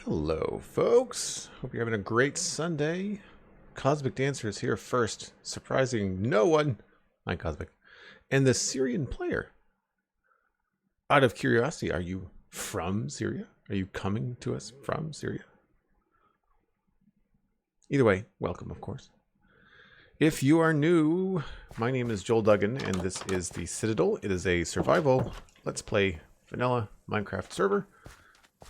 Hello, folks. Hope you're having a great Sunday. Cosmic Dancer is here first, surprising no one. Hi, Cosmic. And the Syrian player. Out of curiosity, are you from Syria? Are you coming to us from Syria? Either way, welcome, of course. If you are new, my name is Joel Duggan, and this is the Citadel. It is a survival, let's play vanilla Minecraft server,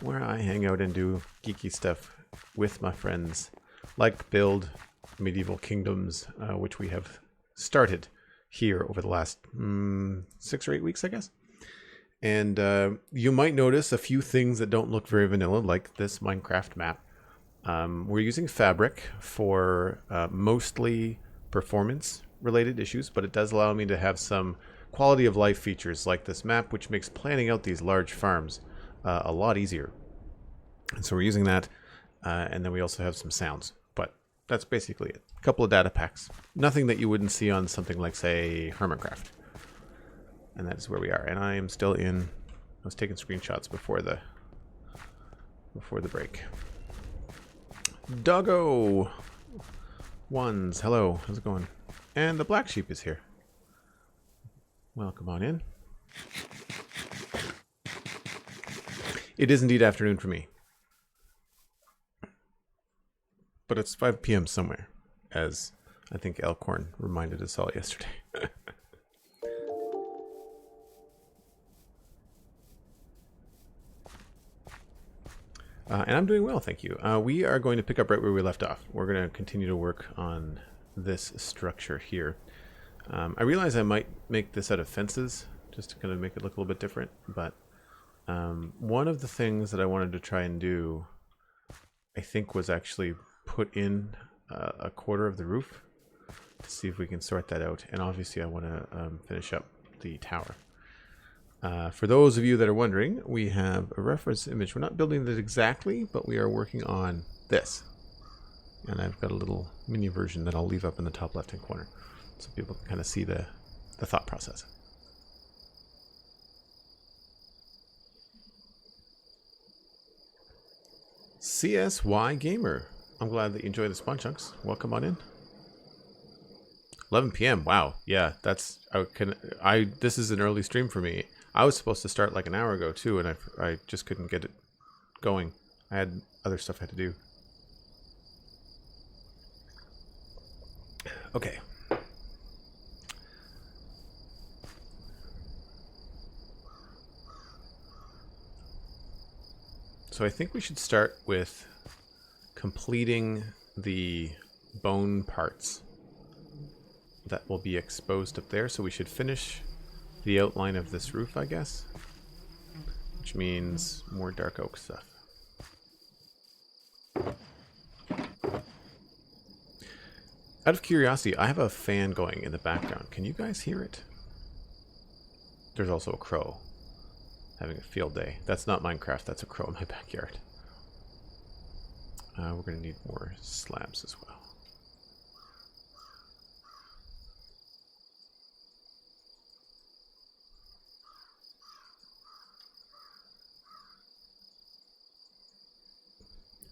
where I hang out and do geeky stuff with my friends, like build medieval kingdoms, which we have started here over the last 6 or 8 weeks, I guess. And you might notice a few things that don't look very vanilla, like this Minecraft map. We're using Fabric for mostly performance-related issues, but it does allow me to have some quality of life features like this map, which makes planning out these large farms a lot easier. And so we're using that, and then we also have some sounds, but that's basically it. A couple of data packs. Nothing that you wouldn't see on something like, say, Hermitcraft. And that is where we are. And I am still in... I was taking screenshots before the break. Doggo Ones, hello, how's it going? And the black sheep is here. Welcome on in. It is indeed afternoon for me. But it's 5 p.m. somewhere, as I think Elkhorn reminded us all yesterday. And I'm doing well, thank you. We are going to pick up right where we left off. We're going to continue to work on this structure here. I realize I might make this out of fences, just to kind of make it look a little bit different, but one of the things that I wanted to try and do, I think, was actually put in a quarter of the roof to see if we can sort that out. And obviously I want to finish up the tower. For those of you that are wondering, we have a reference image. We're not building this exactly, but we are working on this. And I've got a little mini version that I'll leave up in the top left-hand corner so people can kind of see the thought process. CSY Gamer. I'm glad that you enjoy the spawn chunks. Welcome on in. 11 p.m. Wow. Yeah, that's... This is an early stream for me. I was supposed to start like an hour ago too, and I just couldn't get it going. I had other stuff I had to do. Okay. So I think we should start with completing the bone parts that will be exposed up there. So we should finish the outline of this roof, I guess, which means more dark oak stuff. Out of curiosity, I have a fan going in the background. Can you guys hear it? There's also a crow having a field day. That's not Minecraft, that's a crow in my backyard. We're going to need more slabs as well.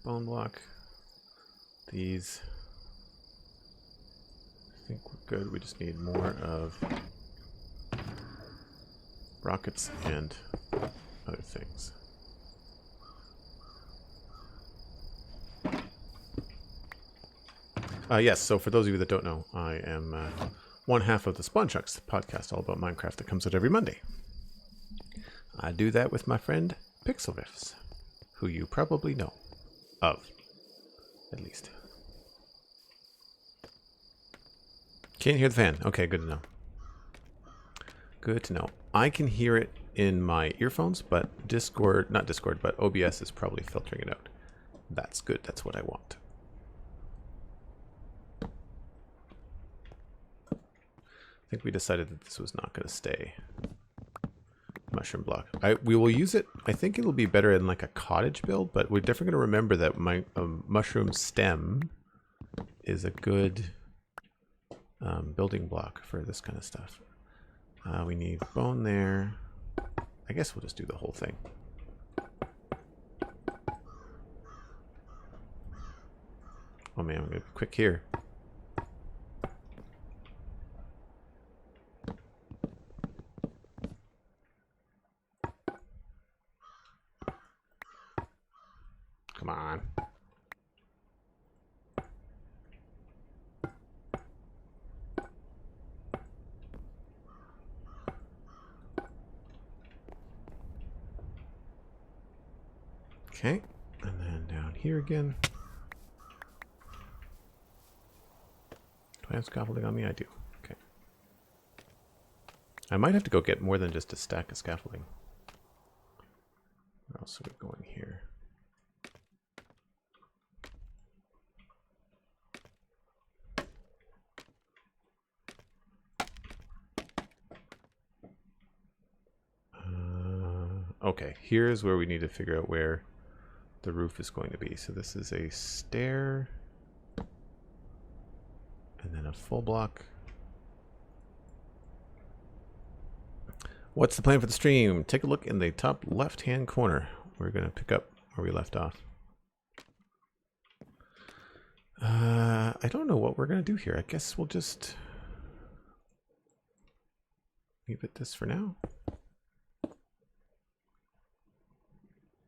Bone block. These. I think we're good. We just need more of rockets and other things. Yes, so for those of you that don't know, I am one half of the Spawn Chunks podcast all about Minecraft that comes out every Monday. I do that with my friend Pixel Riffs, who you probably know of, at least. Can't hear the fan. Okay, good to know. Good to know. I can hear it in my earphones, but not Discord, but OBS is probably filtering it out. That's good. That's what I want. I think we decided that this was not going to stay mushroom block. We will use it. I think it'll be better in like a cottage build, but we're definitely going to remember that my mushroom stem is a good building block for this kind of stuff. We need bone there. I guess we'll just do the whole thing. Oh man, I'm gonna be quick here. Come on. Okay, and then down here again. Do I have scaffolding on me? I do. Okay. I might have to go get more than just a stack of scaffolding. Where else are we going here? Okay, here's where we need to figure out where the roof is going to be. So this is a stair. And then a full block. What's the plan for the stream? Take a look in the top left-hand corner. We're going to pick up where we left off. I don't know what we're going to do here. I guess we'll just leave it this for now.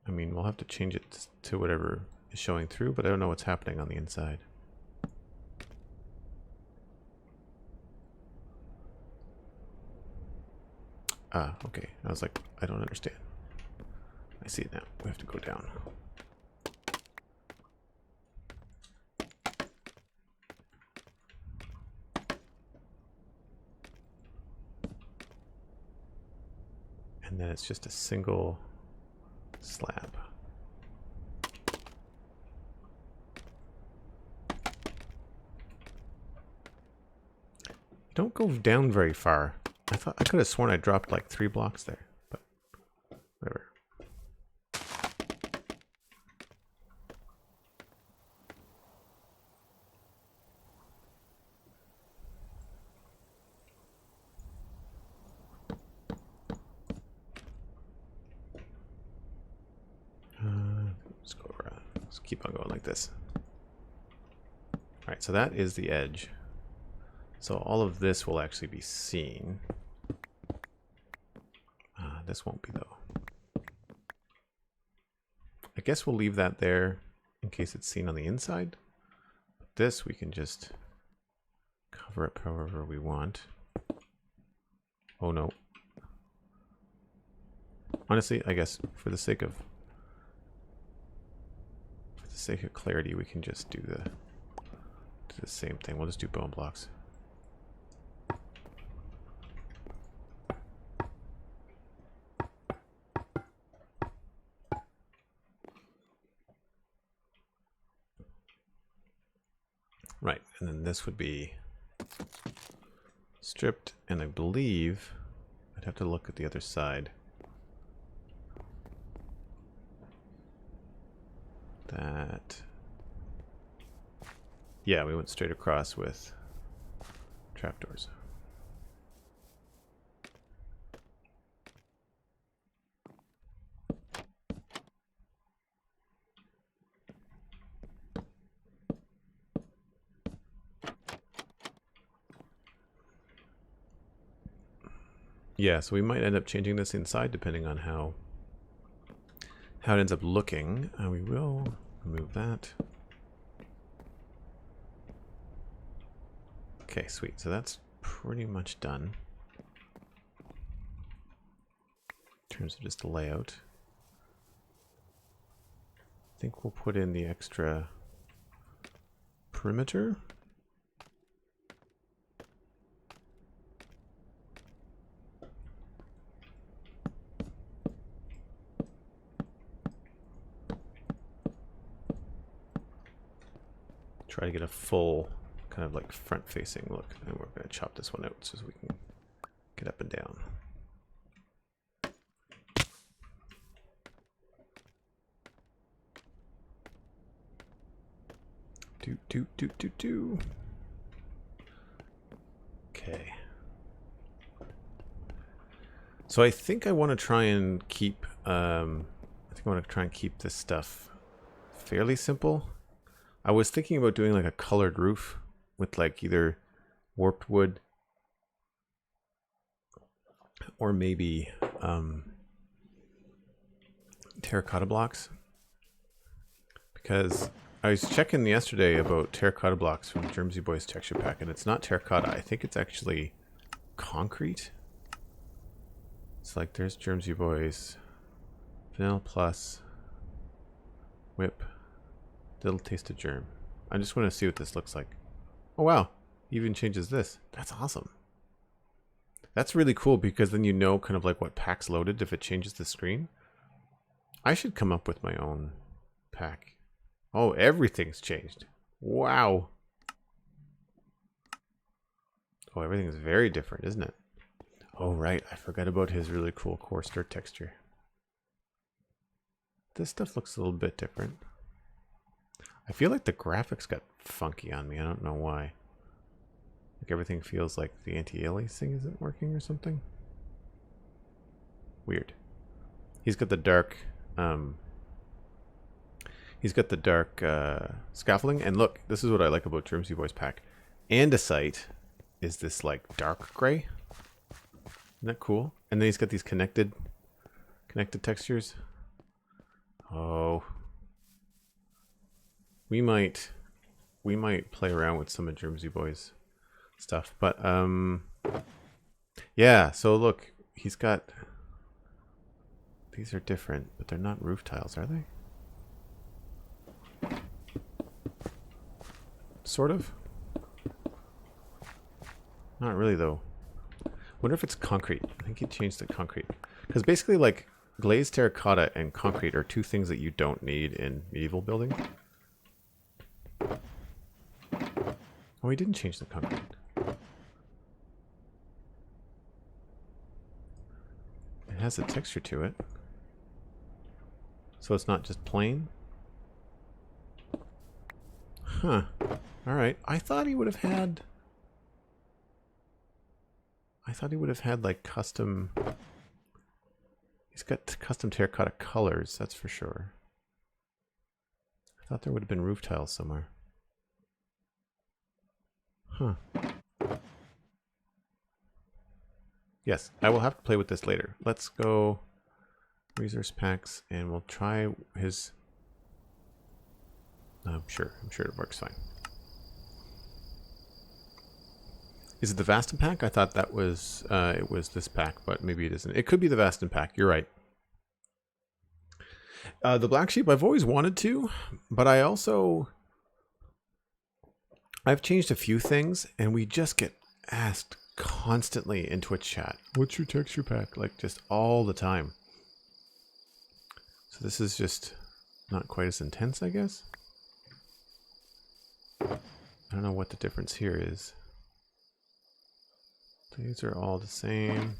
I mean, we'll have to change it to whatever is showing through, but I don't know what's happening on the inside. Ah, okay. I was like, I don't understand. I see it now. We have to go down. And then it's just a single slab. Don't go down very far. I could have sworn I dropped like 3 blocks there, but whatever. Let's go around. Let's keep on going like this. All right, so that is the edge. So all of this will actually be seen. This won't be though. I guess we'll leave that there in case it's seen on the inside. But this we can just cover up however we want. Oh no. Honestly, I guess for the sake of clarity, we can just do the same thing. We'll just do bone blocks. Right, and then this would be stripped, and I believe I'd have to look at the other side. That, yeah, we went straight across with trapdoors. Yeah, so we might end up changing this inside depending on how it ends up looking. We will remove that. Okay, sweet. So that's pretty much done. In terms of just the layout. I think we'll put in the extra perimeter. Try to get a full kind of like front facing look, and we're going to chop this one out so we can get up and down. Do. Okay. So I think I want to try and keep this stuff fairly simple. I was thinking about doing like a colored roof with like either warped wood or maybe terracotta blocks, because I was checking yesterday about terracotta blocks from Germsy Boys texture pack, and it's not terracotta. I think it's actually concrete. It's like there's Germsy Boys, Vanilla Plus, Whip, Little Taste of Germ. I just want to see what this looks like. Oh wow, even changes this. That's awesome. That's really cool, because then you know kind of like what pack's loaded if it changes the screen. I should come up with my own pack. Oh, everything's changed. Wow. Oh, everything is very different, isn't it? Oh, right. I forgot about his really cool core stir texture. This stuff looks a little bit different. I feel like the graphics got funky on me. I don't know why. Like everything feels like the anti-alias thing isn't working or something. Weird. He's got the dark scaffolding, and look, this is what I like about Germsy Boys pack. Andesite is this like dark gray. Isn't that cool? And then he's got these connected textures. Oh, we might play around with some of Germsy Boys stuff, but yeah. So look, he's got. These are different, but they're not roof tiles, are they? Sort of. Not really, though. Wonder if it's concrete. I think he changed to concrete. Because basically, like, glazed terracotta and concrete are two things that you don't need in medieval building. Oh, he didn't change the concrete. It has a texture to it. So it's not just plain? Huh. Alright. I thought he would have had like custom. He's got custom terracotta colors, that's for sure. I thought there would have been roof tiles somewhere. Huh. Yes, I will have to play with this later. Let's go resource packs and we'll try his. I'm sure it works fine. Is it the Vastin pack? I thought that was it was this pack, but maybe it isn't. It could be the Vastin pack. You're right. The Black Sheep, I've always wanted to, but I've changed a few things, and we just get asked constantly in Twitch chat, what's your texture pack? Like, just all the time. So this is just not quite as intense, I guess. I don't know what the difference here is. These are all the same.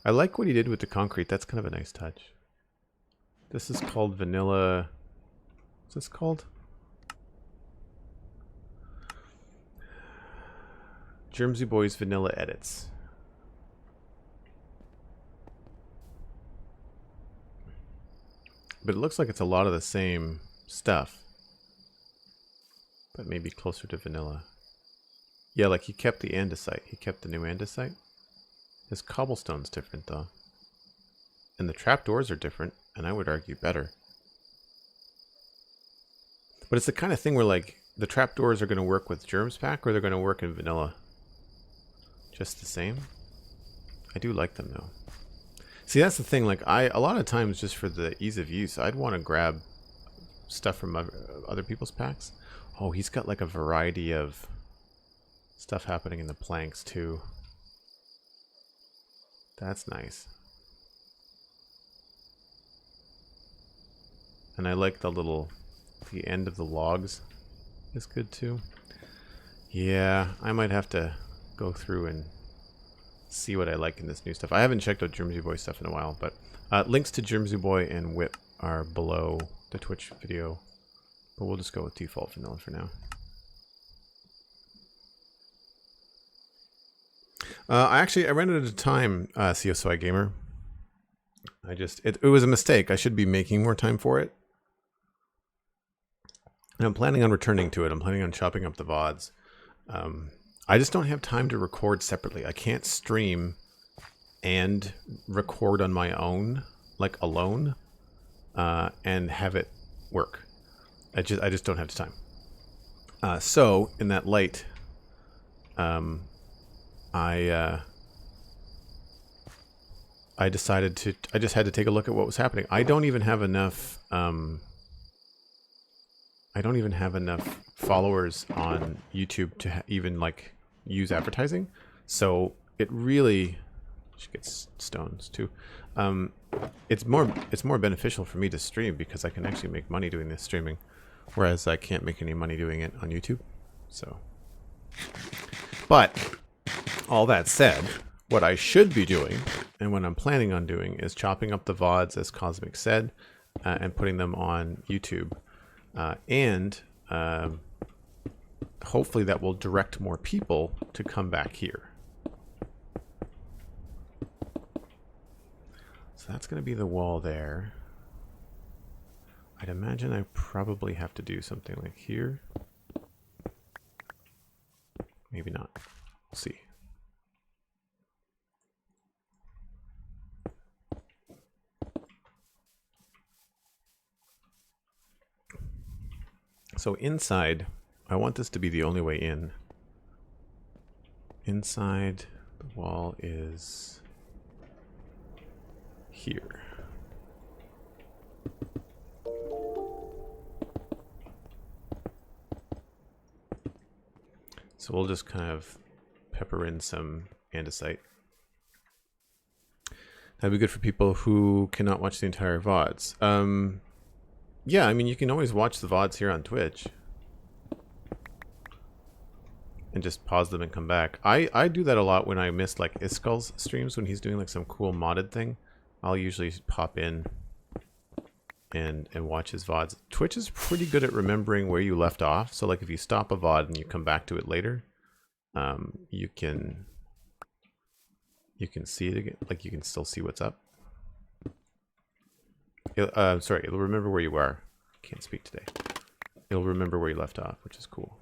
I like what he did with the concrete. That's kind of a nice touch. This is called vanilla. What's this called? Germsy Boys Vanilla Edits. But it looks like it's a lot of the same stuff. But maybe closer to vanilla. Yeah, like he kept the andesite. He kept the new andesite. His cobblestone's different though. And the trapdoors are different, and I would argue better. But it's the kind of thing where like the trapdoors are going to work with Germs pack, or they're going to work in vanilla. Just the same. I do like them though. See, that's the thing. Like a lot of times, just for the ease of use, I'd want to grab stuff from other people's packs. Oh, he's got like a variety of stuff happening in the planks too. That's nice. And I like the end of the logs is good too. Yeah, I might have to go through and see what I like in this new stuff. I haven't checked out Germsy Boy stuff in a while, but links to Germsy Boy and Whip are below the Twitch video. But we'll just go with default vanilla for now. I ran out of time, CSI Gamer. It was a mistake. I should be making more time for it. And I'm planning on returning to it. I'm planning on chopping up the VODs. I just don't have time to record separately. I can't stream and record on my own, like alone, and have it work. I just don't have the time. So in that light, I decided to. I just had to take a look at what was happening. I don't even have enough. I don't even have enough followers on YouTube to even like use advertising. So it really should get stones too. It's more beneficial for me to stream because I can actually make money doing this streaming, whereas I can't make any money doing it on YouTube. So, but all that said, what I should be doing and what I'm planning on doing is chopping up the VODs as Cosmic said and putting them on YouTube. And hopefully that will direct more people to come back here. So that's going to be the wall there. I'd imagine I probably have to do something like here. Maybe not. We'll see. So inside, I want this to be the only way in. Inside, the wall is here. So we'll just kind of pepper in some andesite. That'd be good for people who cannot watch the entire VODs. Yeah, I mean, you can always watch the VODs here on Twitch. And just pause them and come back. I do that a lot when I miss, like, Iskal's streams, when he's doing, like, some cool modded thing. I'll usually pop in and watch his VODs. Twitch is pretty good at remembering where you left off. So, like, if you stop a VOD and you come back to it later, you can see it again. Like, you can still see what's up. Sorry, it'll remember where you are. Can't speak today. It'll remember where you left off, which is cool.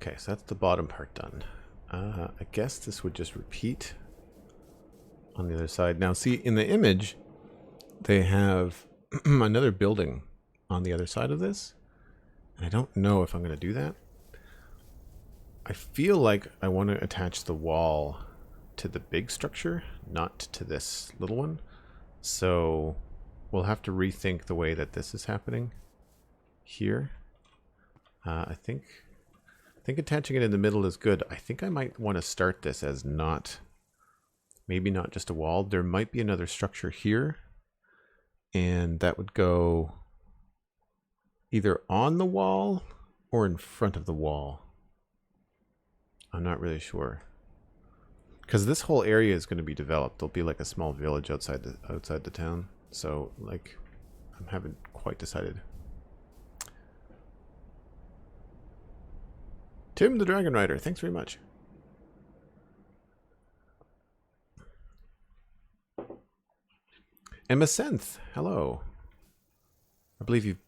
Okay, so that's the bottom part done. I guess this would just repeat on the other side. Now, see, in the image, they have another building on the other side of this. And I don't know if I'm going to do that. I feel like I want to attach the wall to the big structure, not to this little one. So we'll have to rethink the way that this is happening here. I think attaching it in the middle is good. I think I might want to start this as not, maybe not just a wall. There might be another structure here, and that would go either on the wall or in front of the wall. I'm not really sure, because this whole area is going to be developed. There'll be like a small village outside the town. So like, I haven't quite decided. Tim the Dragon Rider, thanks very much. Emma Senth, hello. I believe you've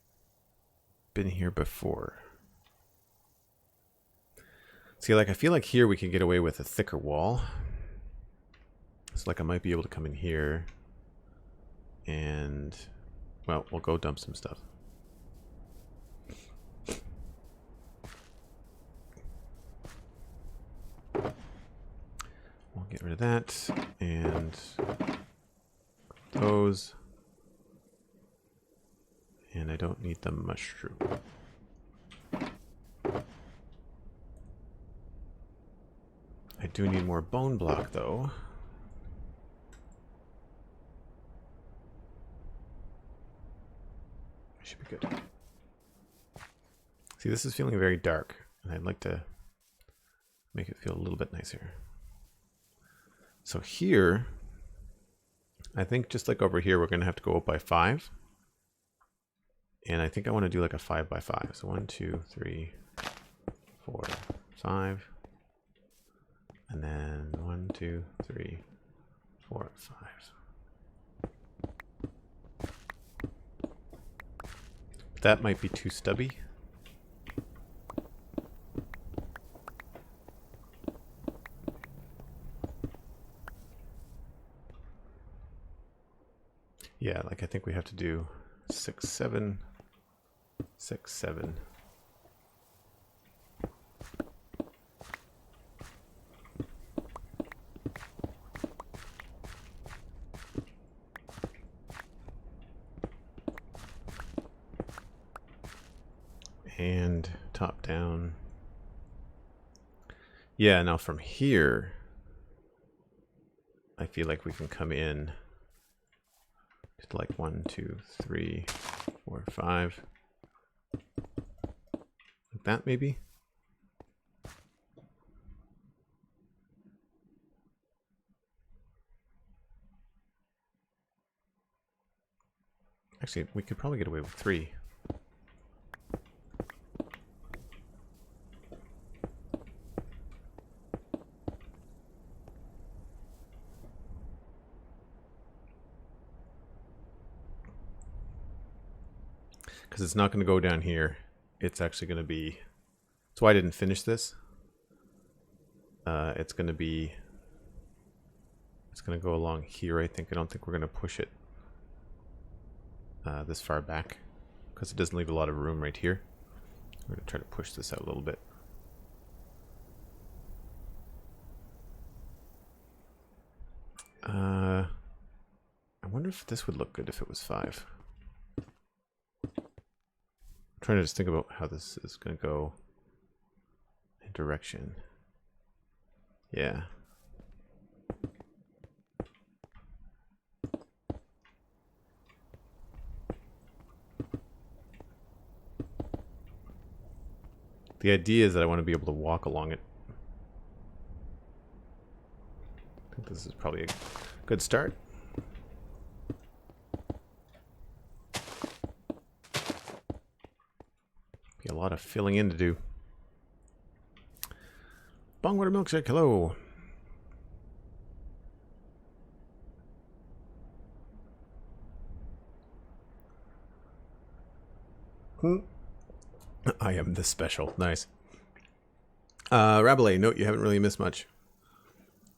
been here before. See, like, I feel like here we can get away with a thicker wall. It's like I might be able to come in here and, well, we'll go dump some stuff. We'll get rid of that and those. And I don't need the mushroom. I do need more bone block though. I Should be good. See, this is feeling very dark, and I'd like to make it feel a little bit nicer. So here, I think just like over here, we're going to have to go up by 5. And I think I want to do like a 5 by 5. So 1, 2, 3, 4, 5. And then 1, 2, 3, 4, 5. That might be too stubby. Yeah, like I think we have to do 6, 7, 6, 7. And top down. Yeah, now from here, I feel like we can come in to like 1, 2, 3, 4, 5. Like that, maybe? Actually, we could probably get away with 3. Because it's not going to go down here. It's actually going to be... That's why I didn't finish this. It's going to be... It's going to go along here, I think. I don't think we're going to push it this far back. Because it doesn't leave a lot of room right here. We're going to try to push this out a little bit. I wonder if this would look good if it was 5. I'm trying to just think about how this is going to go in direction. Yeah. The idea is that I want to be able to walk along it. I think this is probably a good start. Be a lot of filling in to do. Bongwater Milkshake, hello. I am the special. Nice. Rabelais, note you haven't really missed much.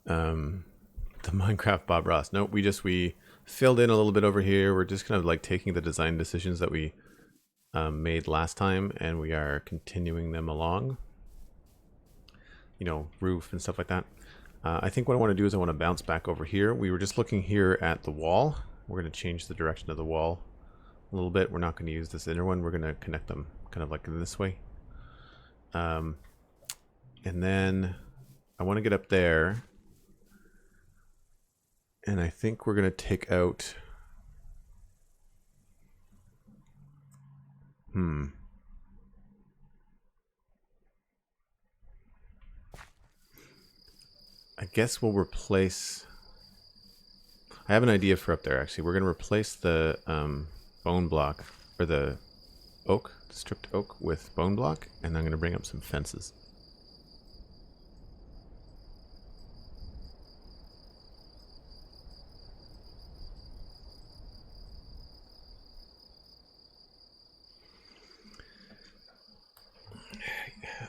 The Minecraft Bob Ross. Nope, we filled in a little bit over here. We're just kind of like taking the design decisions that we made last time, and we are continuing them along. You know, roof and stuff like that. I think what I want to do is I want to bounce back over here. We were just looking here at the wall. We're going to change the direction of the wall a little bit. We're not going to use this inner one. We're going to connect them kind of like this way. And then I want to get up there. And I think we're going to take out... I guess we'll replace... I have an idea for up there, actually. We're going to replace the bone block, or the oak, the stripped oak, with bone block, and I'm going to bring up some fences.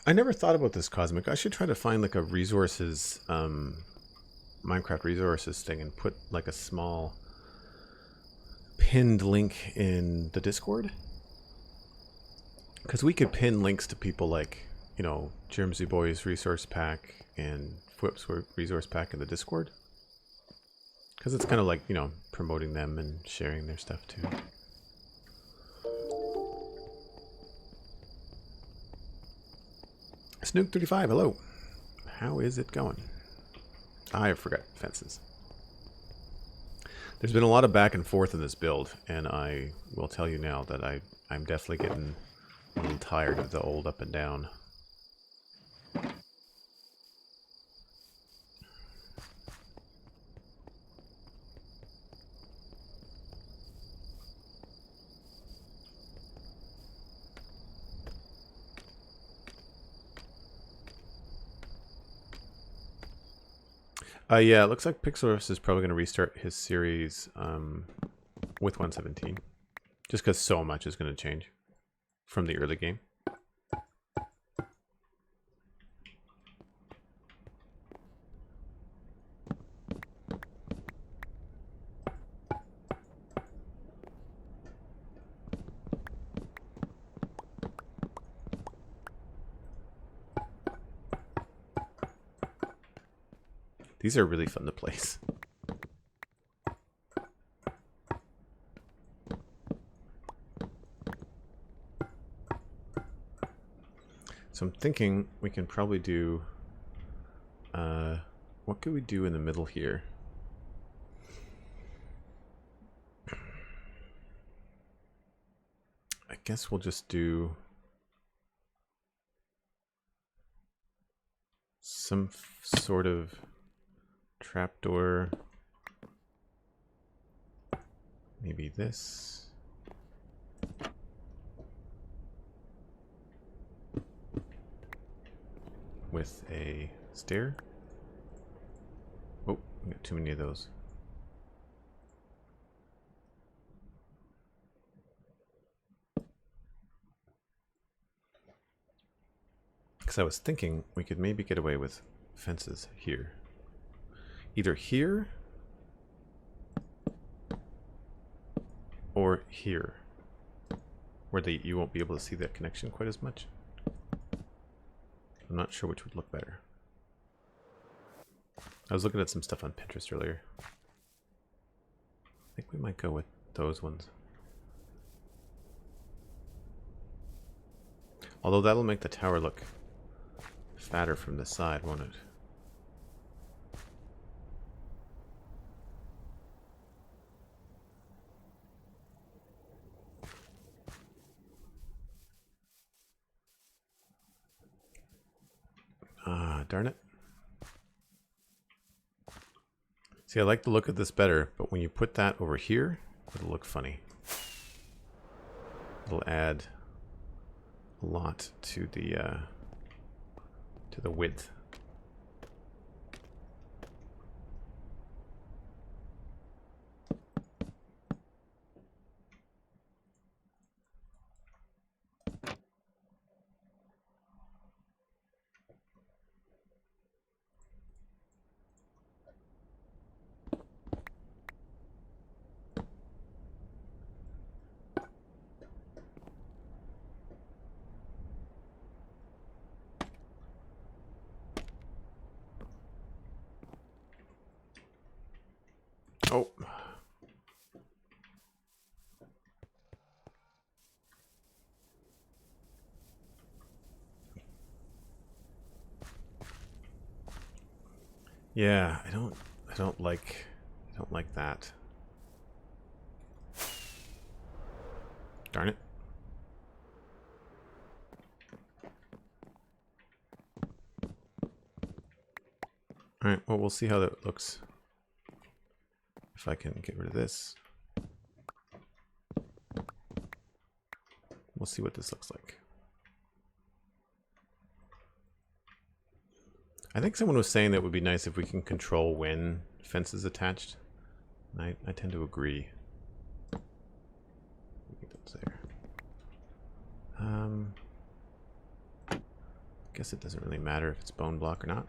I never thought about this, Cosmic. I should try to find like a resources, Minecraft resources thing and put like a small pinned link in the Discord. Because we could pin links to people like, you know, Germsy Boys resource pack and Fwip's resource pack in the Discord. Because it's kind of like, you know, promoting them and sharing their stuff too. Snook35, hello. How is it going? I forgot fences. There's been a lot of back and forth in this build, and I will tell you now that I I'm definitely getting a little tired of the old up and down. Yeah, it looks like Pixelriffs is probably going to restart his series with 117. Just because so much is going to change from the early game. These are really fun to place. So I'm thinking we can probably do... what could we do in the middle here? I guess we'll just do... some sort of trapdoor. Maybe this. With a stair. Oh, we got too many of those. Because I was thinking we could maybe get away with fences here. Either here or here, where you won't be able to see that connection quite as much. I'm not sure which would look better. I was looking at some stuff on Pinterest earlier. I think we might go with those ones. Although that'll make the tower look fatter from the side, won't it? Ah, darn it. See, I like the look of this better, but when you put that over here, it'll look funny. It'll add a lot to the width. Oh. Yeah, I don't like that. Darn it. All right, well, we'll see how that looks. If I can get rid of this. We'll see what this looks like. I think someone was saying that it would be nice if we can control when fence is attached. And I tend to agree. That's there. Guess it doesn't really matter if it's bone block or not.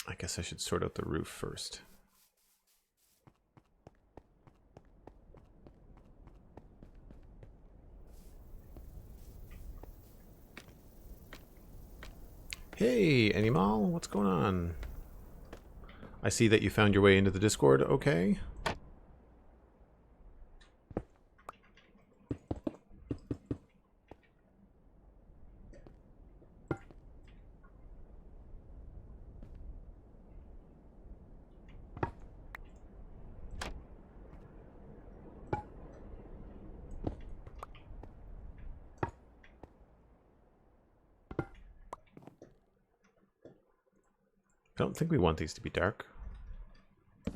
I guess I should sort out the roof first. Hey, Animal, what's going on? I see that you found your way into the Discord, okay? don't think we want these to be dark. I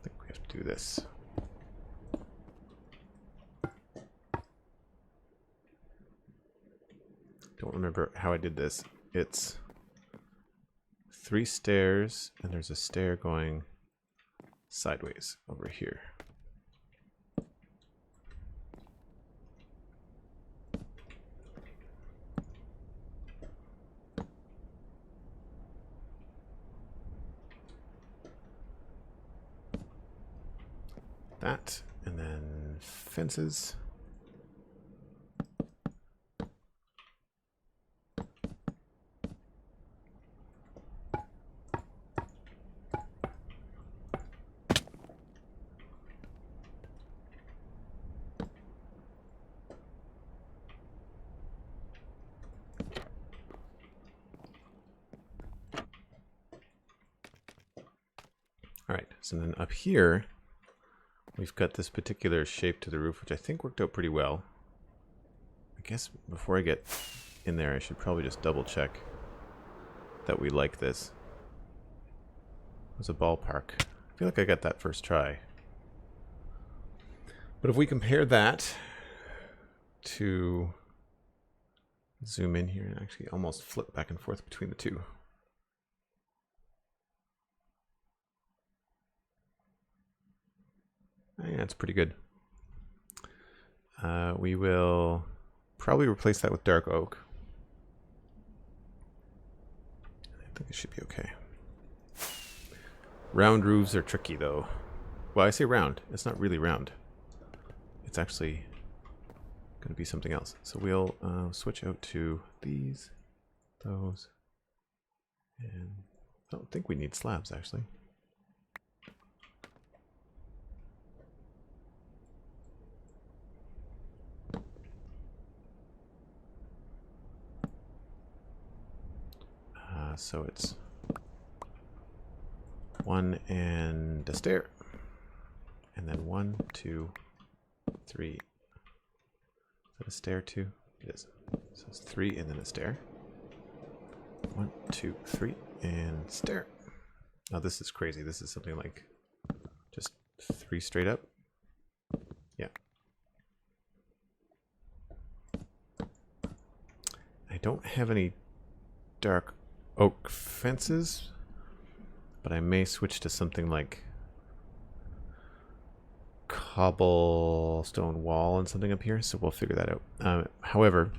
think we have to do this. Don't remember how I did this. It's 3 stairs, and there's a stair going sideways over here. That, and then fences. All right, so then up here, we've got this particular shape to the roof, which I think worked out pretty well. I guess before I get in there, I should probably just double check that we like this. It was a ballpark. I feel like I got that first try. But if we compare that to zoom in here and actually almost flip back and forth between the two. Yeah, it's pretty good. We will probably replace that with dark oak. I think it should be okay. Round roofs are tricky though. Well, I say round. It's not really round. It's actually going to be something else. So we'll switch out to these, those, and I don't think we need slabs actually. So it's 1 and a stair, and then 1, 2, 3. Is that a stair too? It is. So it's 3 and then a stair. 1, 2, 3, and stair. Now this is crazy. This is something like just 3 straight up. Yeah. I don't have any dark oak fences, but I may switch to something like cobblestone wall and something up here, so we'll figure that out. However,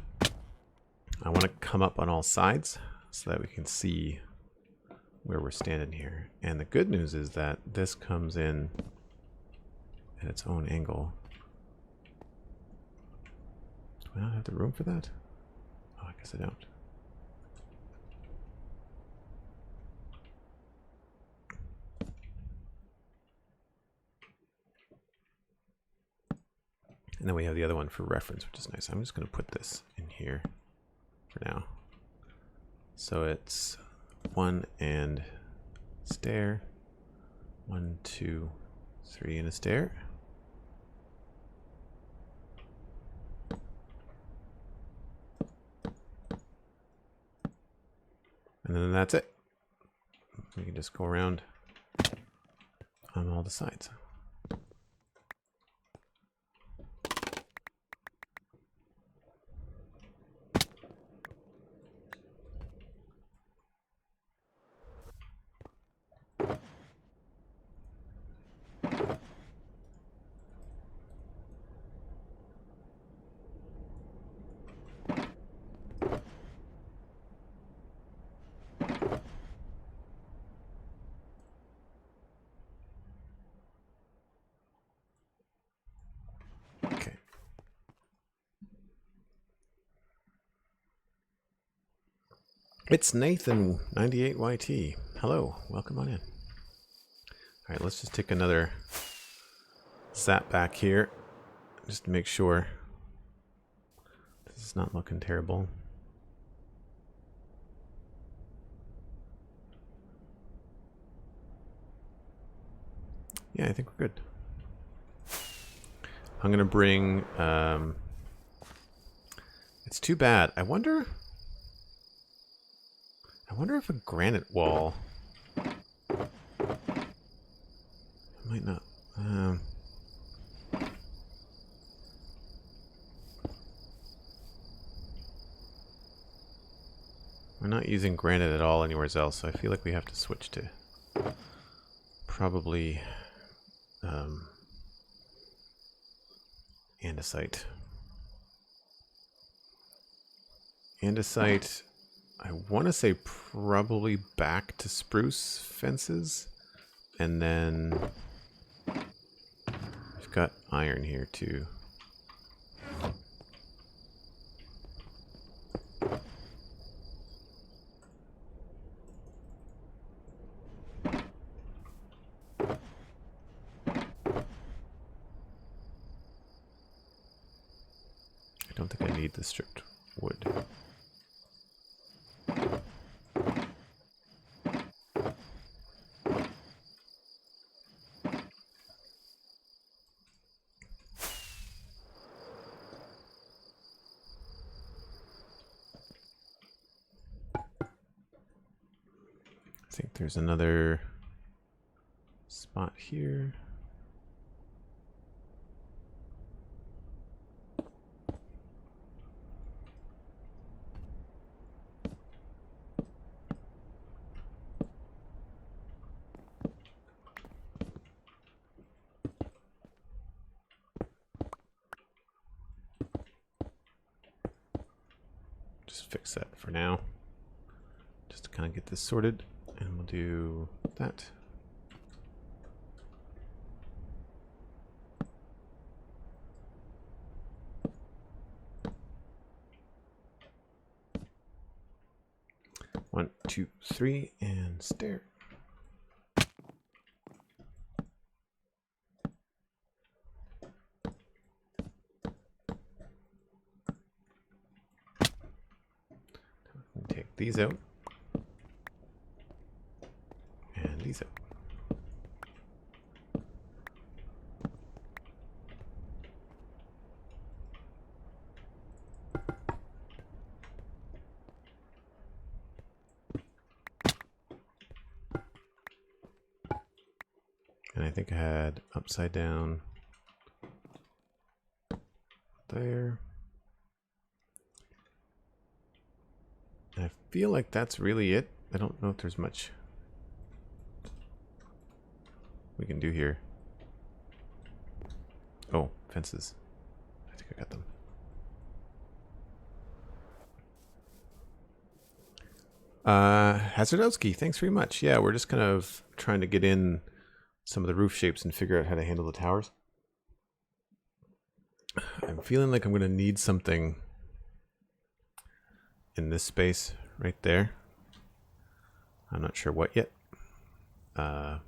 I want to come up on all sides so that we can see where we're standing here. And the good news is that this comes in at its own angle. Do I not have the room for that? Oh, I guess I don't. And then we have the other one for reference, which is nice. I'm just going to put this in here for now. So it's 1 and stair, 1, 2, 3 and a stair. And then that's it. We can just go around on all the sides. It's Nathan 98YT. Hello, welcome on in. All right, let's just take another zap back here just to make sure this is not looking terrible. Yeah, I think we're good. I'm gonna bring. It's too bad. I wonder if a granite wall. Might not. We're not using granite at all anywhere else, so I feel like we have to switch to probably andesite. Andesite, I want to say probably back to spruce fences, and then I've got iron here too. I don't think I need the stripped wood. I think there's another spot here. Just fix that for now, just to kind of get this sorted, and we'll do that. One, two, three, and stair. Take these out, and these out. And I think I had upside down there. And I feel like that's really it. I don't know if there's much we can do here. Oh, fences. I think I got them. Hazardowski, thanks very much. Yeah, we're just kind of trying to get in some of the roof shapes and figure out how to handle the towers. I'm feeling like I'm going to need something in this space right there. I'm not sure what yet. I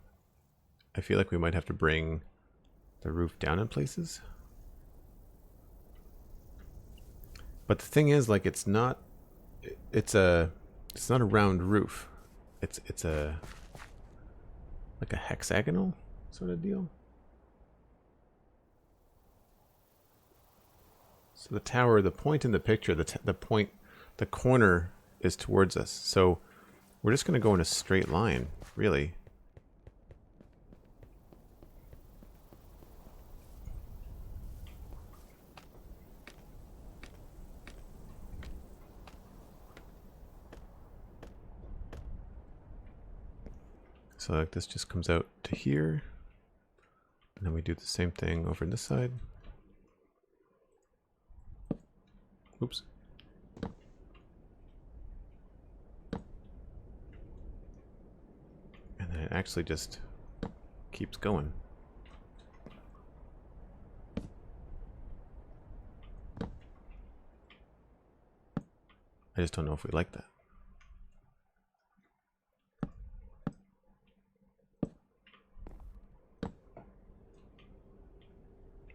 feel like we might have to bring the roof down in places. But the thing is, like, it's not a round roof. It's a like a hexagonal sort of deal. So the tower, the point in the picture, the corner is towards us. So we're just going to go in a straight line, really. So like this just comes out to here. And then we do the same thing over on this side. Oops. And then it actually just keeps going. I just don't know if we like that.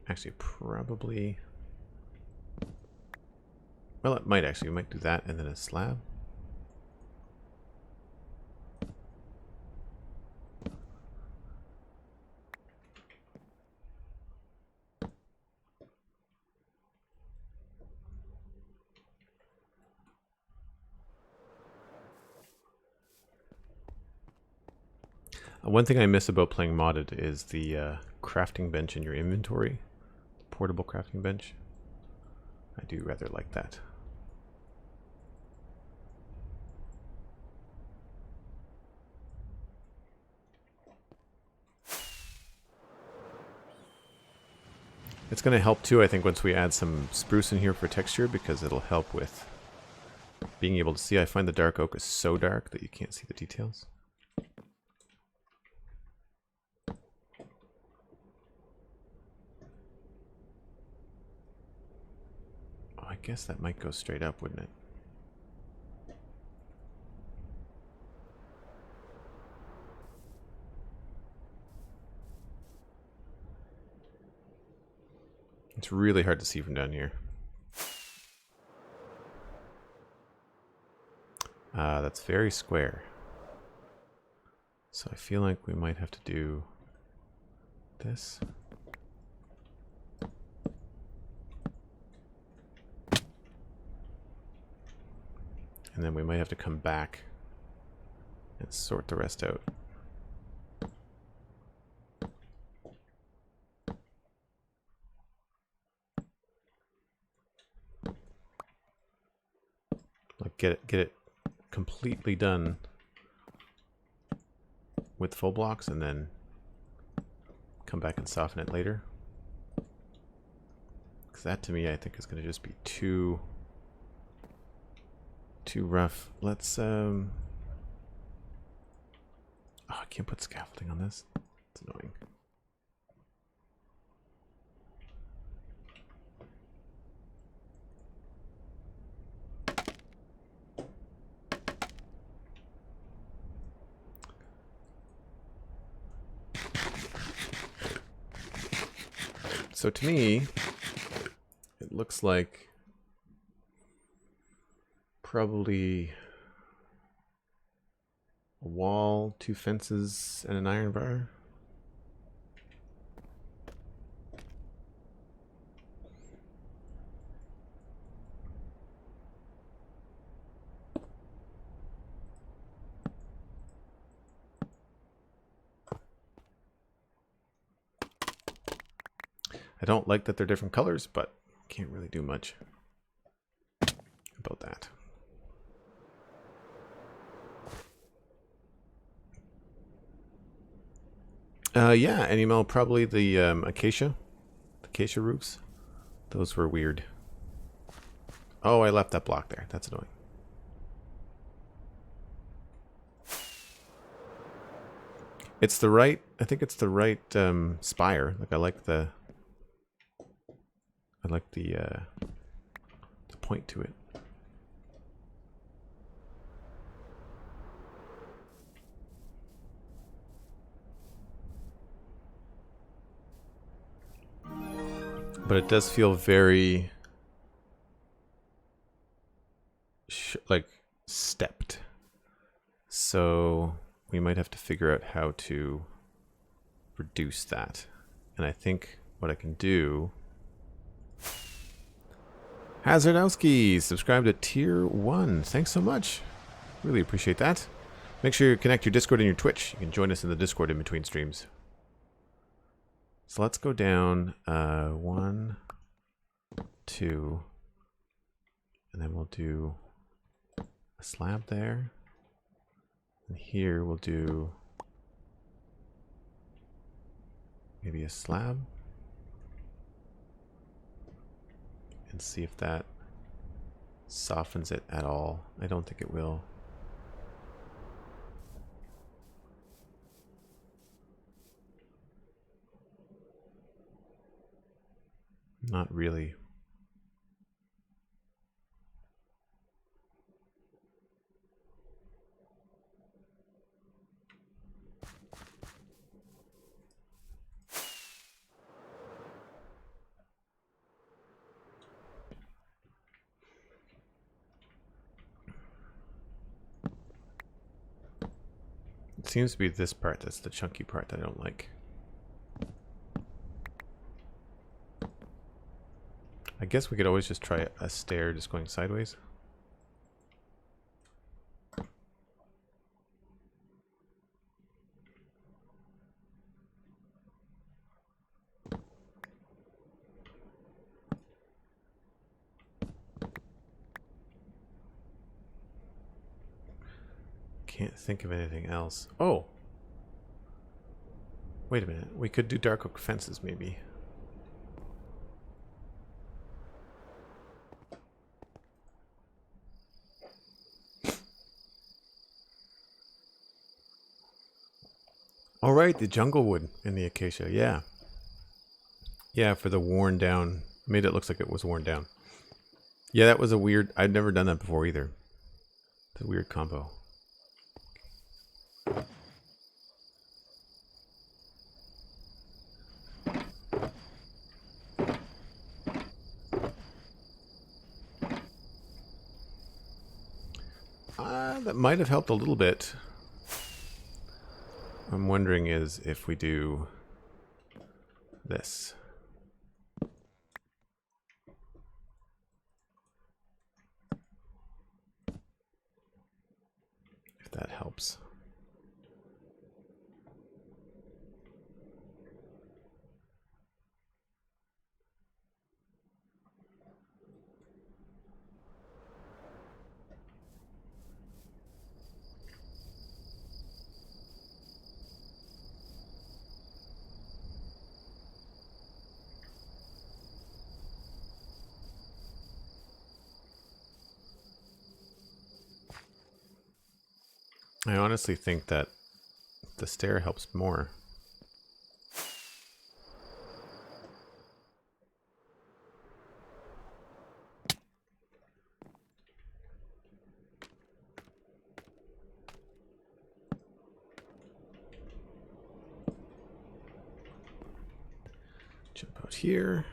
Actually, probably... Well, it might actually. We might do that and then a slab. One thing I miss about playing modded is the crafting bench in your inventory. Portable crafting bench. I do rather like that. It's going to help too, I think, once we add some spruce in here for texture, because it'll help with being able to see. I find the dark oak is so dark that you can't see the details. Oh, I guess that might go straight up, wouldn't it? It's really hard to see from down here. That's very square. So I feel like we might have to do this. And then we might have to come back and sort the rest out. Like get it completely done with full blocks and then come back and soften it later. Because that to me I think is going to just be too rough. Let's oh, I can't put scaffolding on this. It's annoying. So to me, it looks like probably a wall, 2 fences, and an iron bar. I don't like that they're different colors, but can't really do much about that. Yeah, animal, probably the acacia roofs. Those were weird. Oh, I left that block there. That's annoying. It's the right, I think it's the right spire. Like I like the point to it. But it does feel very like stepped. So we might have to figure out how to reduce that. And I think what I can do... Hazardowski, subscribe to Tier 1. Thanks so much. Really appreciate that. Make sure you connect your Discord and your Twitch. You can join us in the Discord in between streams. So let's go down 1, 2, and then we'll do a slab there. And here we'll do maybe a slab. And see if that softens it at all. I don't think it will. Not really. It seems to be this part that's the chunky part that I don't like. I guess we could always just try a stair just going sideways. Can't think of anything else. Oh! Wait a minute. We could do dark oak fences, maybe. All right, the jungle wood and the acacia. Yeah. Yeah, for the worn down. Made it look like it was worn down. Yeah, that was a weird... I'd never done that before either. It's a weird combo. That might have helped a little bit. I'm wondering is if we do this. If that helps. I honestly think that the stair helps more. Jump out here.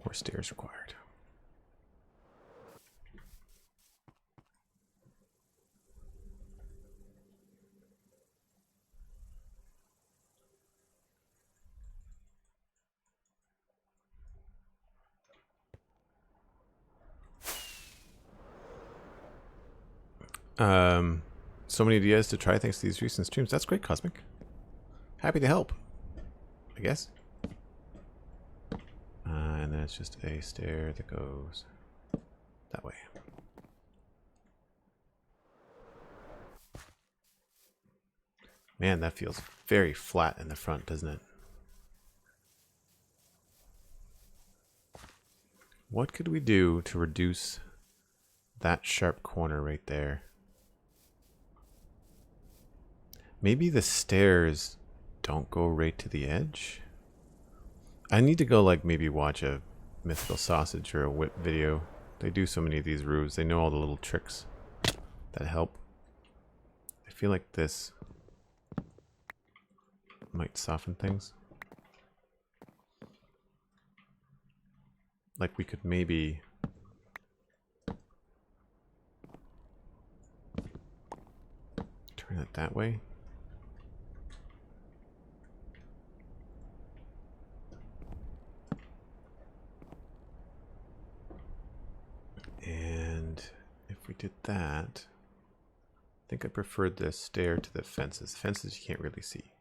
More stairs required. So many ideas to try thanks to these recent streams. That's great, Cosmic. Happy to help, I guess. And then it's just a stair that goes that way. Man, that feels very flat in the front, doesn't it? What could we do to reduce that sharp corner right there? Maybe the stairs don't go right to the edge? I need to go like maybe watch a Mythical Sausage or a Whip video. They do so many of these roofs. They know all the little tricks that help. I feel like this might soften things. Like we could maybe turn it that way. And if we did that, I think I preferred the stair to the fences. Fences you can't really see.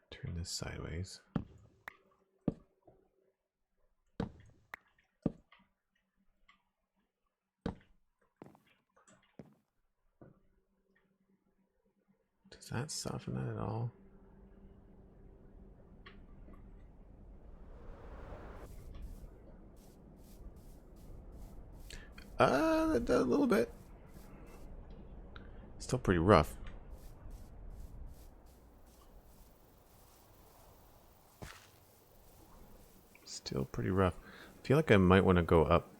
Turn this sideways. Does that soften that at all? That does a little bit. Still pretty rough. Still pretty rough. I feel like I might want to go up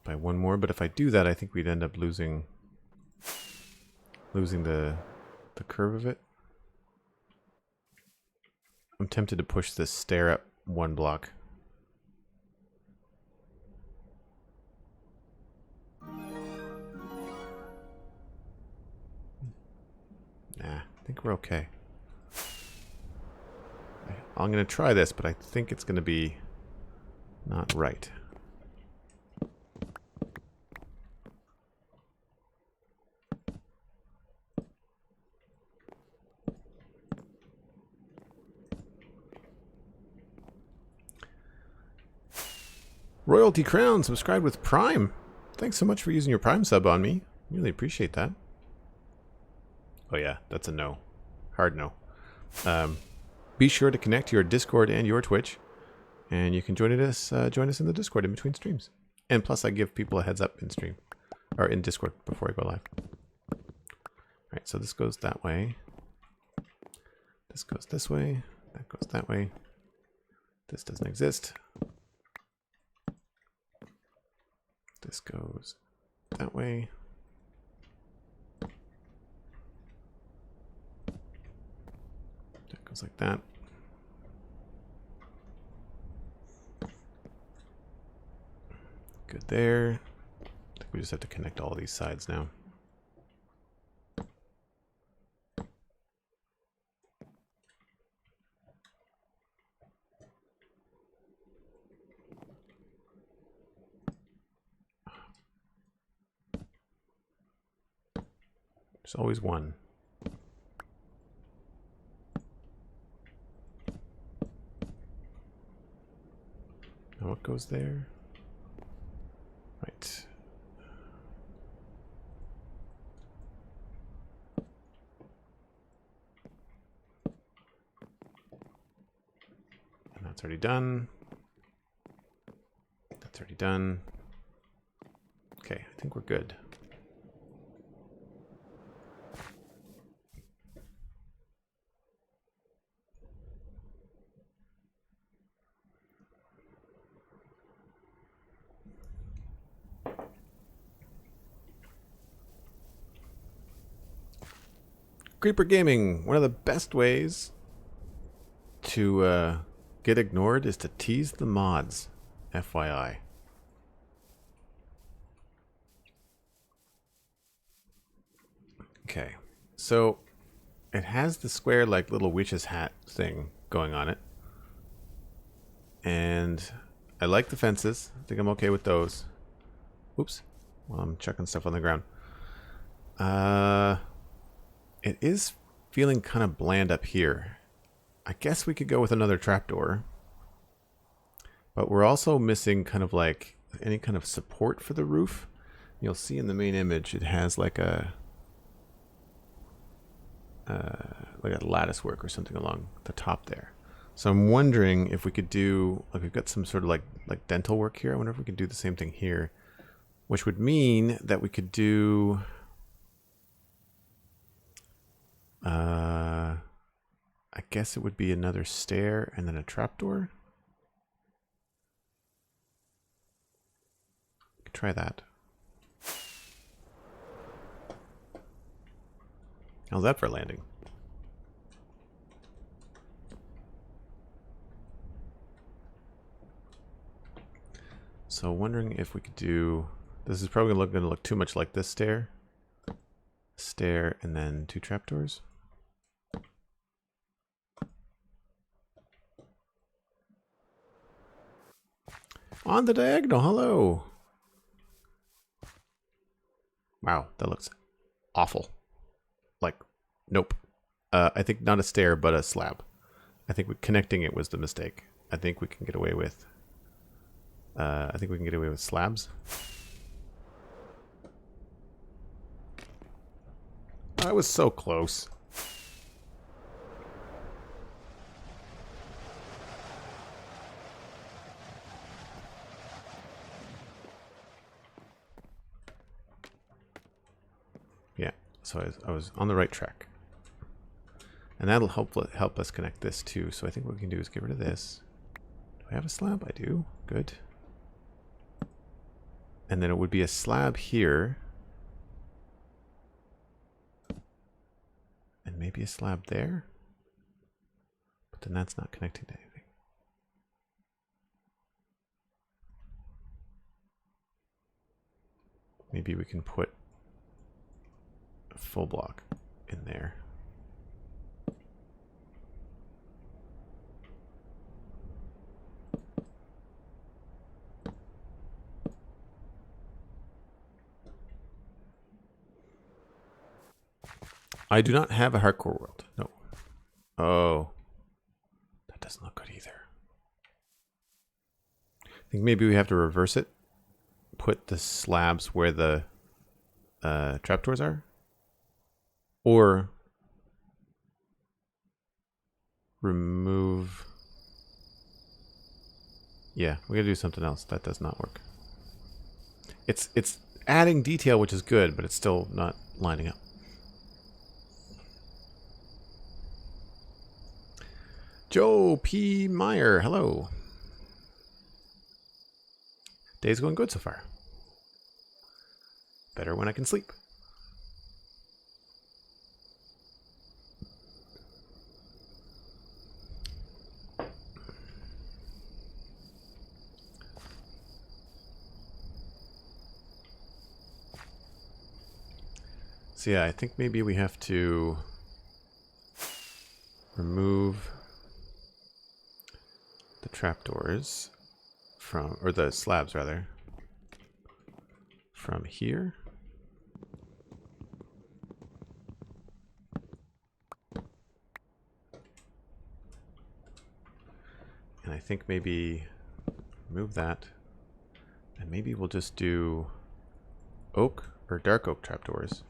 by one more, but if I do that, I think we'd end up losing the curve of it. I'm tempted to push this stair up one block. Nah, I think we're okay. I'm going to try this, but I think it's going to be not right. Royalty Crown subscribed with Prime. Thanks so much for using your Prime sub on me. Really appreciate that. Oh yeah, that's a no. Hard no. Be sure to connect to your Discord and your Twitch, and you can join us in the Discord in between streams. And plus, I give people a heads up in stream or in Discord before I go live. All right, so this goes that way. This goes this way. That goes that way. This doesn't exist. This goes that way. That goes like that. Good there. I think we just have to connect all these sides now. There's always one. Now what goes there? Right. And that's already done. That's already done. Okay, I think we're good. Creeper Gaming, one of the best ways to get ignored is to tease the mods, FYI. Okay, so it has the square like little witch's hat thing going on it. And I like the fences. I think I'm okay with those. Oops. Well, I'm chucking stuff on the ground. It is feeling kind of bland up here. I guess we could go with another trapdoor. But we're also missing kind of like any kind of support for the roof. You'll see in the main image it has like a lattice work or something along the top there. So I'm wondering if we could do, like, we've got some sort of like dental work here. I wonder if we could do the same thing here, which would mean that we could do I guess it would be another stair and then a trapdoor. Could try that. How's that for landing? So wondering if we could do, this is probably going to look too much like this stair. Stair and then two trapdoors. On the diagonal, hello. Wow, that looks awful. Like, nope. I think not a stair, but a slab. I think connecting it was the mistake. I think we can get away with. Slabs. I was so close. Yeah, so I was on the right track. And that'll help us connect this too. So I think what we can do is get rid of this. Do I have a slab? I do. Good. And then it would be a slab here. And maybe a slab there. But then that's not connecting to anything. Maybe we can put a full block in there. I do not have a hardcore world. No. Oh. That doesn't look good either. I think maybe we have to reverse it. Put the slabs where the trapdoors are. Or remove... Yeah, we gotta do something else. That does not work. It's adding detail, which is good, but it's still not lining up. Joe P. Meyer, hello. Day's going good so far. Better when I can sleep. So yeah, I think maybe we have to remove the trapdoors from, or the slabs rather, from here. And I think maybe move that, and maybe we'll just do oak or dark oak trapdoors.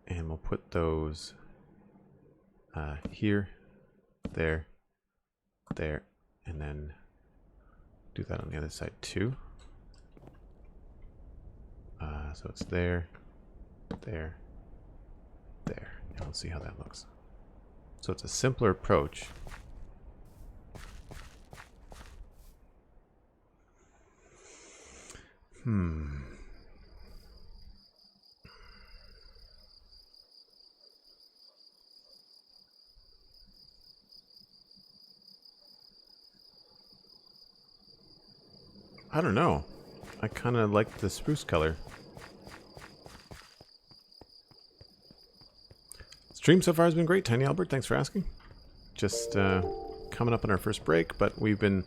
And we'll put those here, there, there, and then do that on the other side too. So it's there, there, there, and we'll see how that looks. So it's a simpler approach. I don't know. I kind of like the spruce color. Stream so far has been great, Tiny Albert. Thanks for asking. Just coming up on our first break, but we've been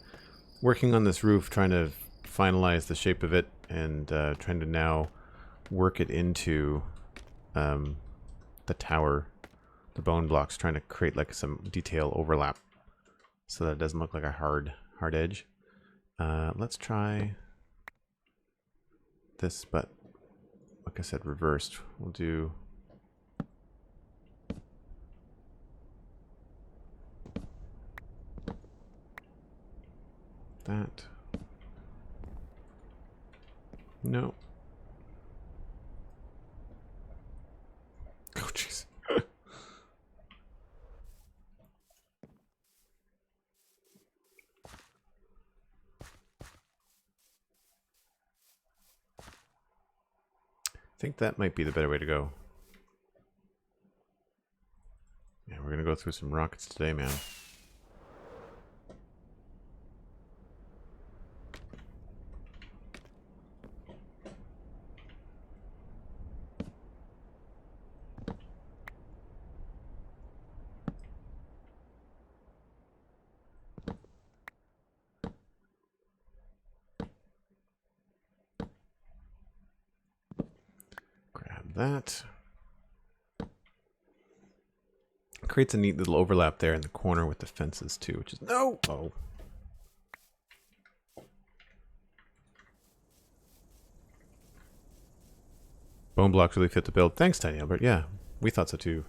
working on this roof, trying to finalize the shape of it, and trying to now work it into the tower, the bone blocks, trying to create like some detail overlap so that it doesn't look like a hard edge. Let's try this, but like I said, reversed. We'll do that. No. Oh, jeez. I think that might be the better way to go. Yeah, we're gonna go through some rockets today, man. That creates a neat little overlap there in the corner with the fences too, which is no. Oh, bone blocks really fit the build. Thanks, Tiny Albert. Yeah, we thought so too.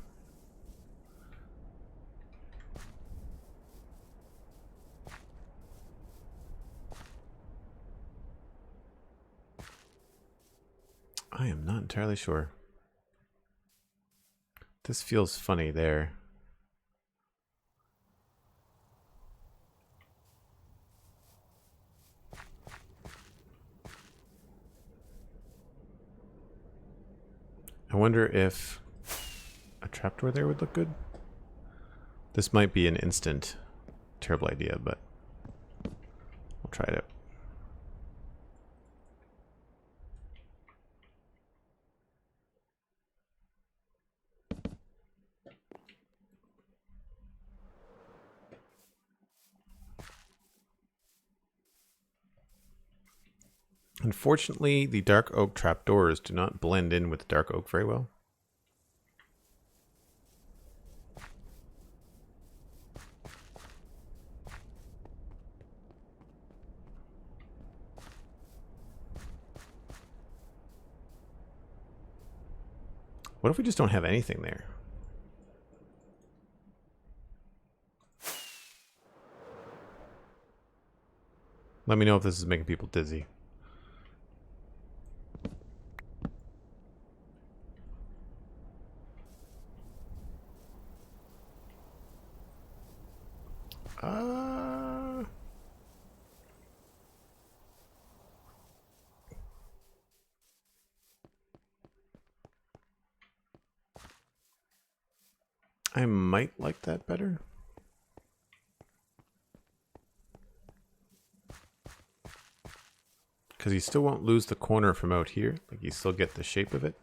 I am not entirely sure. This feels funny there. I wonder if a trapdoor there would look good. This might be an instant terrible idea, but we'll try it out. Unfortunately, the dark oak trapdoors do not blend in with the dark oak very well. What if we just don't have anything there? Let me know if this is making people dizzy. I might like that better. Because you still won't lose the corner from out here. Like, you still get the shape of it.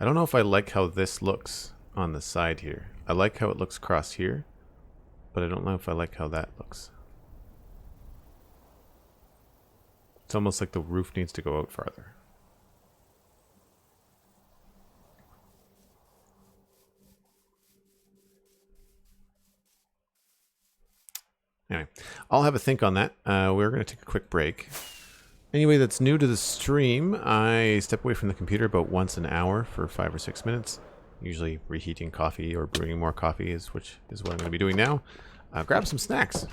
I don't know if I like how this looks on the side here. I like how it looks across here, but I don't know if I like how that looks. It's almost like the roof needs to go out farther. Anyway, I'll have a think on that. We're going to take a quick break. Anyway, that's new to the stream. I step away from the computer about once an hour for 5 or 6 minutes. Usually reheating coffee or brewing more coffee is what I'm going to be doing now. Grab some snacks.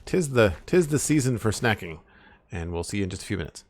Tis the season for snacking, and we'll see you in just a few minutes.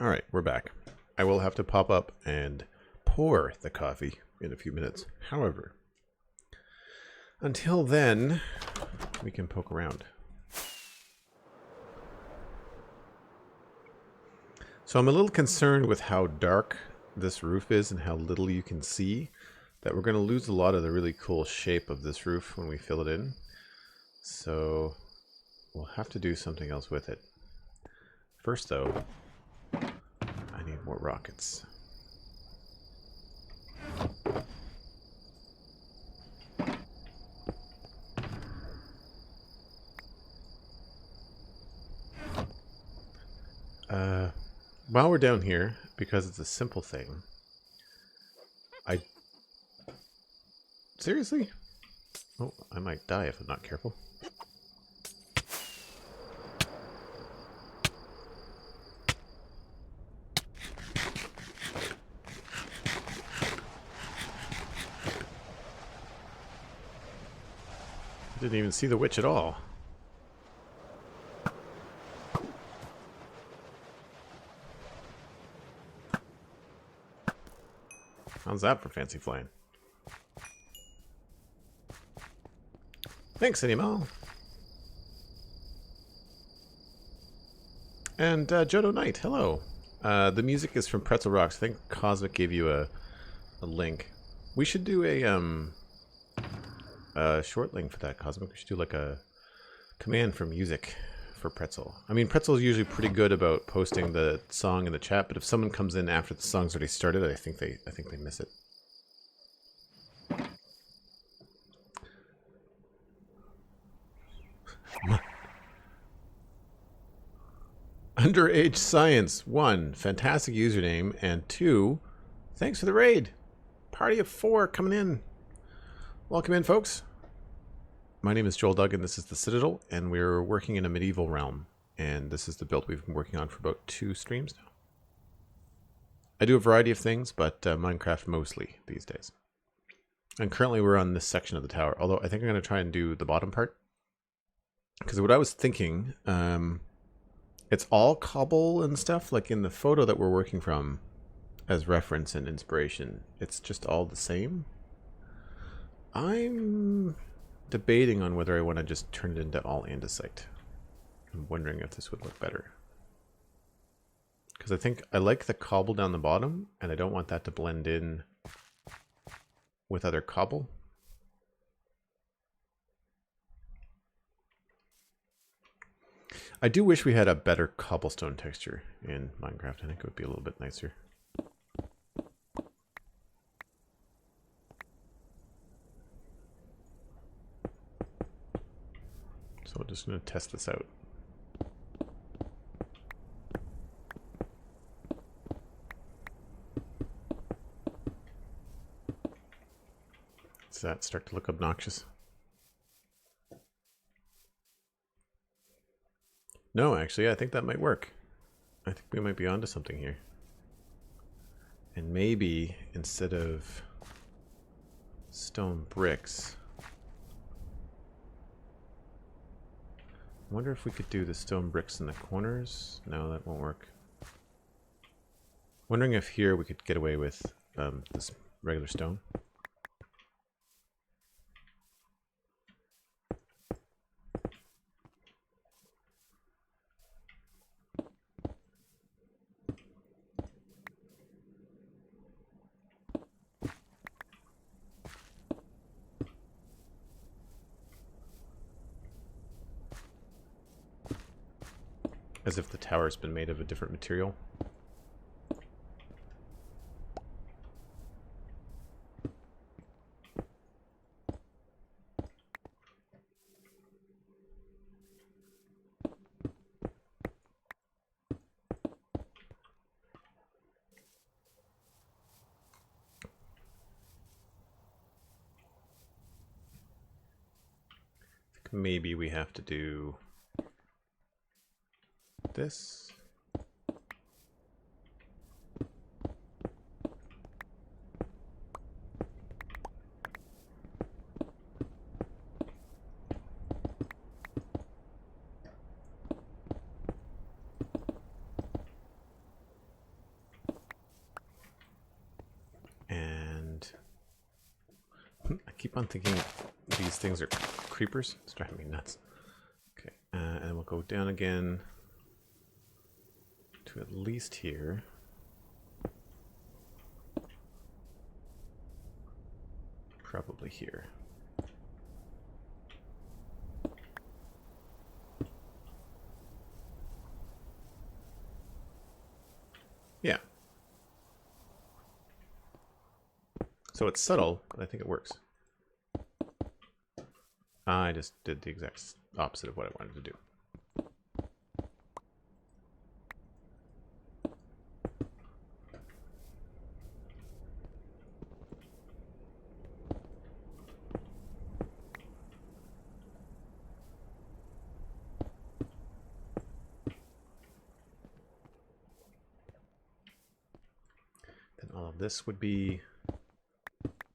All right, we're back. I will have to pop up and pour the coffee in a few minutes. However, until then, we can poke around. So I'm a little concerned with how dark this roof is and how little you can see, that we're going to lose a lot of the really cool shape of this roof when we fill it in. So we'll have to do something else with it. First though, I need more rockets. While we're down here, because it's a simple thing, seriously? Oh, I might die if I'm not careful. I didn't even see the witch at all. How's that for fancy flying? Thanks, Animal. And Jodo Knight, hello. The music is from Pretzel Rocks. I think Cosmic gave you a link. We should do a short link for that, Cosmic. We should do like a command for music for Pretzel. I mean, Pretzel is usually pretty good about posting the song in the chat, but if someone comes in after the song's already started, I think they miss it. Underage Science, 1, fantastic username, and 2, thanks for the raid. Party of 4 coming in. Welcome in, folks. My name is Joel Duggan. This is the Citadel, and we're working in a medieval realm. And this is the build we've been working on for about 2 streams now. I do a variety of things, but Minecraft mostly these days. And currently we're on this section of the tower, although I think I'm going to try and do the bottom part. Because what I was thinking, it's all cobble and stuff, like in the photo that we're working from as reference and inspiration. It's just all the same. I'm debating on whether I want to just turn it into all andesite. I'm wondering if this would look better. Because I think I like the cobble down the bottom, and I don't want that to blend in with other cobble. I do wish we had a better cobblestone texture in Minecraft. I think it would be a little bit nicer. So we're just going to test this out. Does that start to look obnoxious? No, actually, I think that might work. I think we might be onto something here. And maybe instead of stone bricks, I wonder if we could do the stone bricks in the corners. No, that won't work. Wondering if here we could get away with this regular stone. As if the tower's been made of a different material. I think maybe we have to do this. keep on thinking these things are creepers. It's driving me nuts. Okay, and we'll go down again to at least here. Probably here. Yeah. So it's subtle, but I think it works. I just did the exact opposite of what I wanted to do. Then all of this would be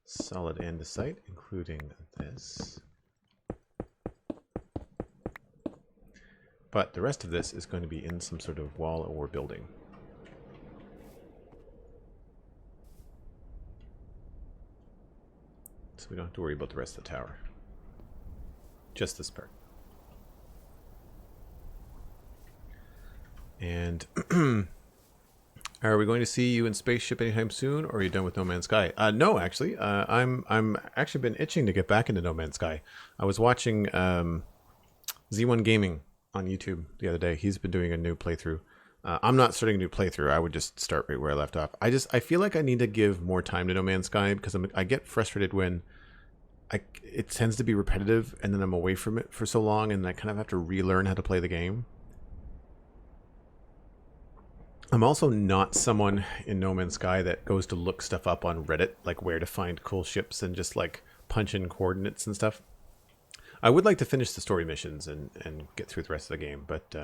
solid andesite, including this. But the rest of this is going to be in some sort of wall or building. So we don't have to worry about the rest of the tower. Just this part. And are we going to see you in spaceship anytime soon, or are you done with No Man's Sky? No, actually. I'm actually been itching to get back into No Man's Sky. I was watching Z1 Gaming on YouTube the other day. He's been doing a new playthrough. I'm not starting a new playthrough. I would just start right where I left off. I feel like I need to give more time to No Man's Sky because I get frustrated when it tends to be repetitive and then I'm away from it for so long and I kind of have to relearn how to play the game. I'm also not someone in No Man's Sky that goes to look stuff up on Reddit, like where to find cool ships and just like punch in coordinates and stuff. I would like to finish the story missions and get through the rest of the game, but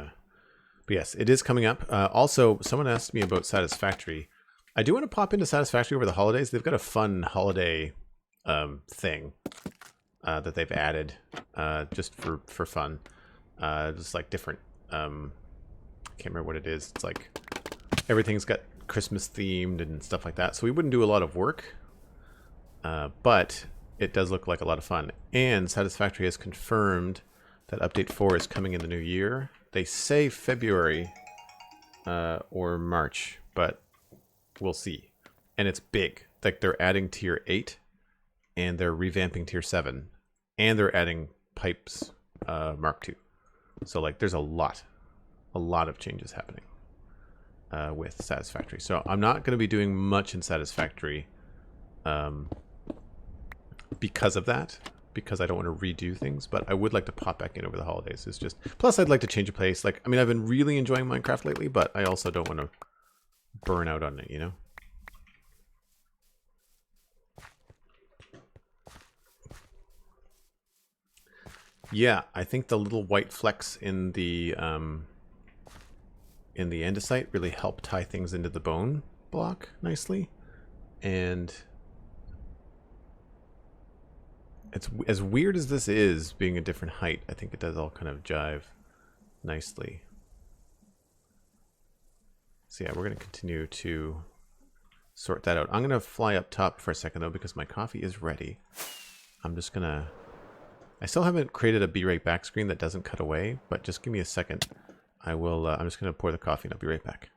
yes, it is coming up. Also, someone asked me about Satisfactory. I do want to pop into Satisfactory over the holidays. They've got a fun holiday thing that they've added just for fun. Just like different, I can't remember what it is. It's like everything's got Christmas themed and stuff like that. So we wouldn't do a lot of work, but it does look like a lot of fun. And Satisfactory has confirmed that Update 4 is coming in the new year. They say February or March, but we'll see. And it's big. Like they're adding Tier 8 and they're revamping Tier 7 and they're adding Pipes Mark II. So like there's a lot of changes happening with Satisfactory. So I'm not going to be doing much in Satisfactory because of that, because I don't want to redo things, but I would like to pop back in over the holidays. It's just, plus I'd like to change a place. Like, I mean, I've been really enjoying Minecraft lately, but I also don't want to burn out on it, you know? Yeah, I think the little white flecks in the andesite really help tie things into the bone block nicely, and it's as weird as this is, being a different height. I think it does all kind of jive nicely. So yeah, we're going to continue to sort that out. I'm going to fly up top for a second though, because my coffee is ready. I'm just going to, I still haven't created a be right back screen that doesn't cut away, but just give me a second. I will, I'm just going to pour the coffee and I'll be right back.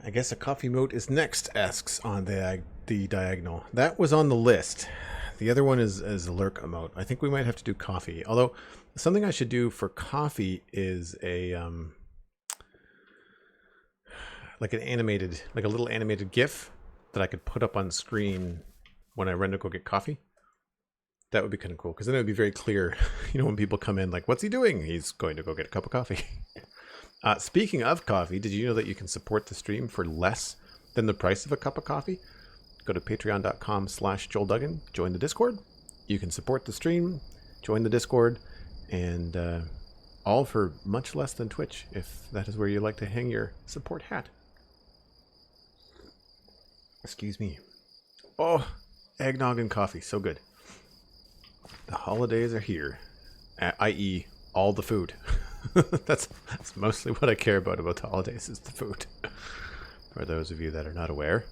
I guess a coffee moat is next, asks on the diagonal. That was on the list. The other one is a lurk emote. I think we might have to do coffee. Although, something I should do for coffee is a like an animated, like a little animated GIF that I could put up on screen when I run to go get coffee. That would be kind of cool, because then it would be very clear, you know, when people come in, like, what's he doing? He's going to go get a cup of coffee. Speaking of coffee, did you know that you can support the stream for less than the price of a cup of coffee? Go to patreon.com/JoelDuggan, join the Discord. You can support the stream, join the Discord, and all for much less than Twitch, if that is where you like to hang your support hat. Excuse me. Oh, eggnog and coffee, so good. The holidays are here, i.e. all the food. That's mostly what I care about the holidays, is the food. For those of you that are not aware,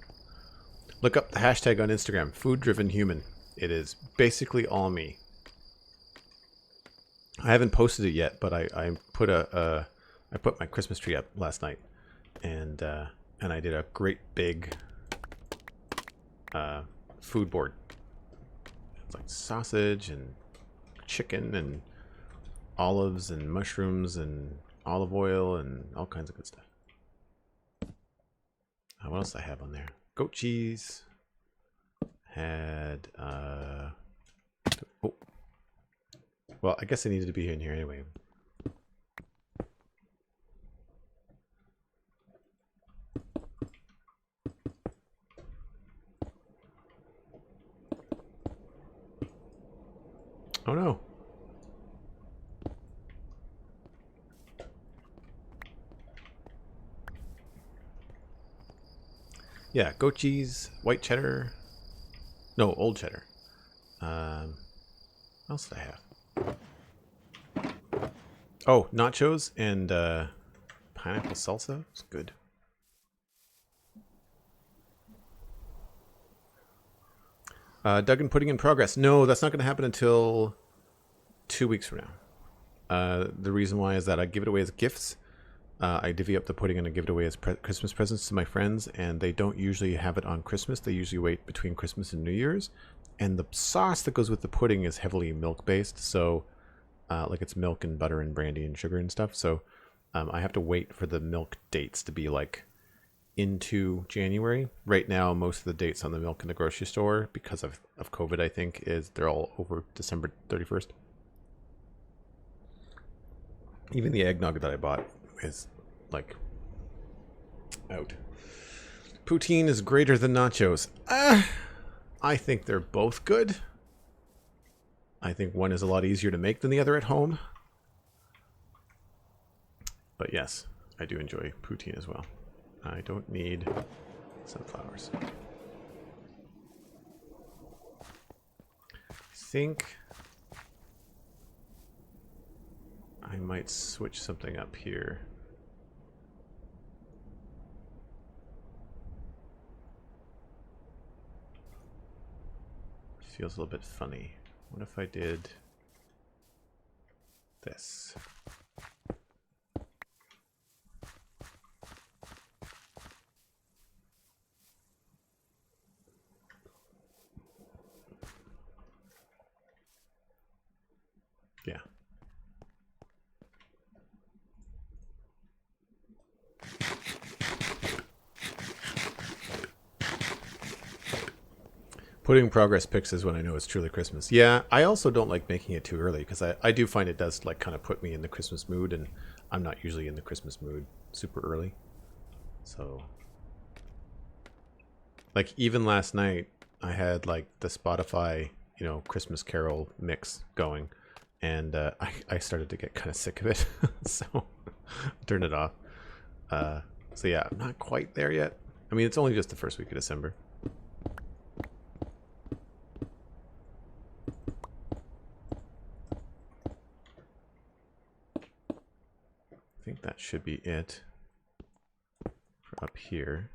look up the hashtag on Instagram, food-driven-human. It is basically all me. I haven't posted it yet, but I put I put my Christmas tree up last night, and I did a great big food board. It's like sausage and chicken and olives and mushrooms and olive oil and all kinds of good stuff. What else I have on there? Goat cheese. Had oh, well, I guess I needed to be in here anyway. Oh no. Yeah, goat cheese, white cheddar. No, old cheddar. What else did I have? Oh, nachos and pineapple salsa. It's good. Duggan pudding in progress. No, that's not going to happen until 2 weeks from now. The reason why is that I give it away as gifts. I divvy up the pudding and I give it away as Christmas presents to my friends, and they don't usually have it on Christmas. They usually wait between Christmas and New Year's. And the sauce that goes with the pudding is heavily milk-based, so like it's milk and butter and brandy and sugar and stuff. So I have to wait for the milk dates to be like into January. Right now, most of the dates on the milk in the grocery store, because of COVID, I think, is they're all over December 31st. Even the eggnog that I bought is like out. Poutine is greater than nachos. I think they're both good. I think one is a lot easier to make than the other at home. But yes, I do enjoy poutine as well. I don't need sunflowers. I think I might switch something up here. Feels a little bit funny. What if I did this? Yeah. Putting progress pics is when I know it's truly Christmas. Yeah, I also don't like making it too early, because I do find it does like kind of put me in the Christmas mood, and I'm not usually in the Christmas mood super early. So like even last night I had like the Spotify, you know, Christmas Carol mix going, and I started to get kind of sick of it. So I turned it off. So yeah, I'm not quite there yet. I mean, it's only just the first week of December. I think that should be it for up here.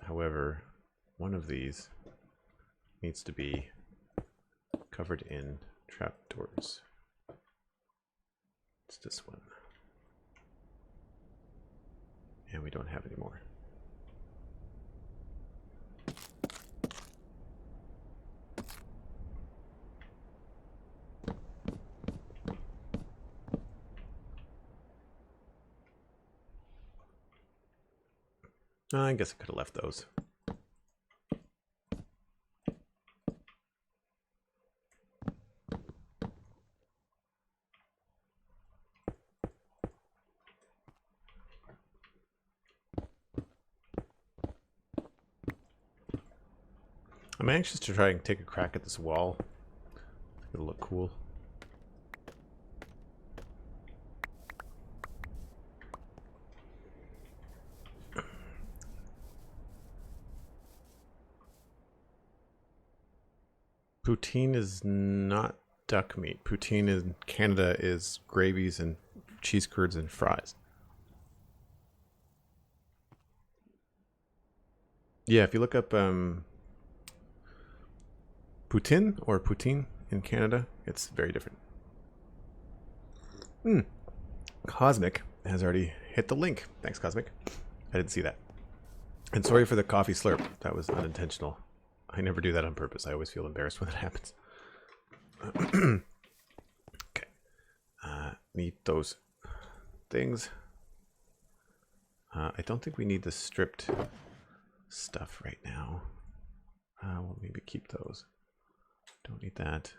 However, one of these needs to be covered in trapdoors. It's this one. And we don't have any more. I guess I could have left those. I'm anxious to try and take a crack at this wall. It'll look cool. Poutine is not duck meat. Poutine in Canada is gravies and cheese curds and fries. Yeah, if you look up poutine or poutine in Canada, it's very different. Cosmic has already hit the link. Thanks, Cosmic. I didn't see that. And sorry for the coffee slurp. That was unintentional. I never do that on purpose. I always feel embarrassed when that happens. Okay. Need those things. I don't think we need the stripped stuff right now. We'll maybe keep those. Don't need that.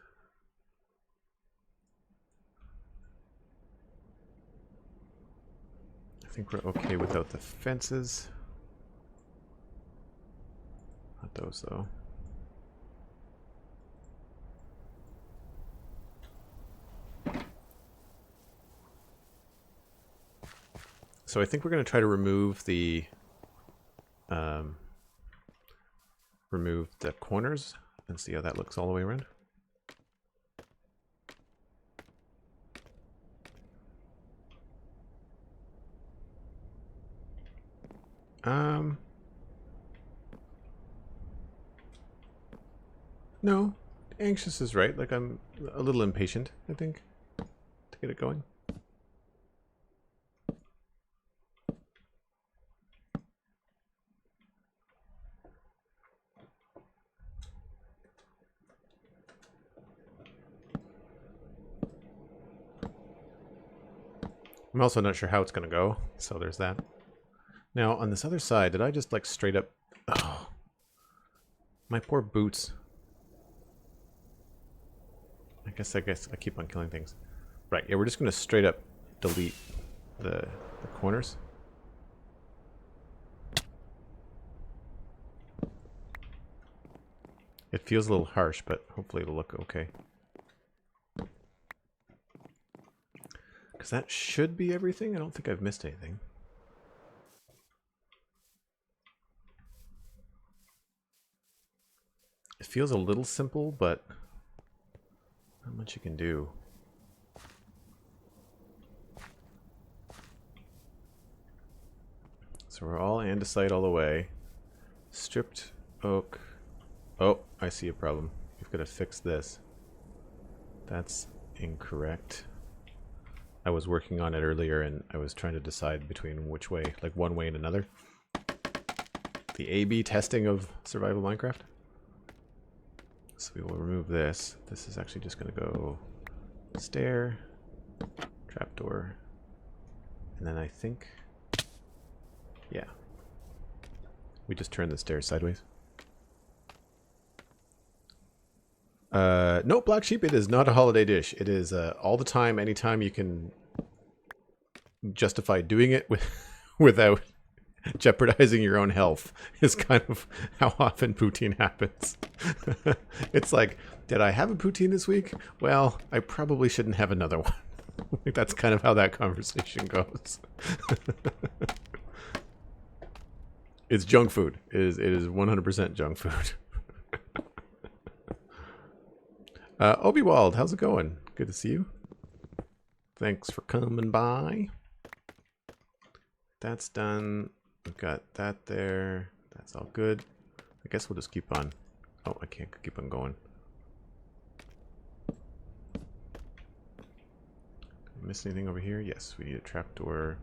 I think we're okay without the fences. Not those though. So I think we're going to try to remove the corners and see how that looks all the way around. No, anxious is right. Like I'm a little impatient, I think, to get it going. I'm also not sure how it's going to go, so there's that. Now, on this other side, did I just like straight up... Oh, my poor boots. I guess I keep on killing things. Right, yeah, we're just going to straight up delete the corners. It feels a little harsh, but hopefully it'll look okay. Because that should be everything. I don't think I've missed anything. It feels a little simple, but not much you can do. So we're all andesite all the way. Stripped oak. Oh, I see a problem. We've got to fix this. That's incorrect. I was working on it earlier and I was trying to decide between which way, like one way and another. The A/B testing of survival Minecraft. So we will remove this. This is actually just going to go stair, trapdoor, and then I think, yeah, we just turn the stairs sideways. No, Black Sheep, it is not a holiday dish. It is all the time, anytime you can justify doing it without jeopardizing your own health is kind of how often poutine happens. It's like, did I have a poutine this week? Well, I probably shouldn't have another one. That's kind of how that conversation goes. It's junk food. It is 100% junk food. Obi-Wald, how's it going? Good to see you. Thanks for coming by. That's done. We've got that there. That's all good. I guess we'll just keep on. Oh, I can't keep on going. Miss anything over here? Yes, we need a trapdoor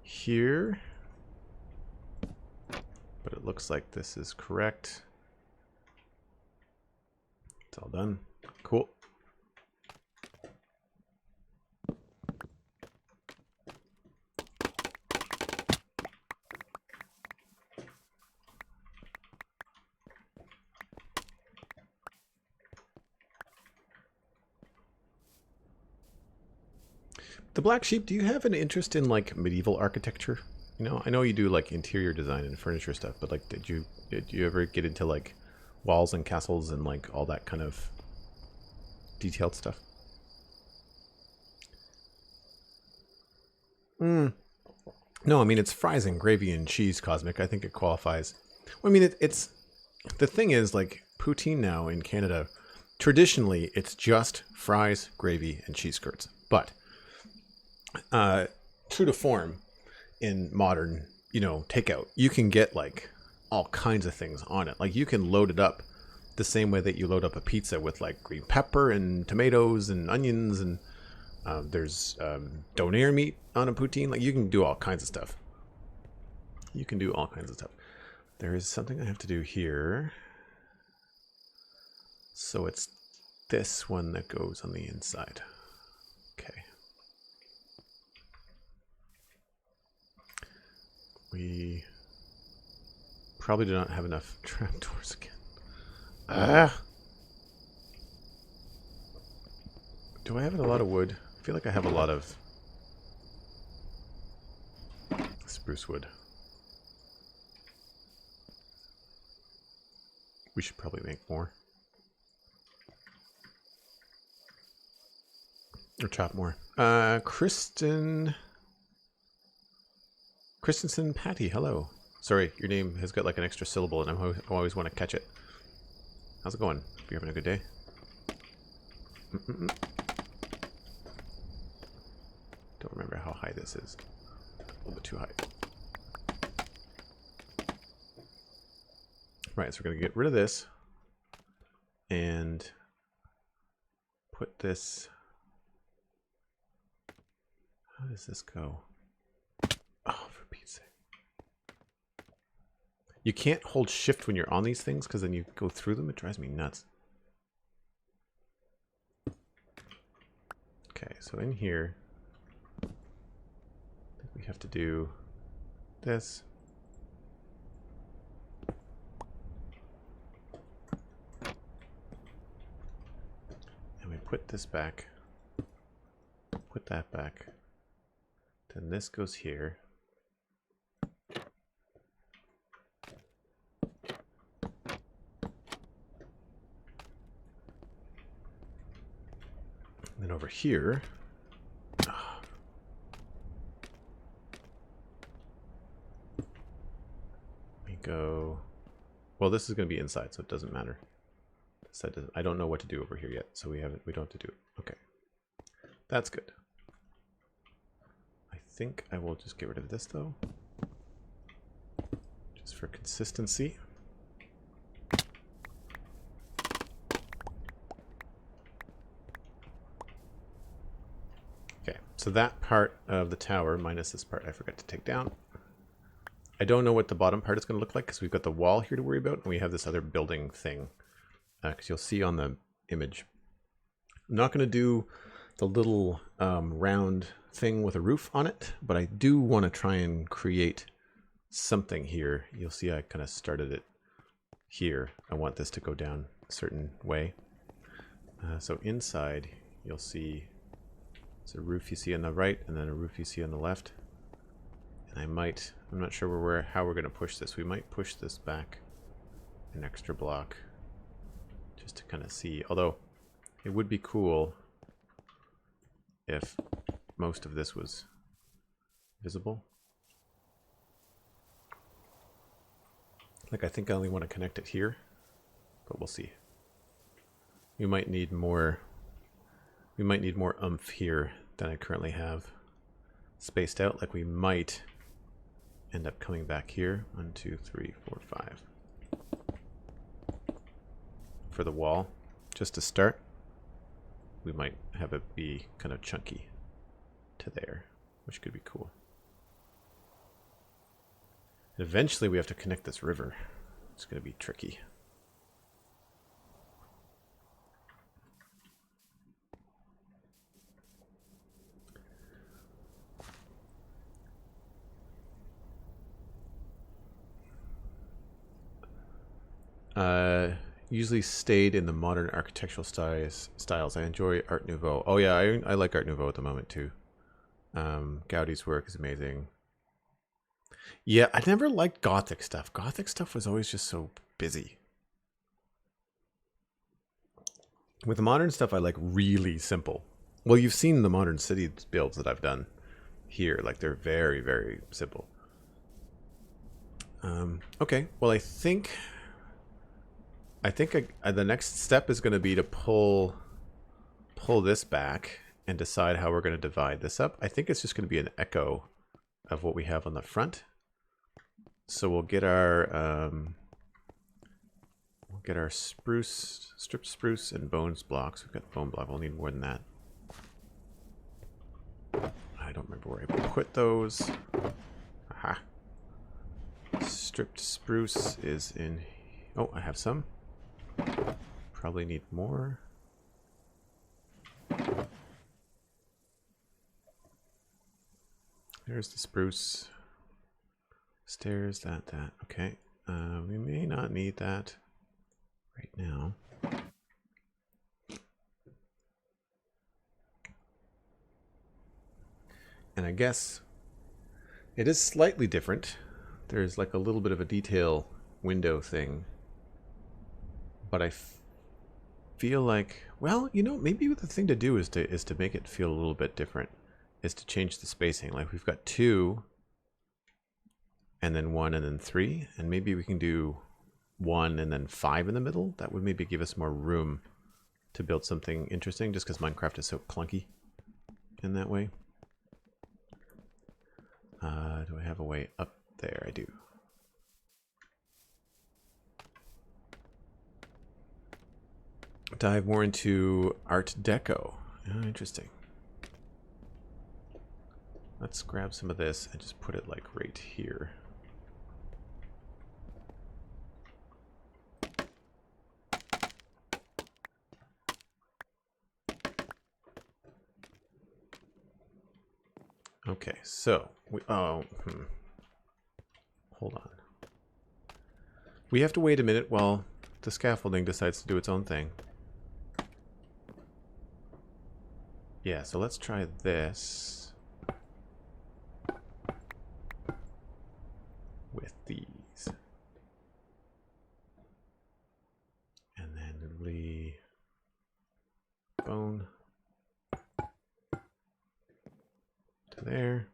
here. But it looks like this is correct. It's all done. Cool. The Black Sheep, do you have an interest in like medieval architecture? You know, I know you do like interior design and furniture stuff, but like did you ever get into like walls and castles and like all that kind of detailed stuff? No, I mean it's fries and gravy and cheese, Cosmic. I think it qualifies. Well, I mean it's the thing is like poutine now in Canada, traditionally it's just fries, gravy, and cheese curds. But true to form in modern, you know, takeout, you can get like all kinds of things on it. Like you can load it up the same way that you load up a pizza with like green pepper and tomatoes and onions, and there's donair meat on a poutine. Like you can do all kinds of stuff. You can do all kinds of stuff. There is something I have to do here. So it's this one that goes on the inside. Okay. We probably do not have enough trapdoors again. Do I have a lot of wood? I feel like I have a lot of spruce wood. We should probably make more. Or chop more. Christensen Patty, hello. Sorry, your name has got like an extra syllable and I always want to catch it. How's it going? Are you having a good day? Don't remember how high this is. A little bit too high. Right, so we're going to get rid of this and put this. How does this go? Oh, for Pete's sake. You can't hold shift when you're on these things because then you go through them. It drives me nuts. Okay, so in here, I think we have to do this. And we put this back. Put that back. Then this goes here. And then over here, we go, well, this is going to be inside, so it doesn't matter. This side doesn't, I don't know what to do over here yet, so we don't have to do it. Okay. That's good. I think I will just get rid of this though. Just for consistency. Okay, so that part of the tower, minus this part I forgot to take down. I don't know what the bottom part is going to look like because we've got the wall here to worry about, and we have this other building thing. Because you'll see on the image. I'm not going to do the little round thing with a roof on it, but I do want to try and create something here. You'll see I kind of started it here. I want this to go down a certain way. So inside, you'll see it's a roof you see on the right and then a roof you see on the left. And I'm not sure how we're going to push this. We might push this back an extra block just to kind of see. Although it would be cool if most of this was visible. Like I think I only want to connect it here, but we'll see. We might need more oomph here than I currently have spaced out. Like we might end up coming back here. 1, 2, 3, 4, 5. For the wall, just to start. We might have it be kind of chunky to there, which could be cool. Eventually we have to connect this river. It's going to be tricky. Usually stayed in the modern architectural styles. I enjoy Art Nouveau. Oh yeah, I like Art Nouveau at the moment too. Gaudi's work is amazing. Yeah, I never liked Gothic stuff. Gothic stuff was always just so busy. With the modern stuff, I like really simple. Well, you've seen the modern city builds that I've done here. Like, they're very, very simple. Okay, well, I think the next step is going to be to pull this back and decide how we're going to divide this up. I think it's just going to be an echo of what we have on the front. So we'll get our stripped spruce and bones blocks. We've got bone block. We'll need more than that. I don't remember where I put those. Aha. Stripped spruce is in. Oh, I have some. Probably need more. There's the spruce. Stairs, that. Okay. We may not need that right now. And I guess it is slightly different. There's like a little bit of a detail window thing. But I feel like, well, you know, maybe the thing to do is to make it feel a little bit different. Is to change the spacing. Like we've got 2, and then 1, and then 3, and maybe we can do 1 and then 5 in the middle. That would maybe give us more room to build something interesting, just because Minecraft is so clunky in that way. Do I have a way up there? I do. Dive more into Art Deco. Oh, interesting. Let's grab some of this and just put it like right here. Okay, so hold on. We have to wait a minute while the scaffolding decides to do its own thing. Yeah, so let's try this with these. And then it'll bone to there.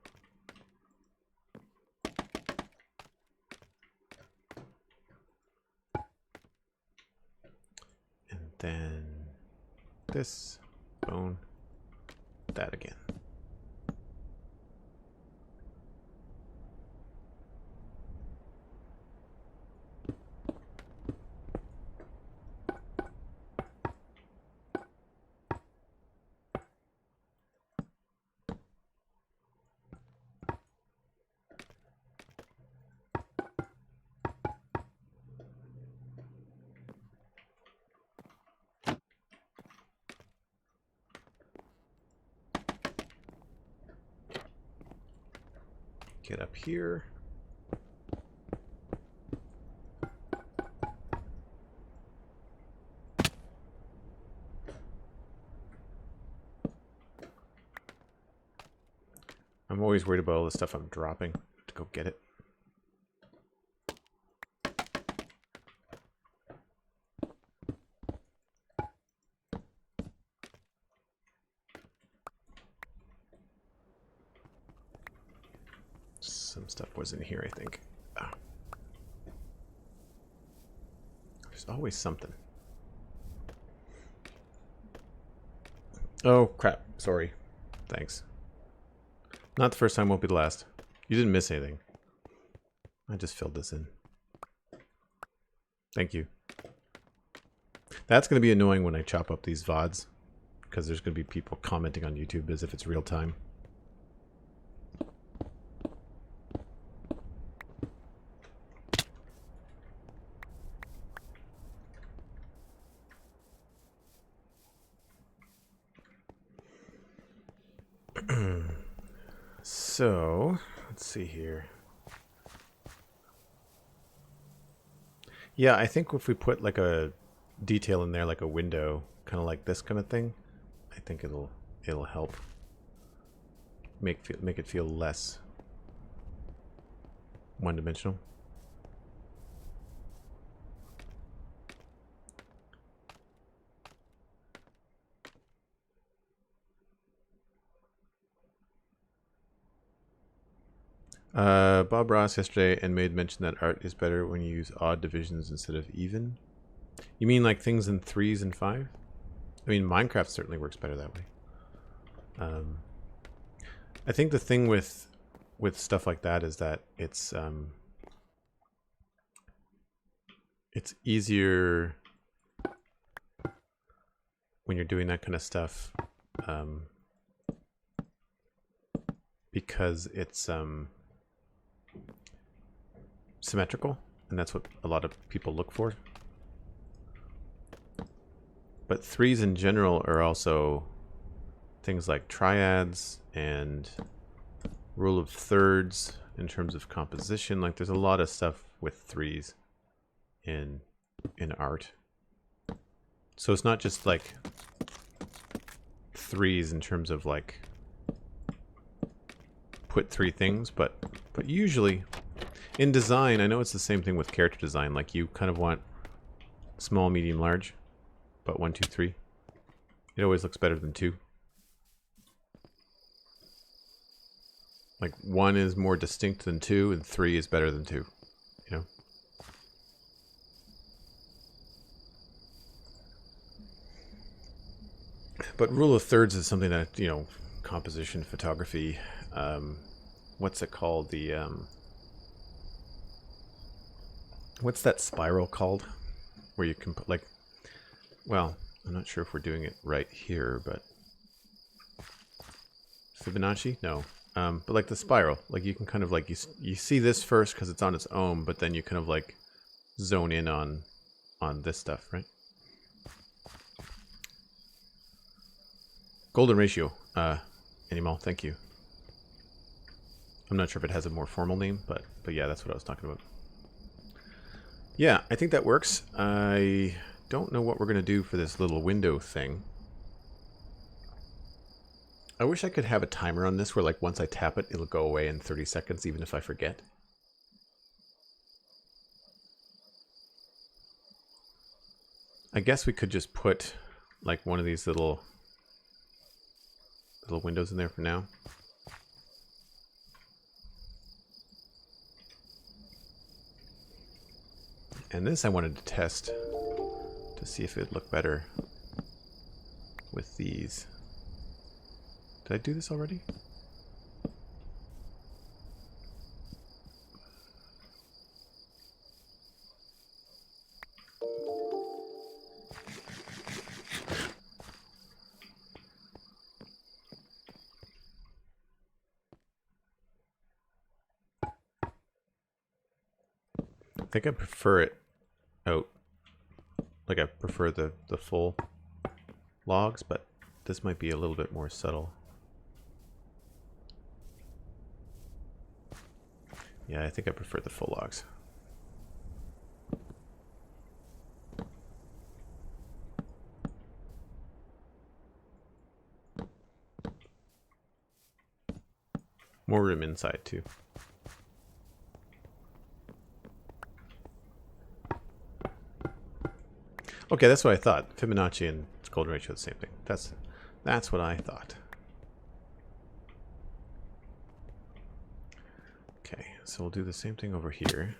And then this bone, that again. Get up here. I'm always worried about all the stuff I'm dropping to go get it. Some stuff was in here, I think. Ah. There's always something. Oh, crap. Sorry. Thanks. Not the first time, won't be the last. You didn't miss anything. I just filled this in. Thank you. That's going to be annoying when I chop up these VODs, because there's going to be people commenting on YouTube as if it's real time. So, let's see here. Yeah, I think if we put like a detail in there, like a window, kind of like this kind of thing, I think it'll help make it feel less one-dimensional. Bob Ross yesterday and made mention that art is better when you use odd divisions instead of even. You mean like things in 3s and 5? I mean, Minecraft certainly works better that way. I think the thing with stuff like that is that it's easier when you're doing that kind of stuff because it's symmetrical, and that's what a lot of people look for. But 3s in general are also things like triads and rule of thirds in terms of composition. Like there's a lot of stuff with 3s in art. So it's not just like 3s in terms of like put 3 things, but usually in design, I know it's the same thing with character design. Like you kind of want small, medium, large, but 1, 2, 3. It always looks better than 2. Like 1 is more distinct than 2, and 3 is better than 2. You know. But rule of thirds is something that, you know, composition, photography, what's it called? The what's that spiral called? Where you can put like, well, I'm not sure if we're doing it right here, but Fibonacci? No. But like the spiral, like you can kind of like, you see this first because it's on its own, but then you kind of like zone in on this stuff, right? Golden ratio, Animal, thank you. I'm not sure if it has a more formal name, but yeah, that's what I was talking about. Yeah, I think that works. I don't know what we're gonna do for this little window thing. I wish I could have a timer on this where like once I tap it, it'll go away in 30 seconds, even if I forget. I guess we could just put like one of these little windows in there for now. And this I wanted to test to see if it'd look better with these. Did I do this already? I think I prefer it out. Like I prefer the full logs, but this might be a little bit more subtle. Yeah, I think I prefer the full logs. More room inside too. Okay, that's what I thought. Fibonacci and golden ratio are the same thing. That's what I thought. Okay, so we'll do the same thing over here.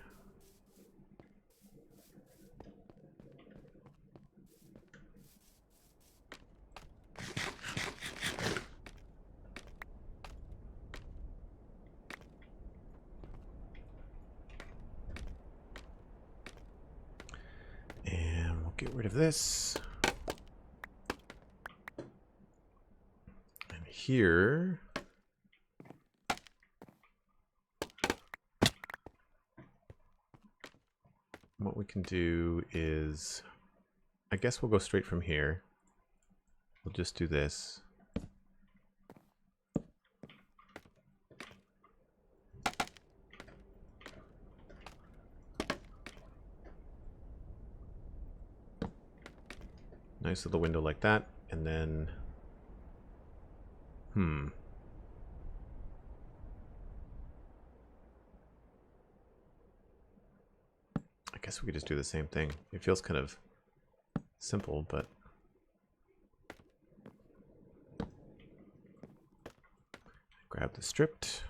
And we'll get rid of this. And here, what we can do is, I guess we'll go straight from here. We'll just do this. Nice little window like that. And then... I guess we could just do the same thing. It feels kind of simple, but... Grab the stripped.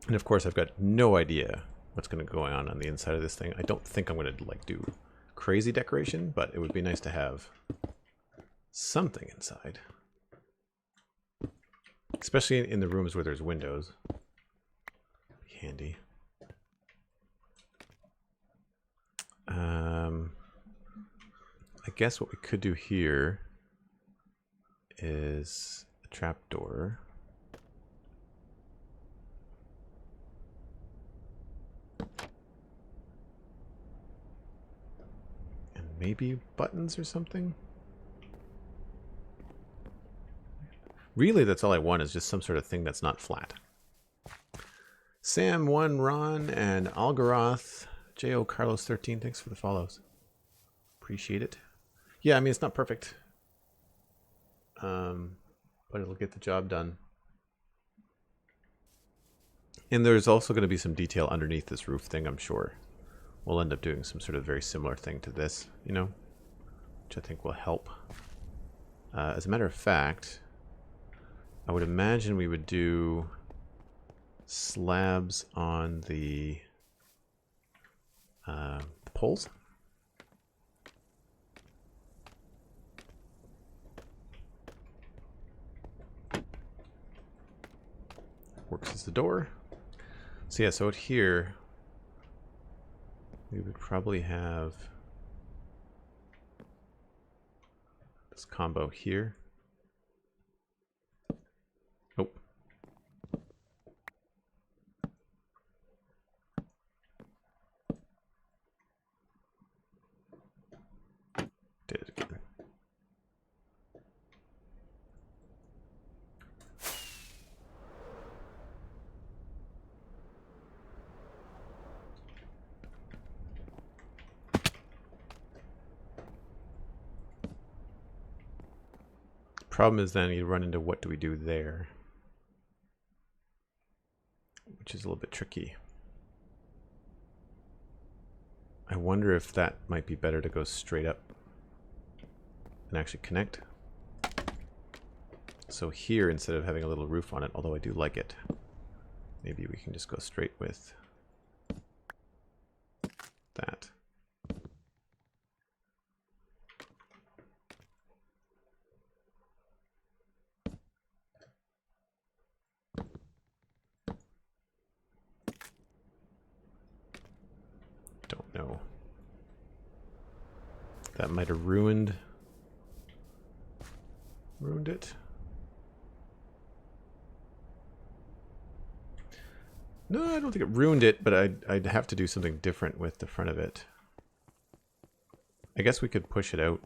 And of course, I've got no idea what's going to go on the inside of this thing. I don't think I'm going to like do crazy decoration, but it would be nice to have something inside. Especially in the rooms where there's windows. Handy. I guess what we could do here is a trapdoor. And maybe buttons or something? Really, that's all I want is just some sort of thing that's not flat. Sam1, Ron, and Algaroth, J.O. Carlos 13, thanks for the follows. Appreciate it. Yeah, I mean, it's not perfect. But it'll get the job done. And there's also going to be some detail underneath this roof thing, I'm sure. We'll end up doing some sort of very similar thing to this, you know, which I think will help. As a matter of fact, I would imagine we would do slabs on the poles. Works as the door. So yeah, so out here we would probably have this combo here. Oh. Did it again. Problem is then you run into what do we do there, which is a little bit tricky. I wonder if that might be better to go straight up and actually connect. So here, instead of having a little roof on it, although I do like it, maybe we can just go straight with that. Don't know. That might have ruined it. No, I don't think it ruined it, but I'd have to do something different with the front of it. I guess we could push it out.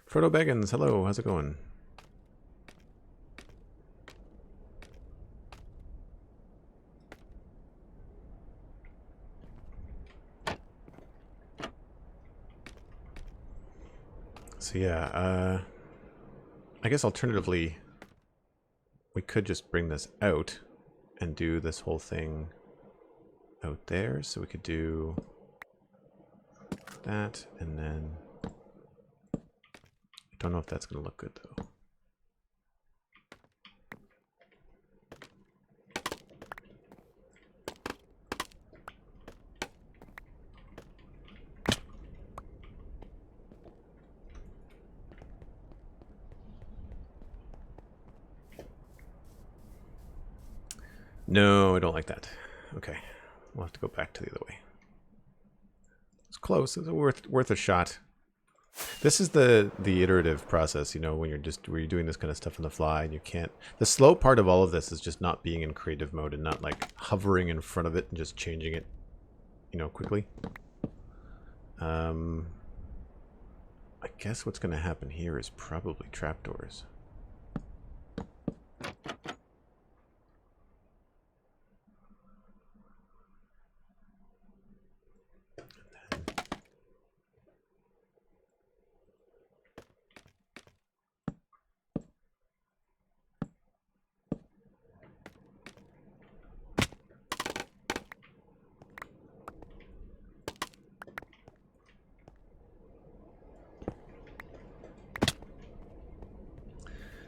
Frodo Baggins, hello, how's it going? So yeah, I guess alternatively, we could just bring this out and do this whole thing out there. So we could do that, and then I don't know if that's going to look good though. No, I don't like that. Okay, we'll have to go back to the other way. It's close. It's worth a shot. This is the iterative process, you know, when you're doing this kind of stuff on the fly and you can't. The slow part of all of this is just not being in creative mode and not like hovering in front of it and just changing it, you know, quickly. I guess what's going to happen here is probably trapdoors.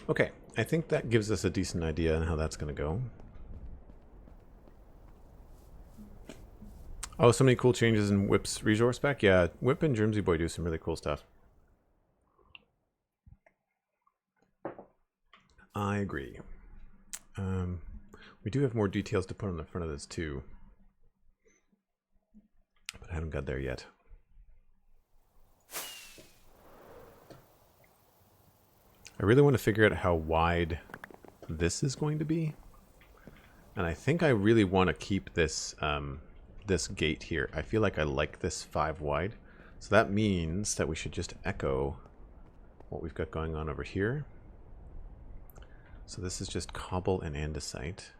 Okay, I think that gives us a decent idea on how that's going to go. Oh, so many cool changes in Whip's resource spec. Yeah, Whip and Germsy Boy do some really cool stuff. I agree. We do have more details to put on the front of this too, but I haven't got there yet. I really want to figure out how wide this is going to be. And I think I really want to keep this this gate here. I feel like I like this 5 wide. So that means that we should just echo what we've got going on over here. So this is just cobble and andesite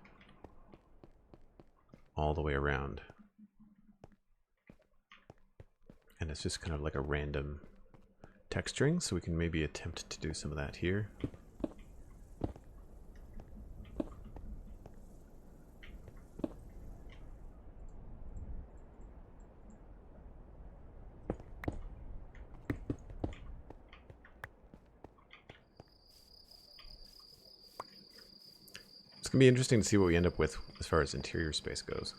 all the way around. And it's just kind of like a random texturing, so we can maybe attempt to do some of that here. It's going to be interesting to see what we end up with as far as interior space goes.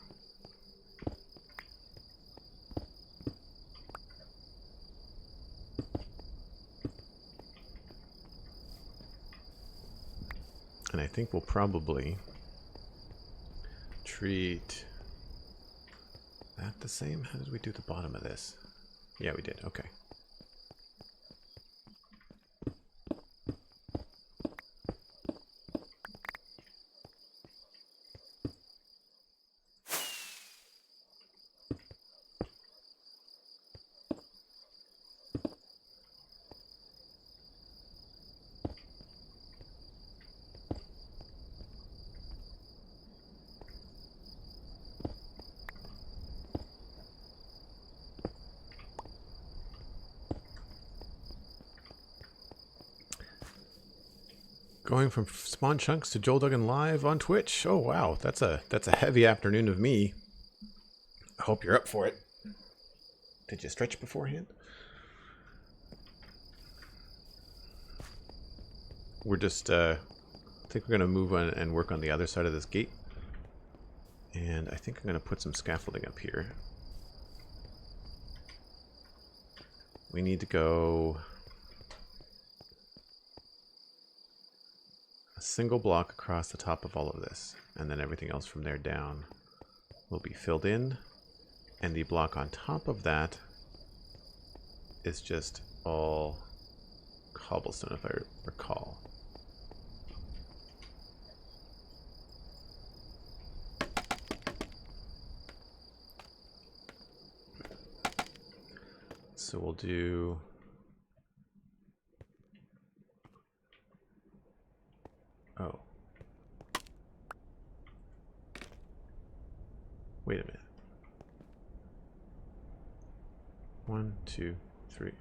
And I think we'll probably treat that the same. How did we do the bottom of this? Yeah, we did. Okay. Going from Spawn Chunks to Joel Duggan live on Twitch. Oh wow, that's a heavy afternoon of me. I hope you're up for it. Did you stretch beforehand? We're just I think we're gonna move on and work on the other side of this gate. And I think I'm gonna put some scaffolding up here. We need to go a single block across the top of all of this, and then everything else from there down will be filled in, and the block on top of that is just all cobblestone, if I recall. So we'll do wait a minute. 1, 2, 3.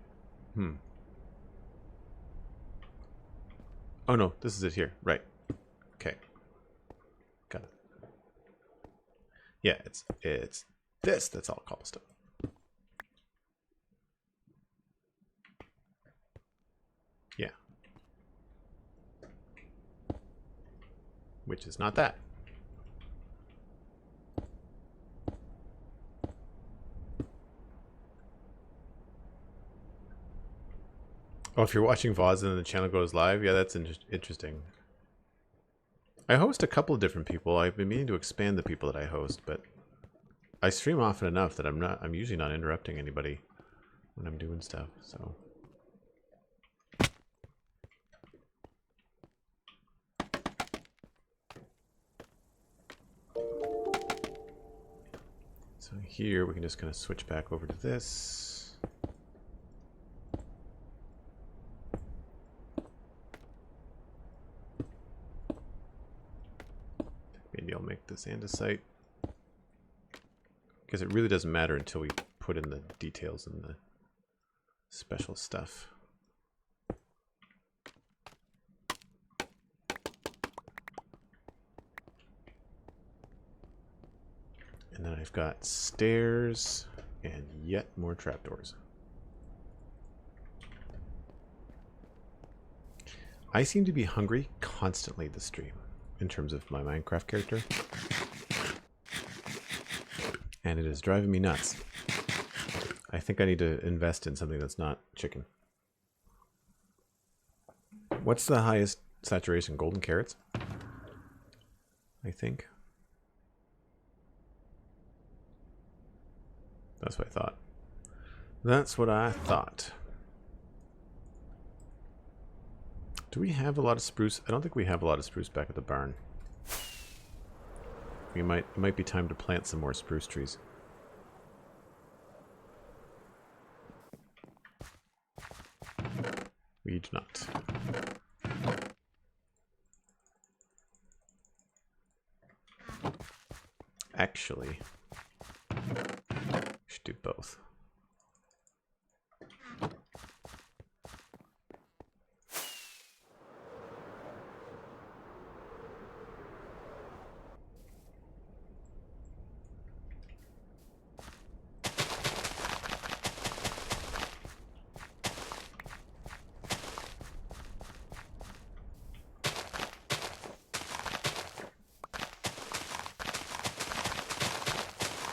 Oh no, this is it here. Right. Okay. Got it. Yeah, it's this that's all cobblestone. Yeah. Which is not that. Oh, if you're watching VODs and then the channel goes live, yeah, that's interesting. I host a couple of different people. I've been meaning to expand the people that I host, but I stream often enough that I'm usually not interrupting anybody when I'm doing stuff, so. So here we can just kind of switch back over to this. Maybe I'll make this andesite. Because it really doesn't matter until we put in the details and the special stuff. And then I've got stairs and yet more trapdoors. I seem to be hungry constantly this stream in terms of my Minecraft character. And it is driving me nuts. I think I need to invest in something that's not chicken. What's the highest saturation? Golden carrots? I think. That's what I thought. That's what I thought. Do we have a lot of spruce? I don't think we have a lot of spruce back at the barn. It might be time to plant some more spruce trees. We do not. Actually, we should do both.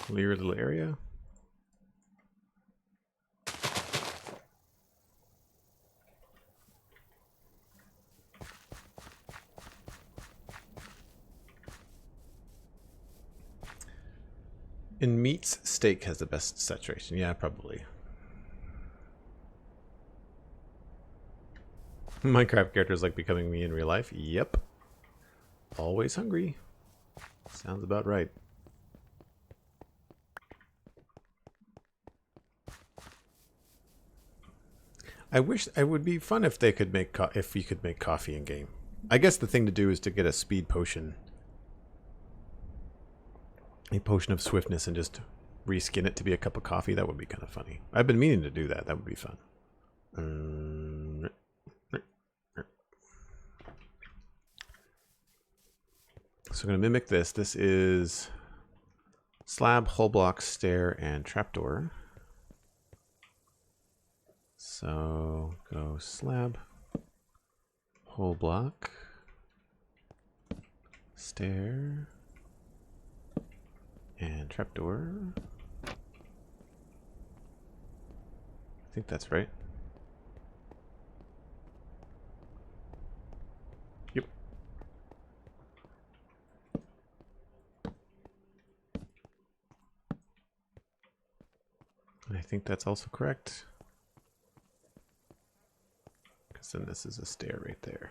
Clear a little area. In meats, steak has the best saturation. Yeah, probably. Minecraft characters like becoming me in real life. Yep. Always hungry. Sounds about right. I wish it would be fun if they could make if you could make coffee in game. I guess the thing to do is to get a speed potion, a potion of swiftness, and just reskin it to be a cup of coffee. That would be kind of funny. I've been meaning to do that. That would be fun. So I'm going to mimic this. This is slab, hull block, stair, and trapdoor. So go slab, whole block, stair, and trapdoor. I think that's right. Yep. I think that's also correct. And this is a stair right there.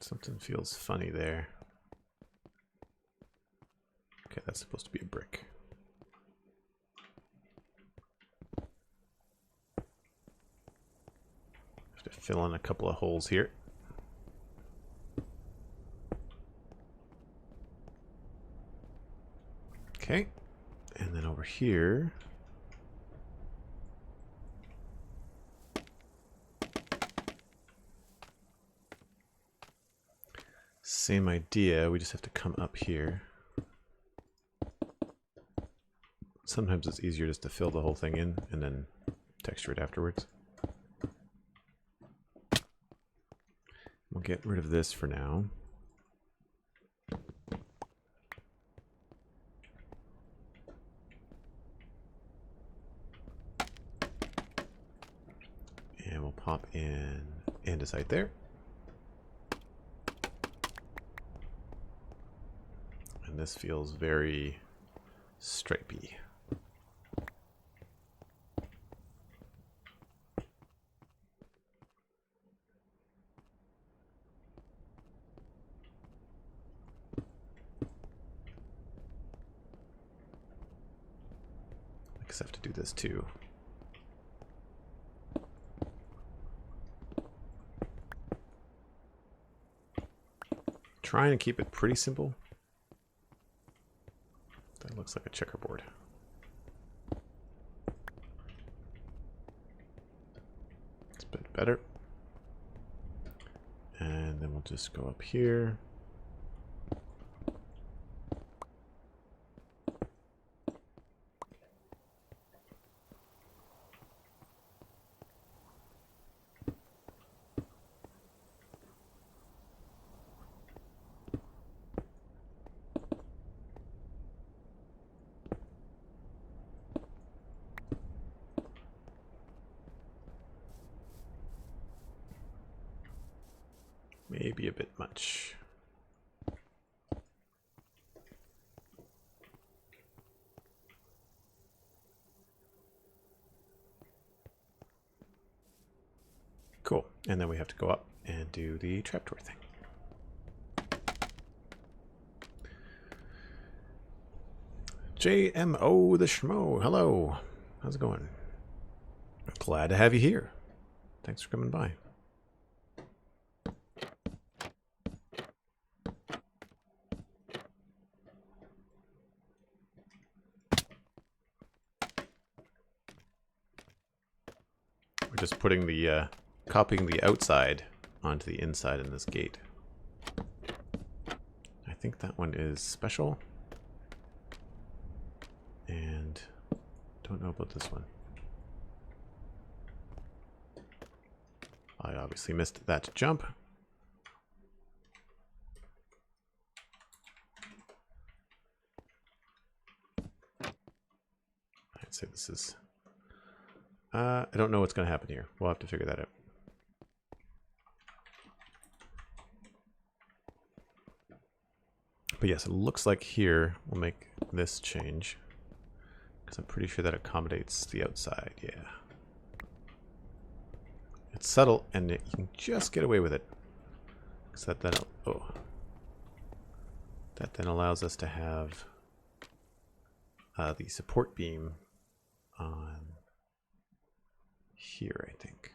Something feels funny there. Okay, that's supposed to be a brick. Have to fill in a couple of holes here. Okay, and then over here. Same idea, we just have to come up here. Sometimes it's easier just to fill the whole thing in and then texture it afterwards. We'll get rid of this for now. And we'll pop in andesite there. And this feels very stripey. guess I have to do this too. Trying to keep it pretty simple. That looks like a checkerboard. It's a bit better. And then we'll just go up here. Maybe a bit much. Cool. And then we have to go up and do the trapdoor thing. JMO the Schmo. Hello. How's it going? Glad to have you here. Thanks for coming by. We're just putting the copying the outside onto the inside in this gate. I think that one is special. And don't know about this one. I obviously missed that jump. I'd say this is... I don't know what's going to happen here. We'll have to figure that out. But yes, it looks like here we'll make this change. Because I'm pretty sure that accommodates the outside. Yeah. It's subtle, and you can just get away with it. Because that then allows us to have the support beam on here, I think.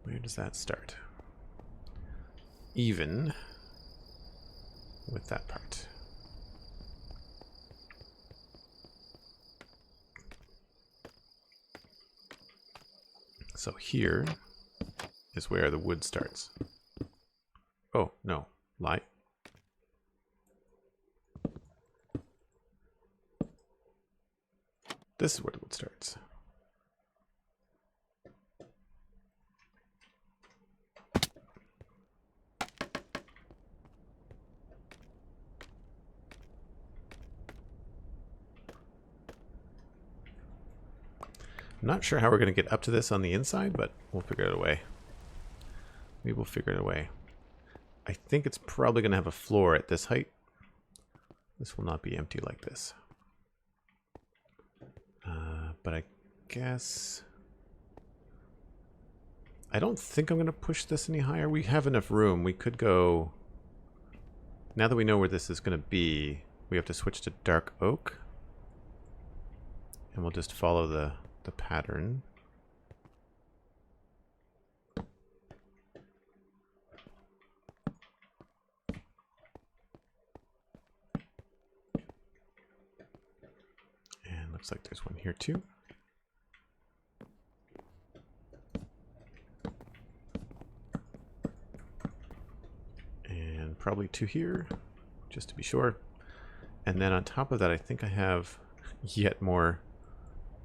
Where does that start? Even with that part. So here is where the wood starts. Oh, no. Lie. This is where the wood starts. I'm not sure how we're going to get up to this on the inside, but we'll figure it a way. We will figure it a way. I think it's probably going to have a floor at this height. This will not be empty like this. But I guess... I don't think I'm going to push this any higher. We have enough room. We could go... Now that we know where this is going to be, we have to switch to dark oak. And we'll just follow the pattern. And looks like there's one here too. And probably two here, just to be sure. And then on top of that, I think I have yet more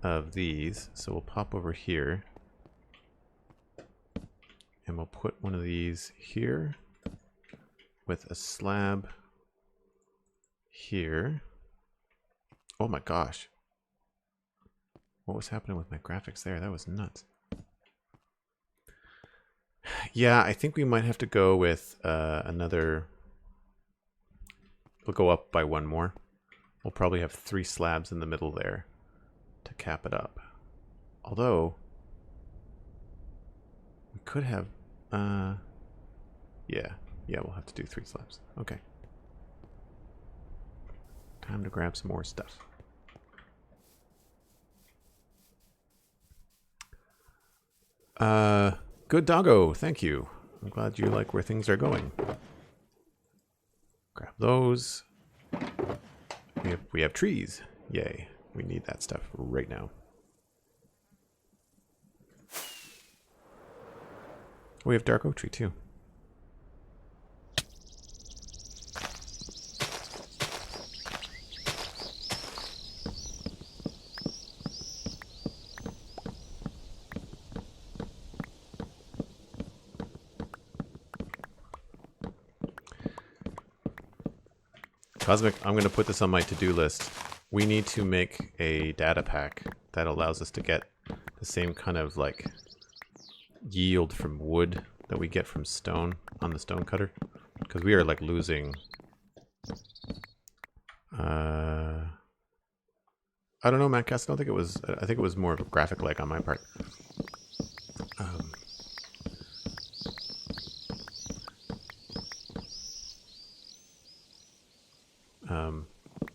of these, so we'll pop over here and we'll put one of these here with a slab here. Oh my gosh, what was happening with my graphics there? That was nuts. Yeah, I think we might have to go with another. We'll go up by one more. We'll probably have 3 slabs in the middle there to cap it up. Although we could have yeah, Yeah, we'll have to do 3 slabs. Okay. Time to grab some more stuff. Good doggo, thank you. I'm glad you like where things are going. Grab those. We have trees. Yay. We need that stuff right now. We have dark oak tree too. Cosmic, I'm going to put this on my to-do list. We need to make a data pack that allows us to get the same kind of like yield from wood that we get from stone on the stone cutter, because we are like losing I don't know, Matt Cass, I think it was more of a graphic like on my part.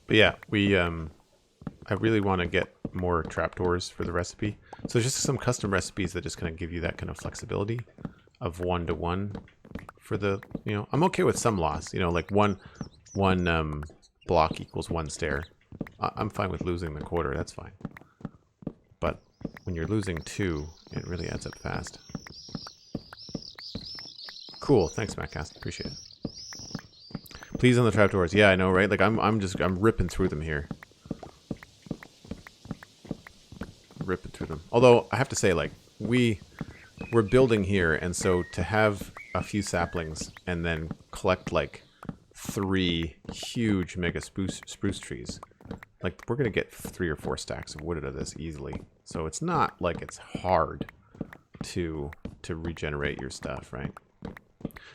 But yeah, I really want to get more trapdoors for the recipe. So just some custom recipes that just kind of give you that kind of flexibility of 1-to-1 for the, you know, I'm okay with some loss, you know, like one block equals 1 stair. I'm fine with losing the quarter, that's fine. But when you're losing 2, it really adds up fast. Cool, thanks Mattcast, appreciate it. Please on the trapdoors. Yeah, I know, right? Like I'm ripping through them here. Ripping through them. Although I have to say, like, we're building here, and so to have a few saplings and then collect like 3 huge mega spruce trees, like we're gonna get 3 or 4 stacks of wood out of this easily. So it's not like it's hard to regenerate your stuff, right?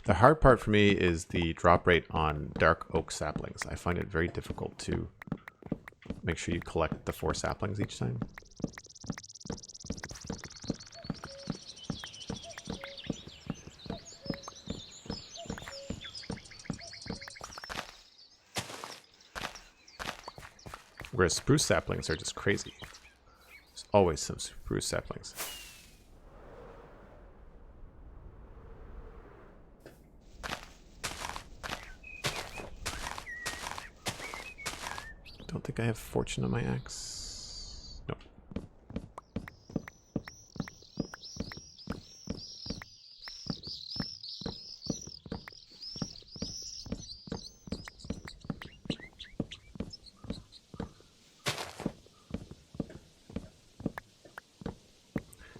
The hard part for me is the drop rate on dark oak saplings. I find it very difficult to make sure you collect the 4 saplings each time. Whereas spruce saplings are just crazy. There's always some spruce saplings. Don't think I have fortune on my axe. Nope.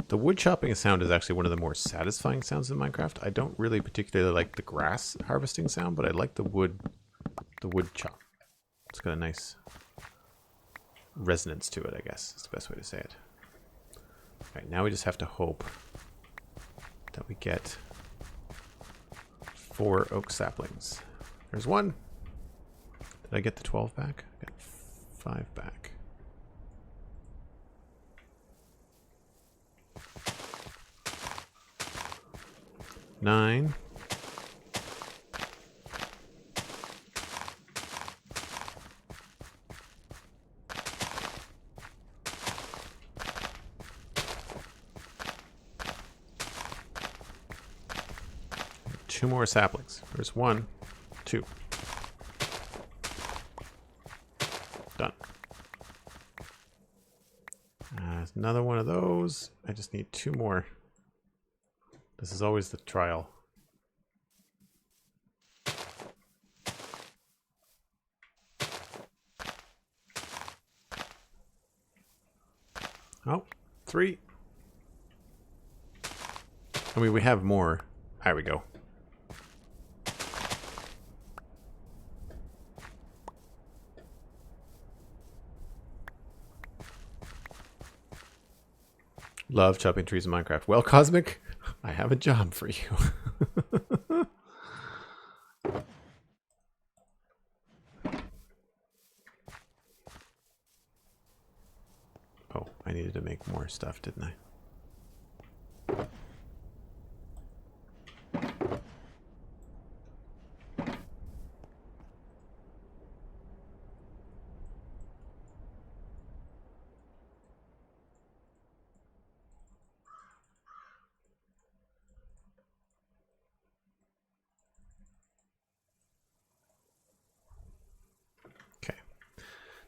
The wood chopping sound is actually one of the more satisfying sounds in Minecraft. I don't really particularly like the grass harvesting sound, but I like the wood chop. It's got a nice resonance to it, I guess. Is the best way to say it. Alright, now we just have to hope that we get 4 oak saplings. There's 1. Did I get the 12 back? I got 5 back. Nine. Two more saplings. There's 1, 2. Done. Another one of those. I just need 2 more. This is always the trial. Oh, 3. I mean, we have more. There we go. Love chopping trees in Minecraft. Well, Cosmic, I have a job for you. Oh, I needed to make more stuff, didn't I?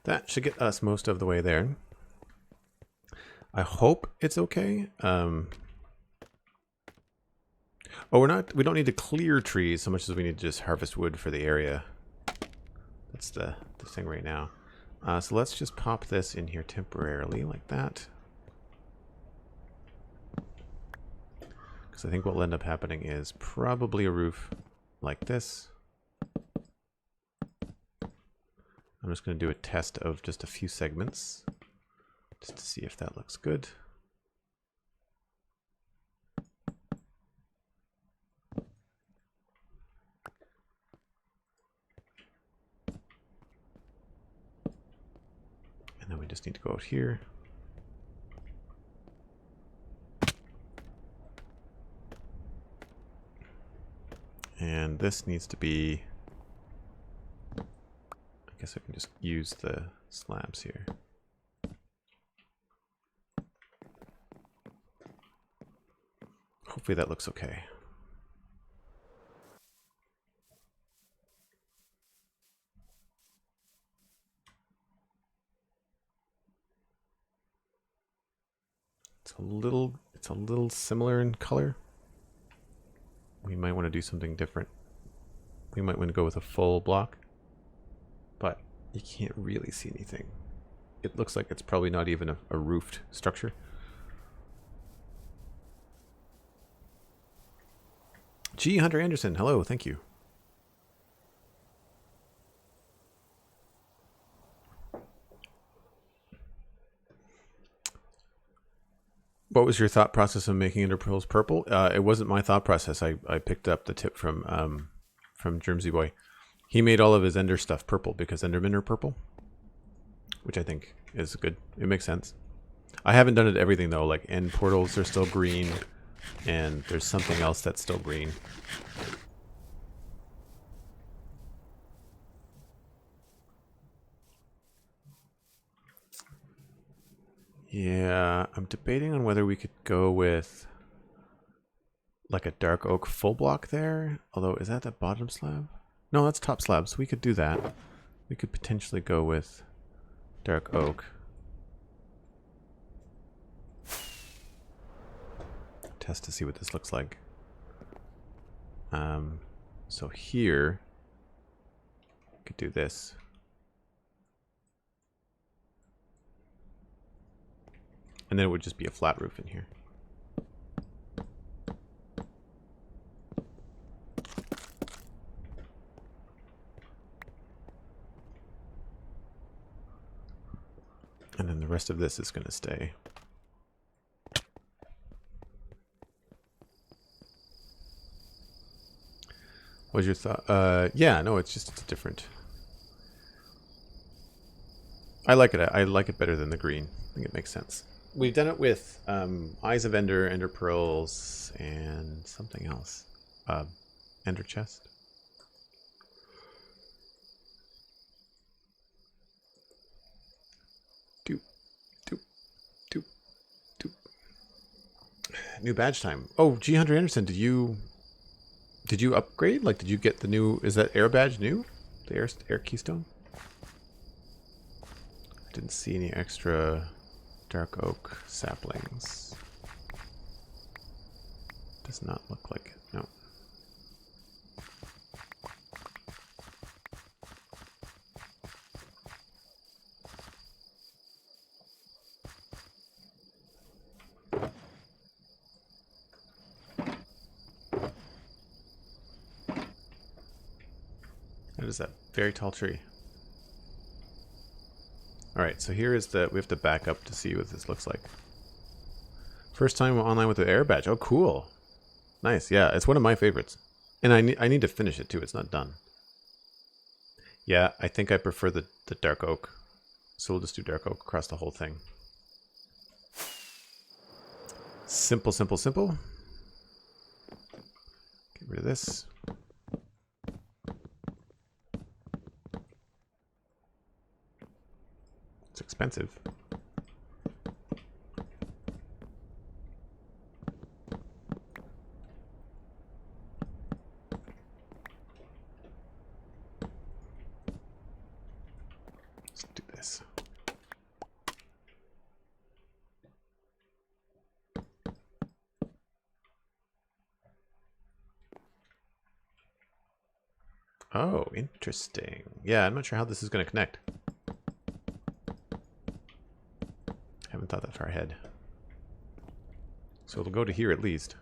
That should get us most of the way there. I hope it's okay. Oh, we don't need to clear trees so much as we need to just harvest wood for the area. That's the thing right now. So let's just pop this in here temporarily like that. Because I think what will end up happening is probably a roof like this. I'm just going to do a test of just a few segments just to see if that looks good. And then we just need to go out here. And this needs to be, I guess I can just use the slabs here. Hopefully that looks okay. It's a little similar in color. We might want to do something different. We might want to go with a full block, but you can't really see anything. It looks like it's probably not even a roofed structure. G. Hunter Anderson, hello, thank you. What was your thought process of making Ender pearls purple? It wasn't my thought process. I picked up the tip from Germsy Boy. He made all of his Ender stuff purple because Endermen are purple, which I think is good. It makes sense. I haven't done it everything though. Like end portals are still green, and there's something else that's still green. Yeah, I'm debating on whether we could go with like a dark oak full block there. Although, is that the bottom slab? No, that's top slab, so we could do that. We could potentially go with dark oak. Test to see what this looks like. So here, we could do this. And then it would just be a flat roof in here. And then the rest of this is going to stay. What's your thought? Yeah, no, it's just different. I like it. I like it better than the green. I think it makes sense. We've done it with Eyes of Ender, Ender Pearls, and something else. Ender Chest. Doop, doop, doop, doop. New badge time. Oh, G. Hunter Anderson, did you upgrade? Like, did you get the new? Is that air badge new? The air keystone? I didn't see any extra dark oak saplings. Does not look like it. No. That is that very tall tree. Alright, so here is we have to back up to see what this looks like. First time online with the air badge. Oh, cool. Nice, yeah, it's one of my favorites. And I need to finish it too, it's not done. Yeah, I think I prefer the dark oak. So we'll just do dark oak across the whole thing. Simple, simple, simple. Get rid of this. It's expensive. Let's do this. Oh, interesting. Yeah, I'm not sure how this is going to connect. Haven't thought that far ahead. So it'll go to here at least.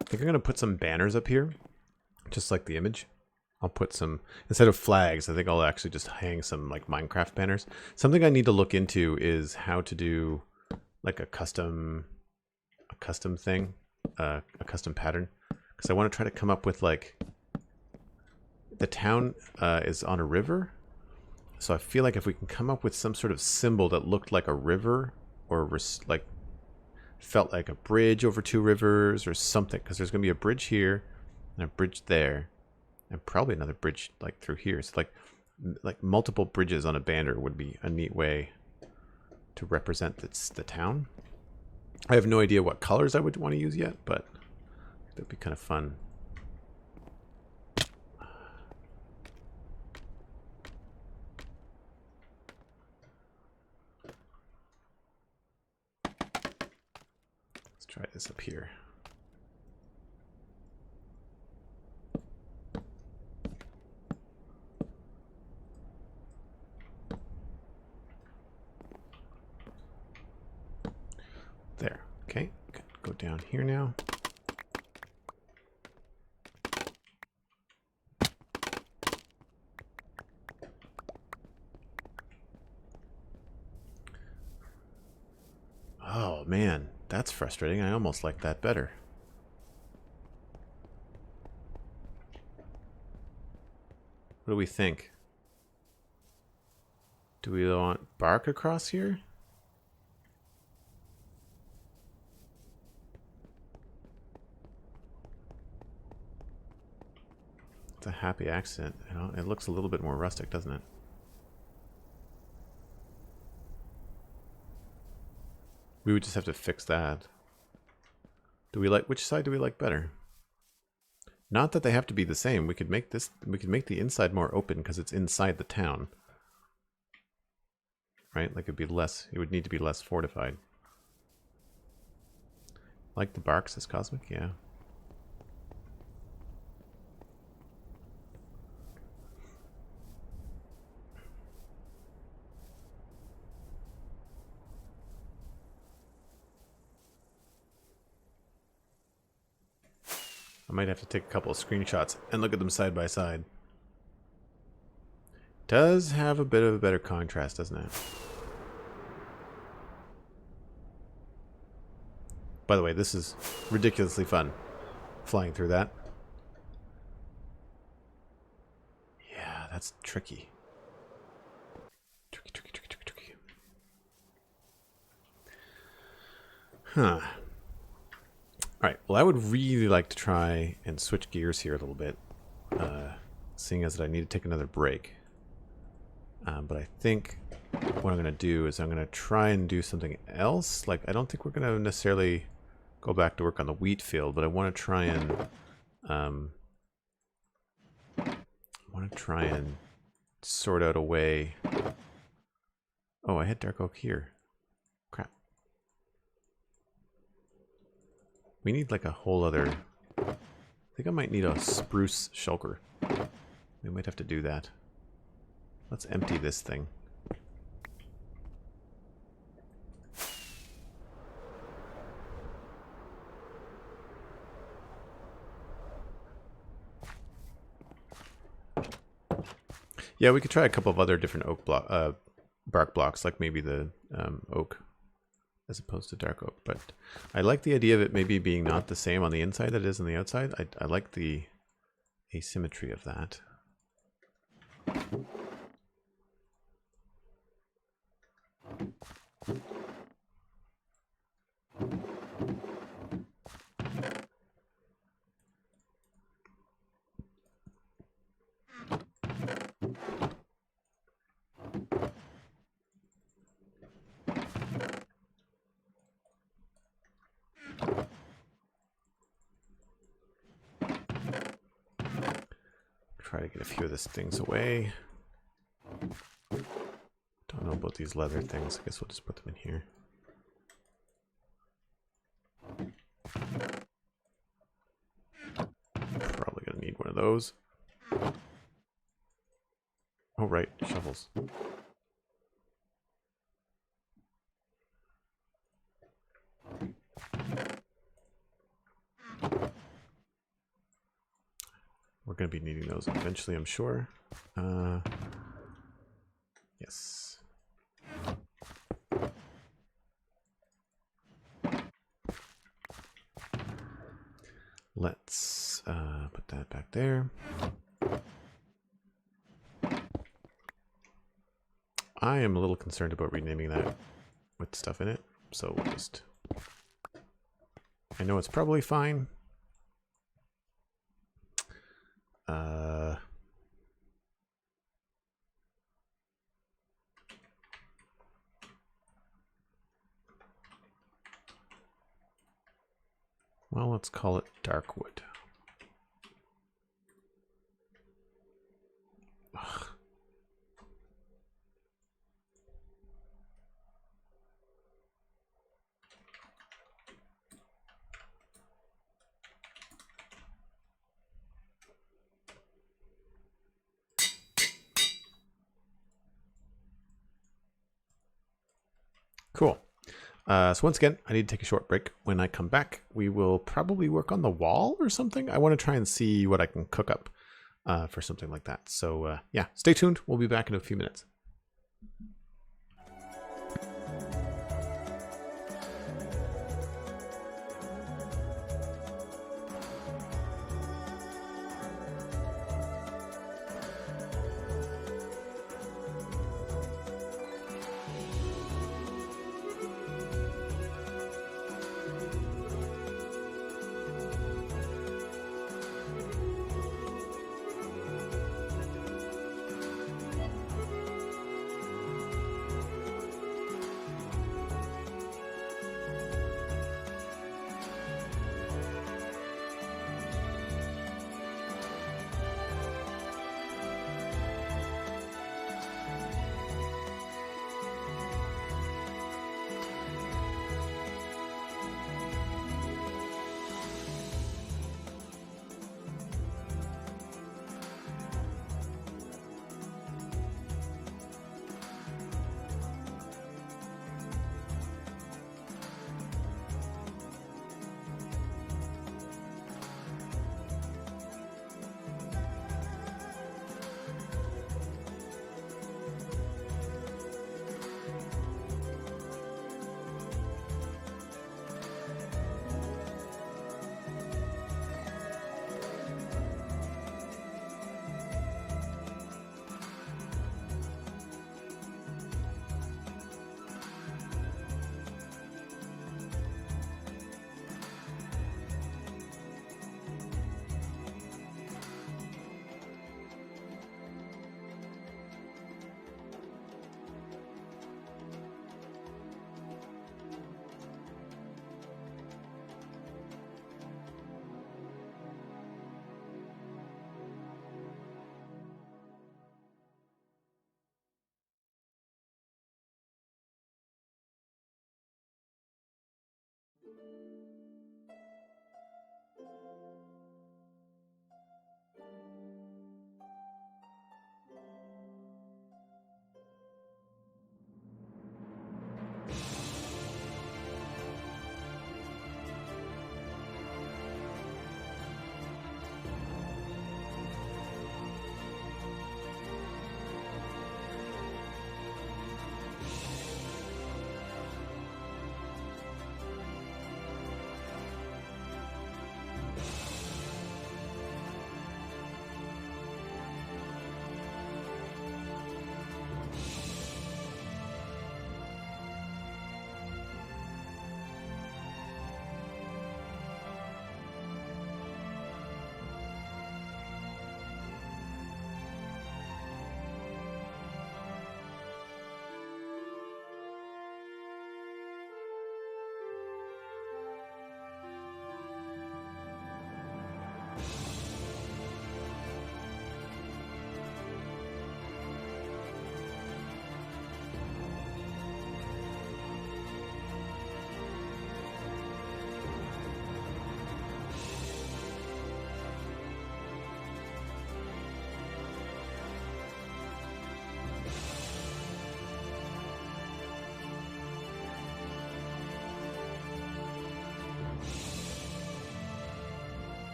I think I'm going to put some banners up here, just like the image. I'll put some, instead of flags, I think I'll actually just hang some like Minecraft banners. Something I need to look into is how to do like a custom thing, a custom pattern. Because I want to try to come up with like, the town is on a river. So I feel like if we can come up with some sort of symbol that looked like a river or like felt like a bridge over two rivers or something, because there's going to be a bridge here and a bridge there and probably another bridge like through here. So like multiple bridges on a banner would be a neat way to represent the town. I have no idea what colors I would want to use yet, but that'd be kind of fun. Try this up here. There. Okay. Go down here now. Oh man, that's frustrating. I almost like that better. What do we think? Do we want bark across here? It's a happy accident. You know, it looks a little bit more rustic, doesn't it? We would just have to fix that. Do we like, which side do we like better? Not that they have to be the same. We could make this, we could make the inside more open because it's inside the town. Right? Like it'd be less, it would need to be less fortified. Like the bark, says Cosmic, yeah. I might have to take a couple of screenshots and look at them side by side. Does have a bit of a better contrast, doesn't it? By the way, this is ridiculously fun, flying through that. Yeah, that's tricky. Tricky. Huh. Alright, well I would really like to try and switch gears here a little bit. Seeing as that I need to take another break. But I think what I'm going to do is I'm going to try and do something else. Like, I don't think we're going to necessarily go back to work on the wheat field, but I want to try and sort out a way. Oh, I had dark oak here. Crap. We need like a whole other. I think I might need a spruce shulker. We might have to do that. Let's empty this thing. Yeah, we could try a couple of other different oak bark blocks, like maybe the oak as opposed to dark oak. But I like the idea of it maybe being not the same on the inside that it is on the outside. I like the asymmetry of that. Try to get a few of these things away. Don't I don't know about these leather things. I guess we'll just put them in here. Probably gonna need one of those. Oh, right, shovels. We're going to be needing those eventually, I'm sure. Yes. Let's put that back there. I am a little concerned about renaming that with stuff in it, so we'll just... I know it's probably fine. Well, let's call it Darkwood. Ugh. Cool. So once again, I need to take a short break. When I come back, we will probably work on the wall or something. I want to try and see what I can cook up for something like that. So yeah, stay tuned. We'll be back in a few minutes.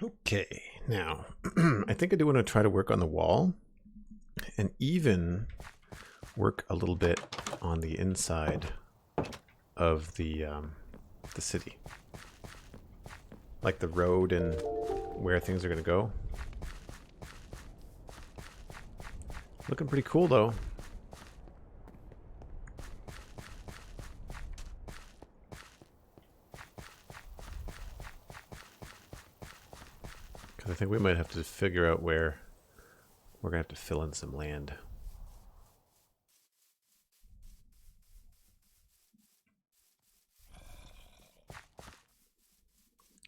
Okay, now I think I do want to try to work on the wall and even work a little bit on the inside of the city, like the road and where things are going to go. Looking pretty cool though. Because I think we might have to figure out where we're going to have to fill in some land.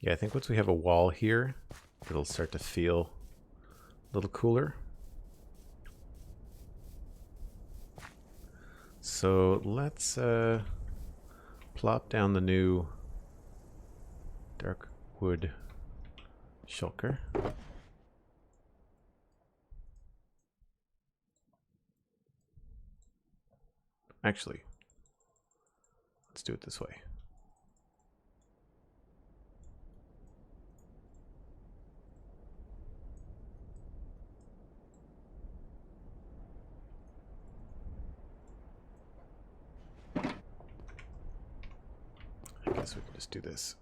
Yeah, I think once we have a wall here, it'll start to feel a little cooler. So let's plop down the new dark wood shulker. Actually, let's do it this way. I guess we can just do this.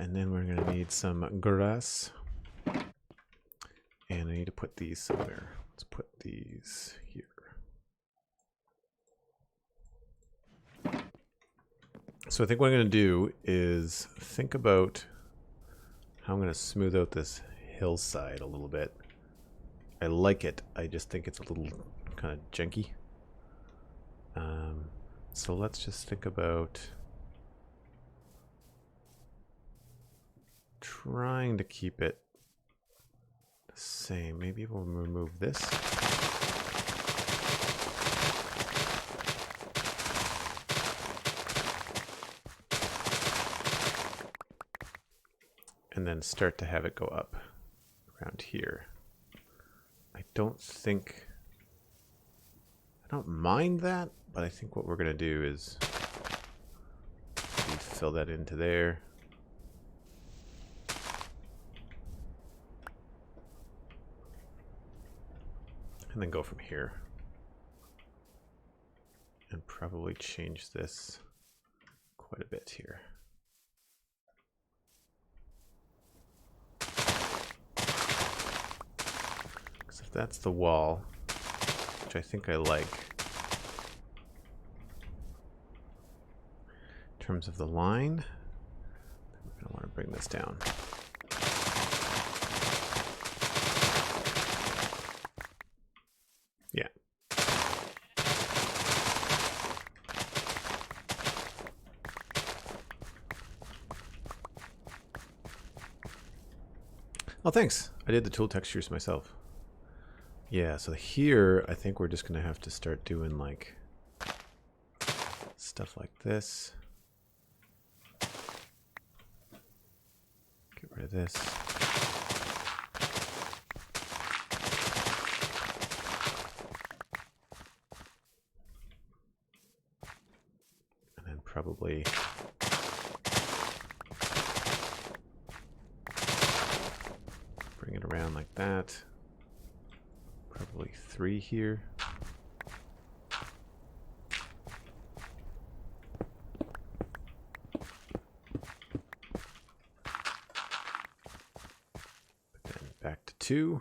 And then we're going to need some grass. And I need to put these somewhere. Let's put these here. So I think what I'm going to do is think about how I'm going to smooth out this hillside a little bit. I like it. I just think it's a little kind of janky. So let's just think about trying to keep it the same. Maybe we'll remove this. And then start to have it go up around here. I don't mind that, but I think what we're going to do is fill that into there. And then go from here. And probably change this quite a bit here. Because if that's the wall, which I think I like, in terms of the line, we're going to want to bring this down. Yeah. Oh, thanks. I did the tool textures myself. Yeah, so here I think we're just going to have to start doing like stuff like this. Get rid of this. And then probably bring it around like that. Probably 3 here. But then back to 2.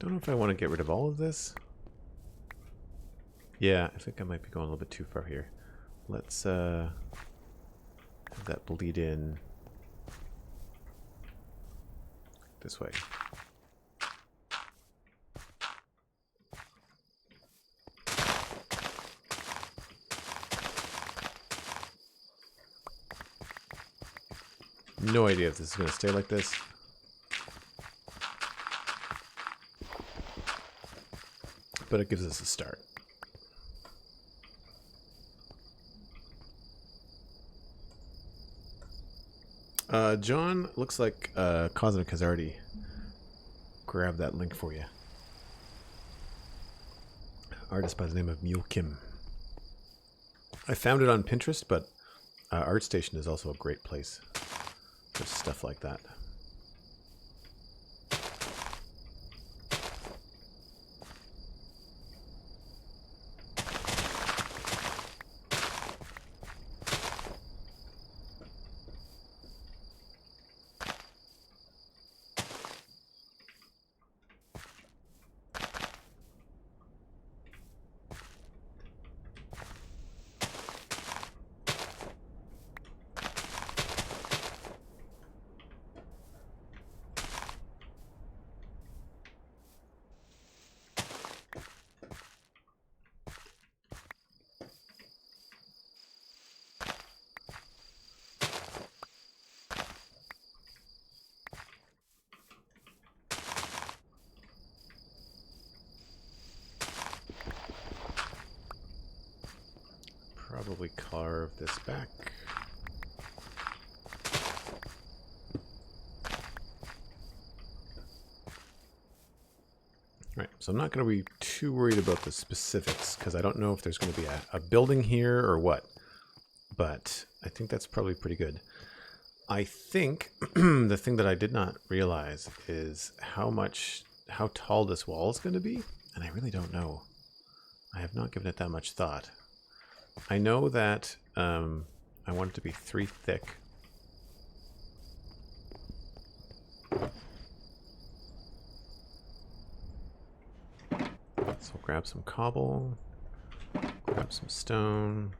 Don't know if I want to get rid of all of this. Yeah, I think I might be going a little bit too far here. Let's have that bleed in this way. No idea if this is going to stay like this. But it gives us a start. John, looks like Cosmic has already grabbed that link for you. Artist by the name of Mule Kim. I found it on Pinterest, but ArtStation is also a great place for stuff like that. Probably carve this back. Right, so I'm not going to be too worried about the specifics because I don't know if there's going to be a building here or what, but I think that's probably pretty good. I think the thing that I did not realize is how tall this wall is going to be, and I really don't know. I have not given it that much thought. I know that I want it to be 3 thick. So grab some cobble, grab some stone.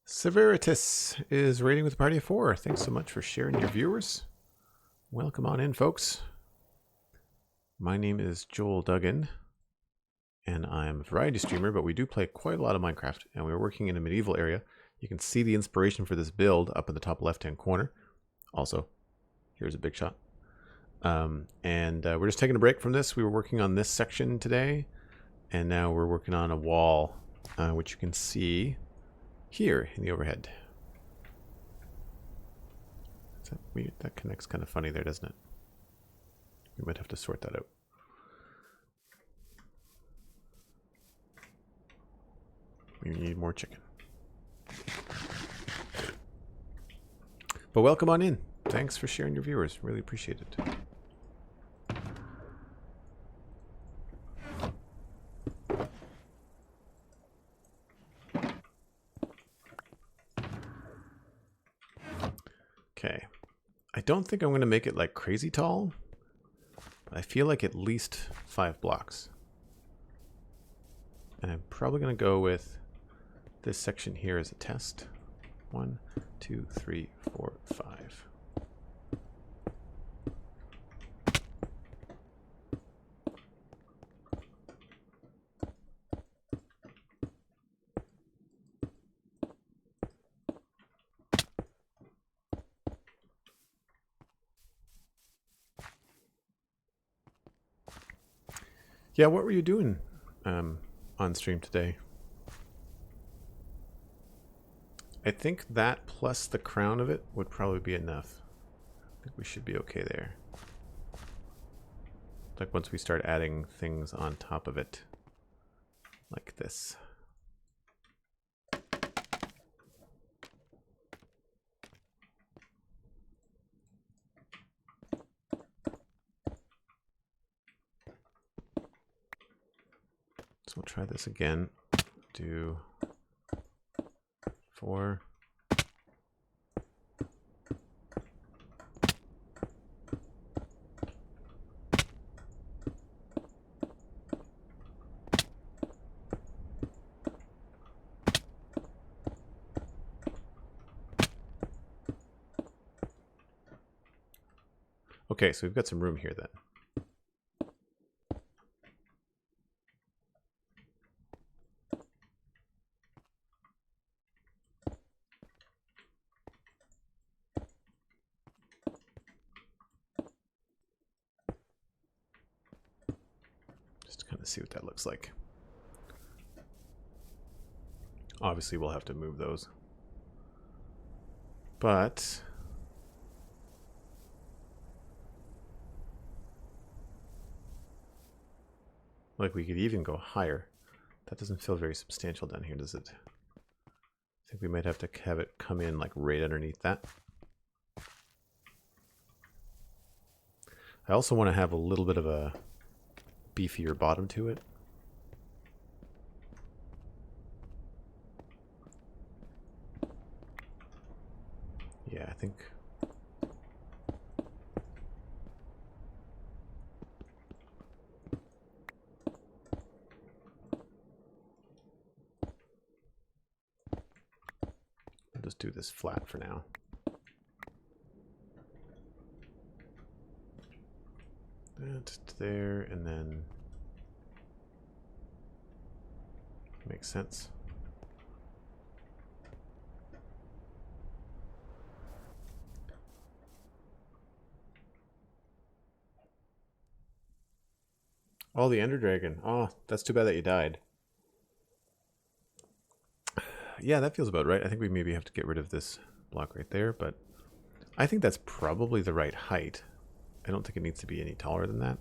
Severitus is raiding with a party of 4. Thanks so much for sharing your viewers. Welcome on in, folks. My name is Joel Duggan, and I'm a variety streamer, but we do play quite a lot of Minecraft, and we're working in a medieval area. You can see the inspiration for this build up in the top left-hand corner. Also, here's a big shot. We're just taking a break from this. We were working on this section today, and now we're working on a wall, which you can see here in the overhead. Is that weird? That connects kind of funny there, doesn't it? We might have to sort that out. We need more chicken. But welcome on in. Thanks for sharing your viewers. Really appreciate it. Okay. I don't think I'm going to make it like crazy tall. I feel like at least 5 blocks. And I'm probably going to go with this section here as a test. 1, 2, 3, 4, 5. Yeah, what were you doing on stream today? I think that plus the crown of it would probably be enough. I think we should be okay there. Like once we start adding things on top of it, like this. So we'll try this again. Do 4. Okay, so we've got some room here then. Just to kind of see what that looks like. Obviously, we'll have to move those. But like we could even go higher. That doesn't feel very substantial down here, does it? I think we might have to have it come in like right underneath that. I also want to have a little bit of a beefier bottom to it. Yeah, I think I'll just do this flat for now. That there, and then makes sense. Oh, the Ender Dragon. Oh, that's too bad that you died. Yeah, that feels about right. I think we maybe have to get rid of this block right there, but I think that's probably the right height. I don't think it needs to be any taller than that.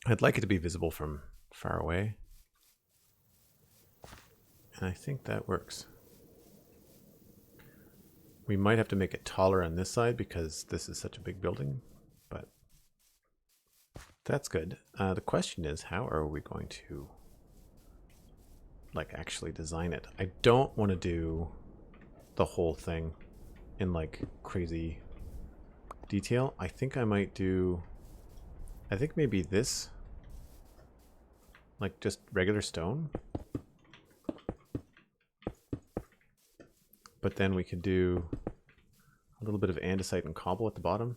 I'd like it to be visible from far away. And I think that works. We might have to make it taller on this side because this is such a big building, but that's good. The question is, how are we going to like actually design it? I don't want to do the whole thing in like crazy detail. I think I might do, I think maybe this, like just regular stone. But then we could do a little bit of andesite and cobble at the bottom.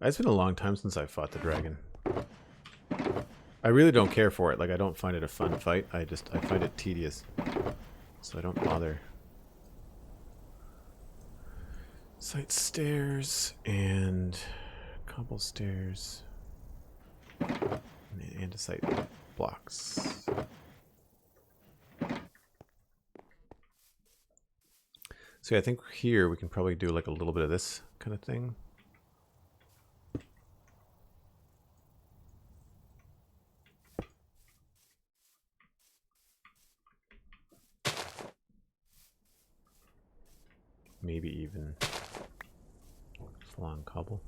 It's been a long time since I fought the dragon. I really don't care for it. Like, I don't find it a fun fight. I find it tedious. So I don't bother. Site stairs and cobble stairs. And andesite blocks. So yeah, I think here we can probably do like a little bit of this kind of thing. Maybe even full-on cobble.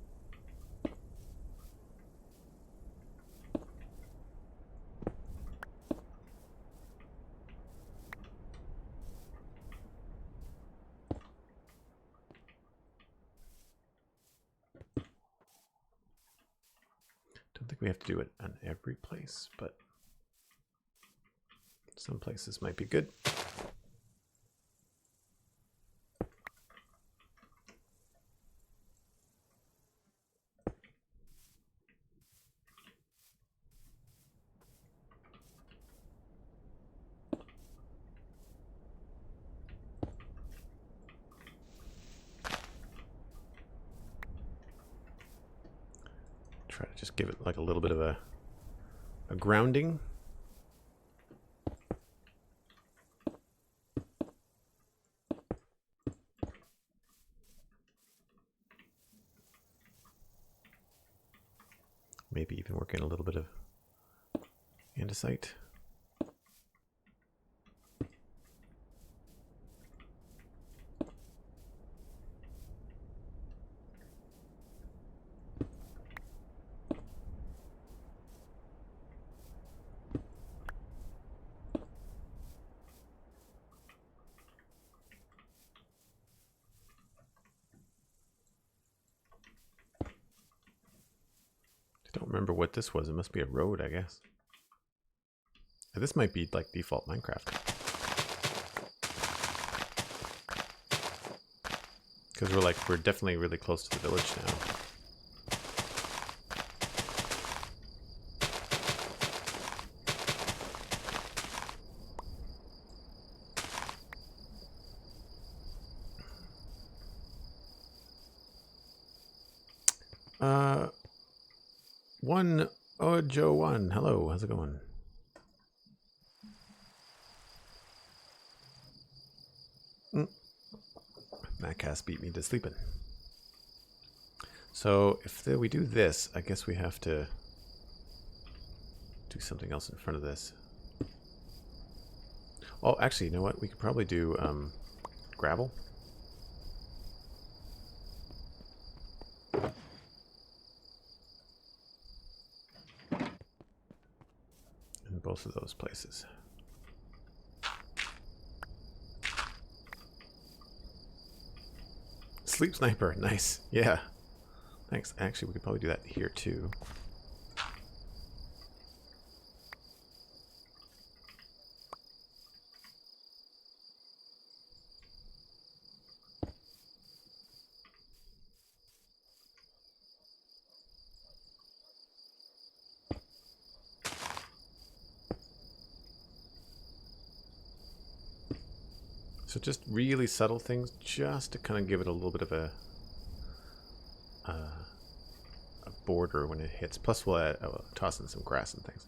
Don't think we have to do it on every place, but some places might be good. Try to just give it like a little bit of a grounding. Maybe even work in a little bit of andesite. remember what this was. It must be a road, I guess. This might be like default Minecraft. Because we're definitely really close to the village now. Joe1. Hello, how's it going? Maccass beat me to sleeping. So if we do this, I guess we have to do something else in front of this. Oh, actually, you know what? We could probably do gravel. In both of those places. Sleep sniper, nice. Yeah. Thanks. Actually, we could probably do that here too. So just really subtle things, just to kind of give it a little bit of a border when it hits. Plus we'll toss in some grass and things.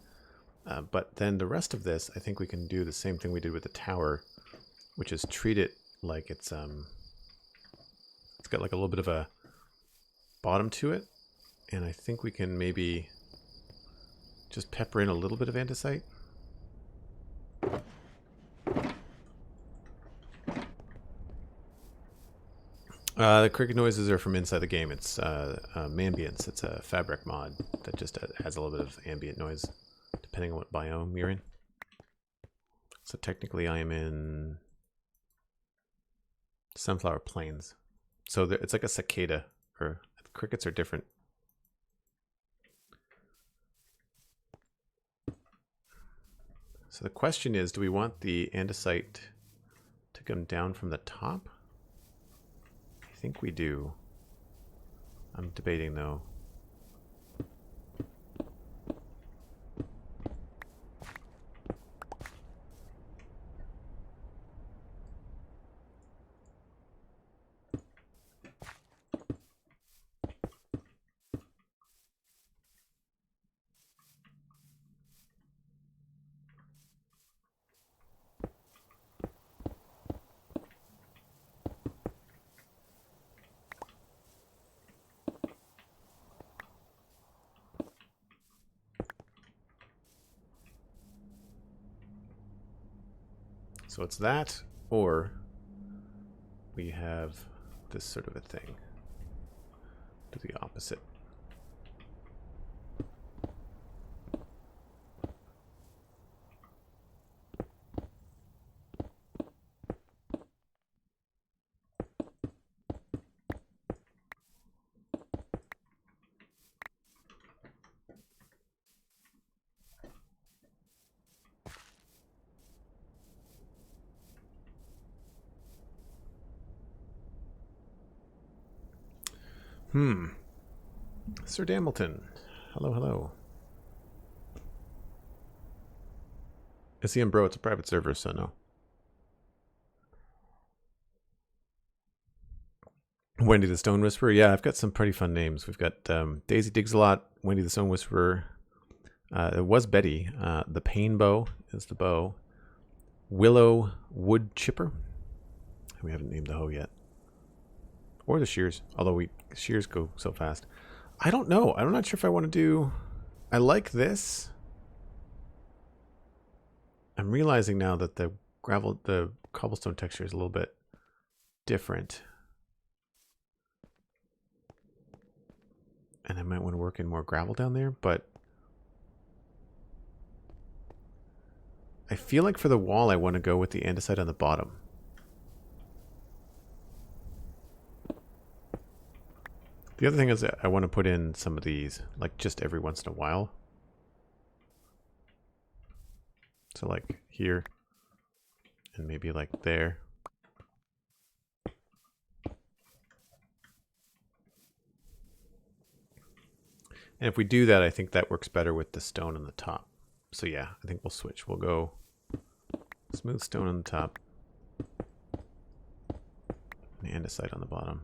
But then the rest of this, I think we can do the same thing we did with the tower, which is treat it like it's got like a little bit of a bottom to it. And I think we can maybe just pepper in a little bit of andesite. The cricket noises are from inside the game. It's Mambience. It's a fabric mod that just adds a little bit of ambient noise, depending on what biome you're in. So technically I am in Sunflower Plains. So it's like a cicada, or crickets are different. So the question is, do we want the andesite to come down from the top? I think we do. I'm debating though. So it's that, or we have this sort of a thing. Do the opposite. Sir Damilton. Hello, hello. SEM Bro, it's a private server, so no. Wendy the Stone Whisperer. Yeah, I've got some pretty fun names. We've got Daisy Digs a Lot, Wendy the Stone Whisperer. It was Betty. The Pain Bow is the bow. Willow Wood Chipper. We haven't named the hoe yet. Or the shears, although shears go so fast. I don't know. I'm not sure if I want to do... I like this. I'm realizing now that the cobblestone texture is a little bit different. And I might want to work in more gravel down there, but... I feel like for the wall I want to go with the andesite on the bottom. The The other thing is that I want to put in some of these, like just every once in a while. So like here, and maybe like there. And if we do that, I think that works better with the stone on the top. So yeah, I think we'll switch. We'll go smooth stone on the top and andesite on the bottom.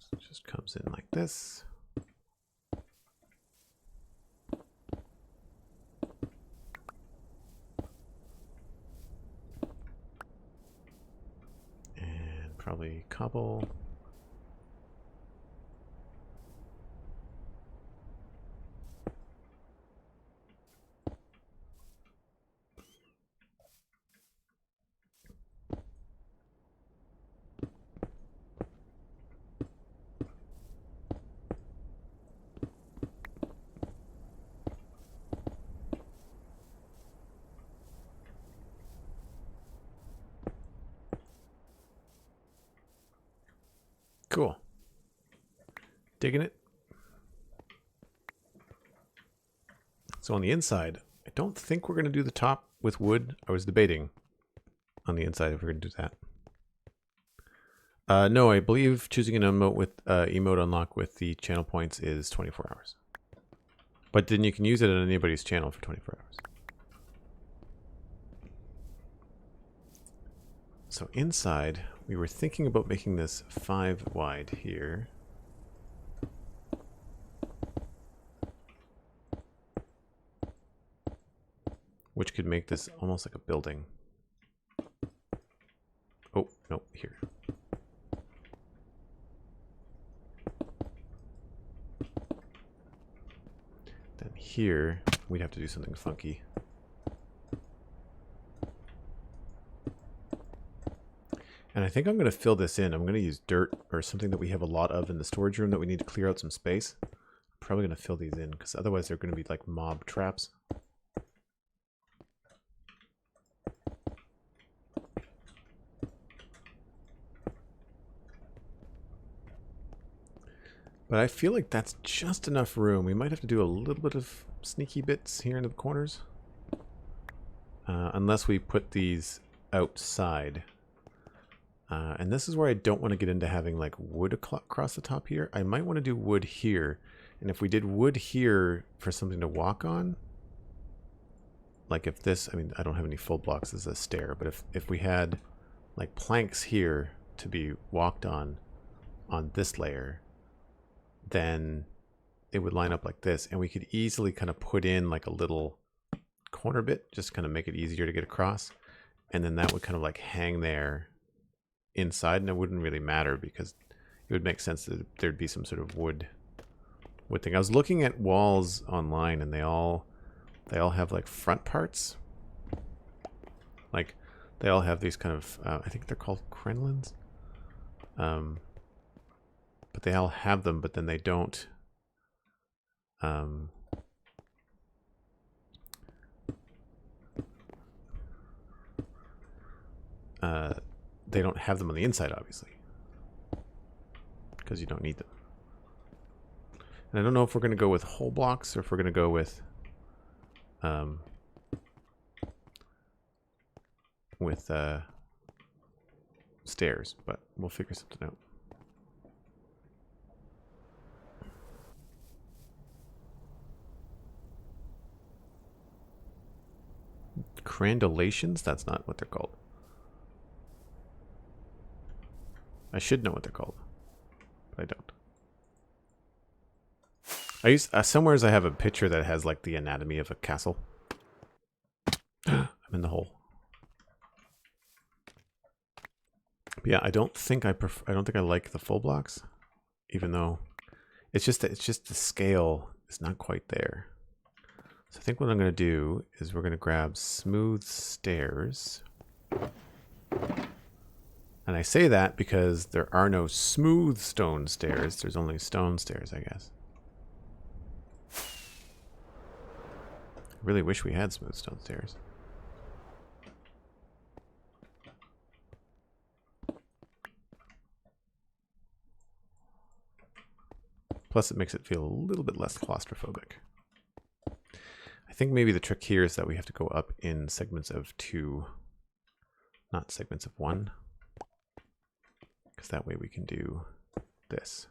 So it just comes in like this. Probably cobble. Cool. Digging it. So on the inside, I don't think we're going to do the top with wood. I was debating on the inside if we're going to do that. No, I believe choosing an emote with emote unlock with the channel points is 24 hours. But then you can use it on anybody's channel for 24 hours. So inside, we were thinking about making this 5 wide here. Which could make this almost like a building. Oh, no, here. Then here, we'd have to do something funky. And I think I'm going to fill this in. I'm going to use dirt or something that we have a lot of in the storage room that we need to clear out some space. I'm probably going to fill these in because otherwise they're going to be like mob traps. But I feel like that's just enough room. We might have to do a little bit of sneaky bits here in the corners. Unless we put these outside. And this is where I don't want to get into having like wood across the top here. I might want to do wood here. And if we did wood here for something to walk on, like if this, I mean, I don't have any full blocks as a stair, but if we had like planks here to be walked on this layer, then it would line up like this. And we could easily kind of put in like a little corner bit, just kind of make it easier to get across. And then that would kind of like hang there inside, and it wouldn't really matter because it would make sense that there'd be some sort of wood thing. I was looking at walls online and they all have like front parts. Like they all have these kind of, I think they're called crenolines. But they all have them, but then they don't. They don't have them on the inside, obviously, because you don't need them. And I don't know if we're going to go with whole blocks or if we're going to go with stairs, but we'll figure something out. Crandulations? That's not what they're called. I should know what they're called, but I don't. I use somewheres I have a picture that has like the anatomy of a castle. I'm in the hole. But yeah, I don't think I like the full blocks, even though it's just the scale is not quite there. So I think what I'm going to do is we're going to grab smooth stairs. And I say that because there are no smooth stone stairs. There's only stone stairs, I guess. I really wish we had smooth stone stairs. Plus, it makes it feel a little bit less claustrophobic. I think maybe the trick here is that we have to go up in segments of 2, not segments of 1. Because that way we can do this.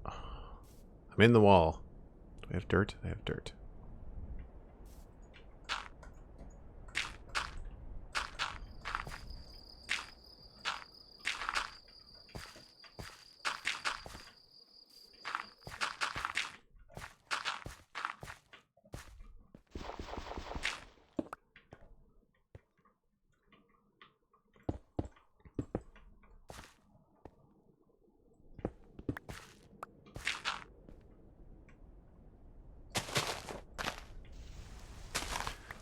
Oh, I'm in the wall. Do I have dirt? I have dirt.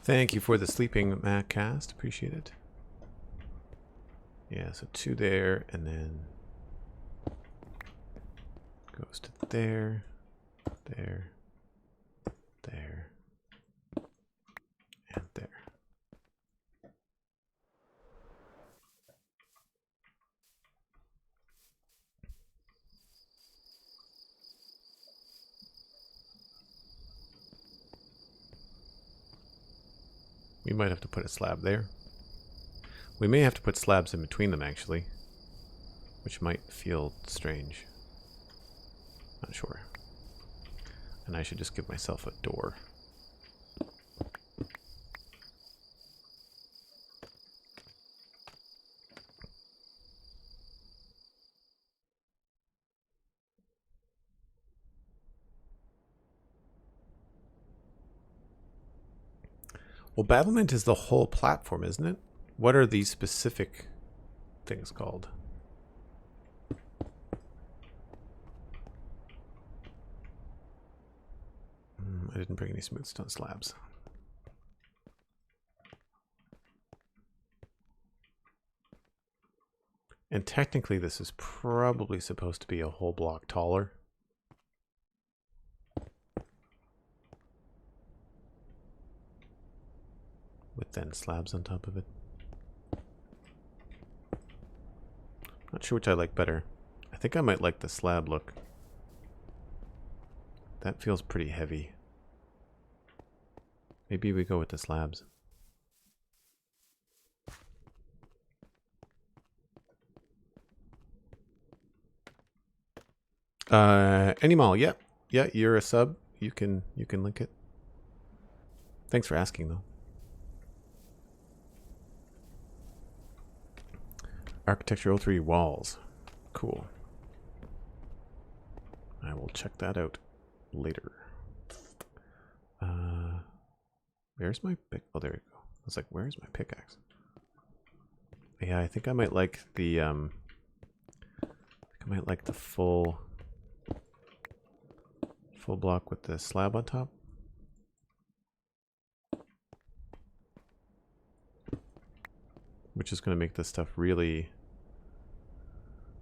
Thank you for the sleeping Macast. Appreciate it. Yeah, so 2 there, and then goes to there, there, there, and there. We might have to put a slab there. We may have to put slabs in between them, actually, which might feel strange. Not sure. And I should just give myself a door. Well, battlement is the whole platform, isn't it? What are these specific things called? I didn't bring any smooth stone slabs. And technically this is probably supposed to be a whole block taller. With then slabs on top of it. Not sure which I like better. I think I might like the slab look. That feels pretty heavy. Maybe we go with the slabs. Animal, yeah. Yeah, you're a sub. You can link it. Thanks for asking though. Architecture 03 walls. Cool. I will check that out later. Where's my pick? Oh, there you go. I was like, where's my pickaxe? Yeah, I think I might like the full block with the slab on top. Which is going to make this stuff really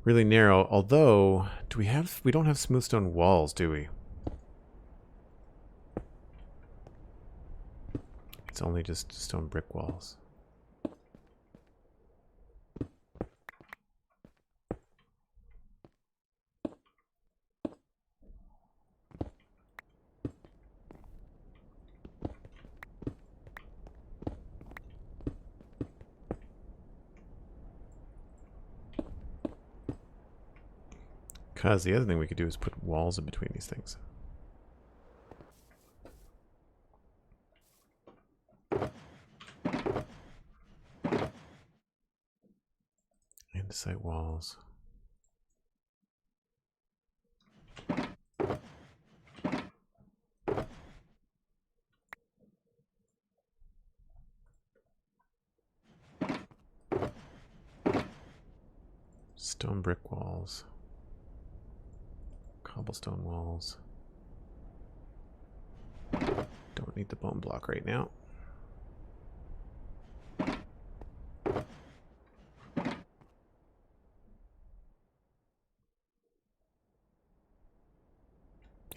narrow. Although, we don't have smooth stone walls, do we? It's only just stone brick walls. Because the other thing we could do is put walls in between these things. Andesite walls. Stone brick walls. Cobblestone walls. Don't need the bone block right now.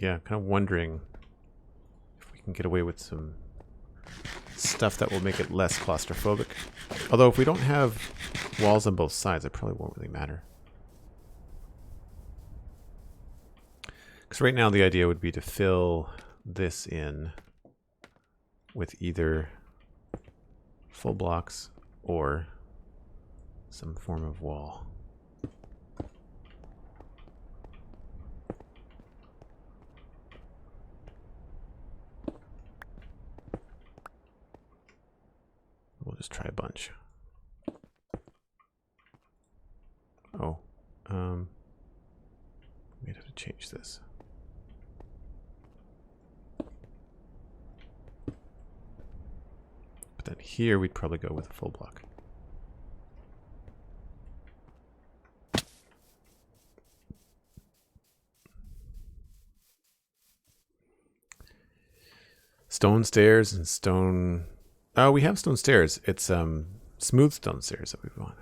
yeah, kind of wondering if we can get away with some stuff that will make it less claustrophobic. Although if we don't have walls on both sides, it probably won't really matter. Because right now the idea would be to fill this in with either full blocks or some form of wall. We'll just try a bunch. Oh, we'd have to change this. But then here we'd probably go with a full block. Stone stairs and stone... Oh, we have stone stairs. It's smooth stone stairs that we want.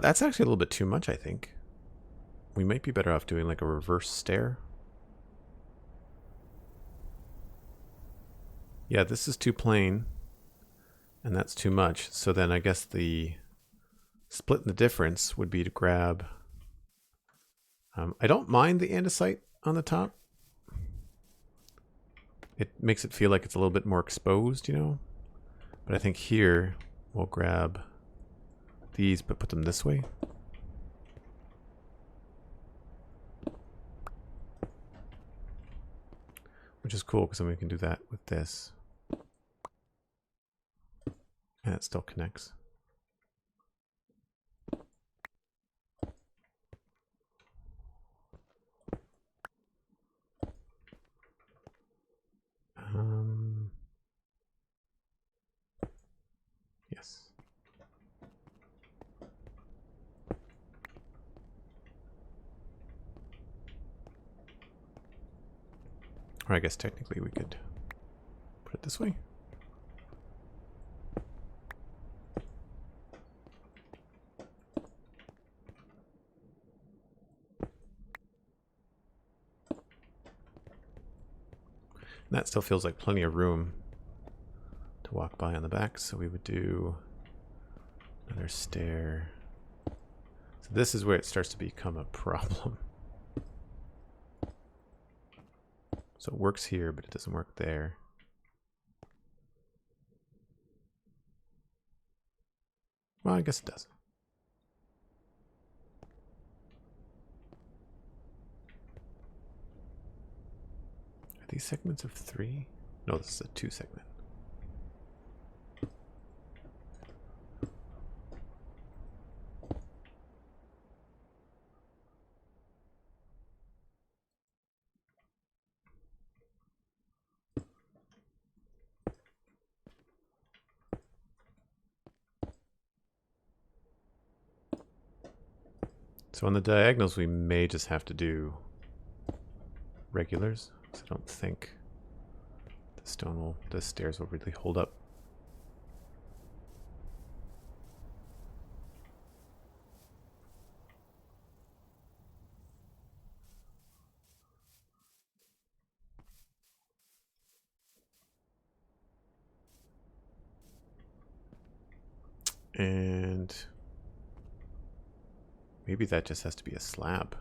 That's actually a little bit too much, I think. We might be better off doing like a reverse stair. Yeah, this is too plain. And that's too much. So then I guess the split in the difference would be to grab... I don't mind the andesite on the top. It makes it feel like it's a little bit more exposed, you know? But I think here we'll grab these, but put them this way. Which is cool, because then we can do that with this. And it still connects. Yes. Or I guess technically we could put it this way. And that still feels like plenty of room to walk by on the back, so we would do another stair. So this is where it starts to become a problem. So it works here, but it doesn't work there. Well, I guess it does. Are these segments of 3? No, this is a 2 segment. So on the diagonals, we may just have to do regulars. So I don't think the stairs will really hold up. And maybe that just has to be a slab.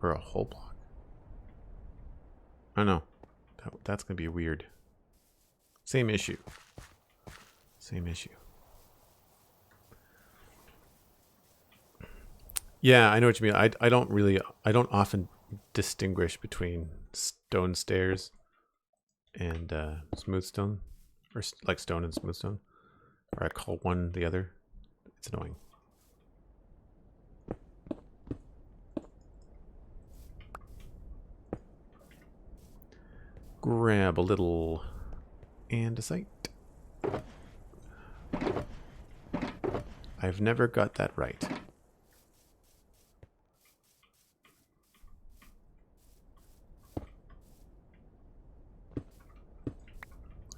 Or a whole block. I don't know. That's going to be weird. Same issue. Same issue. Yeah, I know what you mean. I don't often distinguish between stone stairs and smooth stone. Or like stone and smooth stone. Or I call one the other. It's annoying. Grab a little andesite. I've never got that right.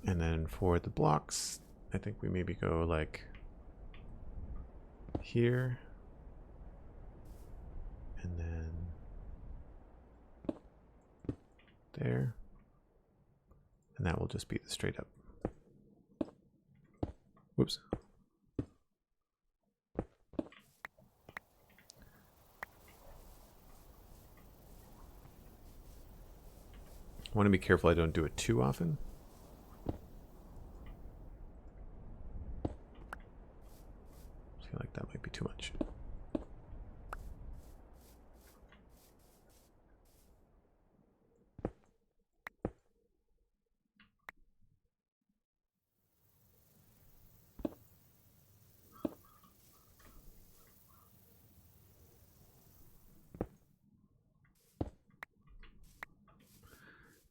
And then for the blocks, I think we maybe go like here. there. And that will just be the straight up. Whoops. I want to be careful I don't do it too often. I feel like that might be too much.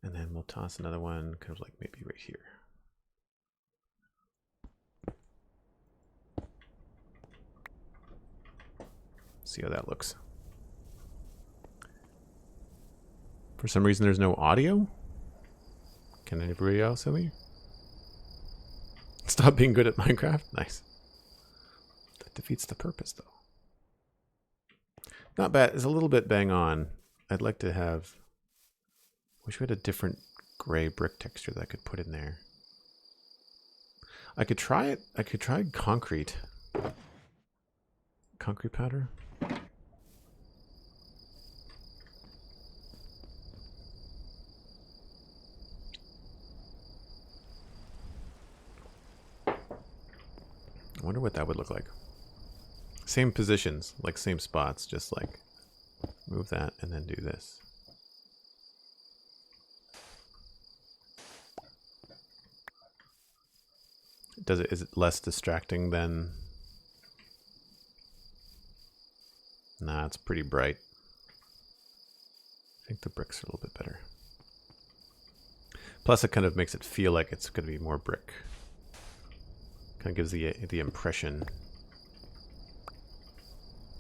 And then we'll toss another one kind of like maybe right here. See how that looks. For some reason there's no audio? Can anybody else hear me? Stop being good at Minecraft? Nice. That defeats the purpose though. Not bad. It's a little bit bang on. I'd like to have... Wish we had a different gray brick texture that I could put in there. I could try it. I could try concrete. Concrete powder. I wonder what that would look like. Same positions, like same spots, just like move that and then do this. Is it less distracting than... Nah, it's pretty bright. I think the bricks are a little bit better. Plus it kind of makes it feel like it's going to be more brick. Kind of gives the impression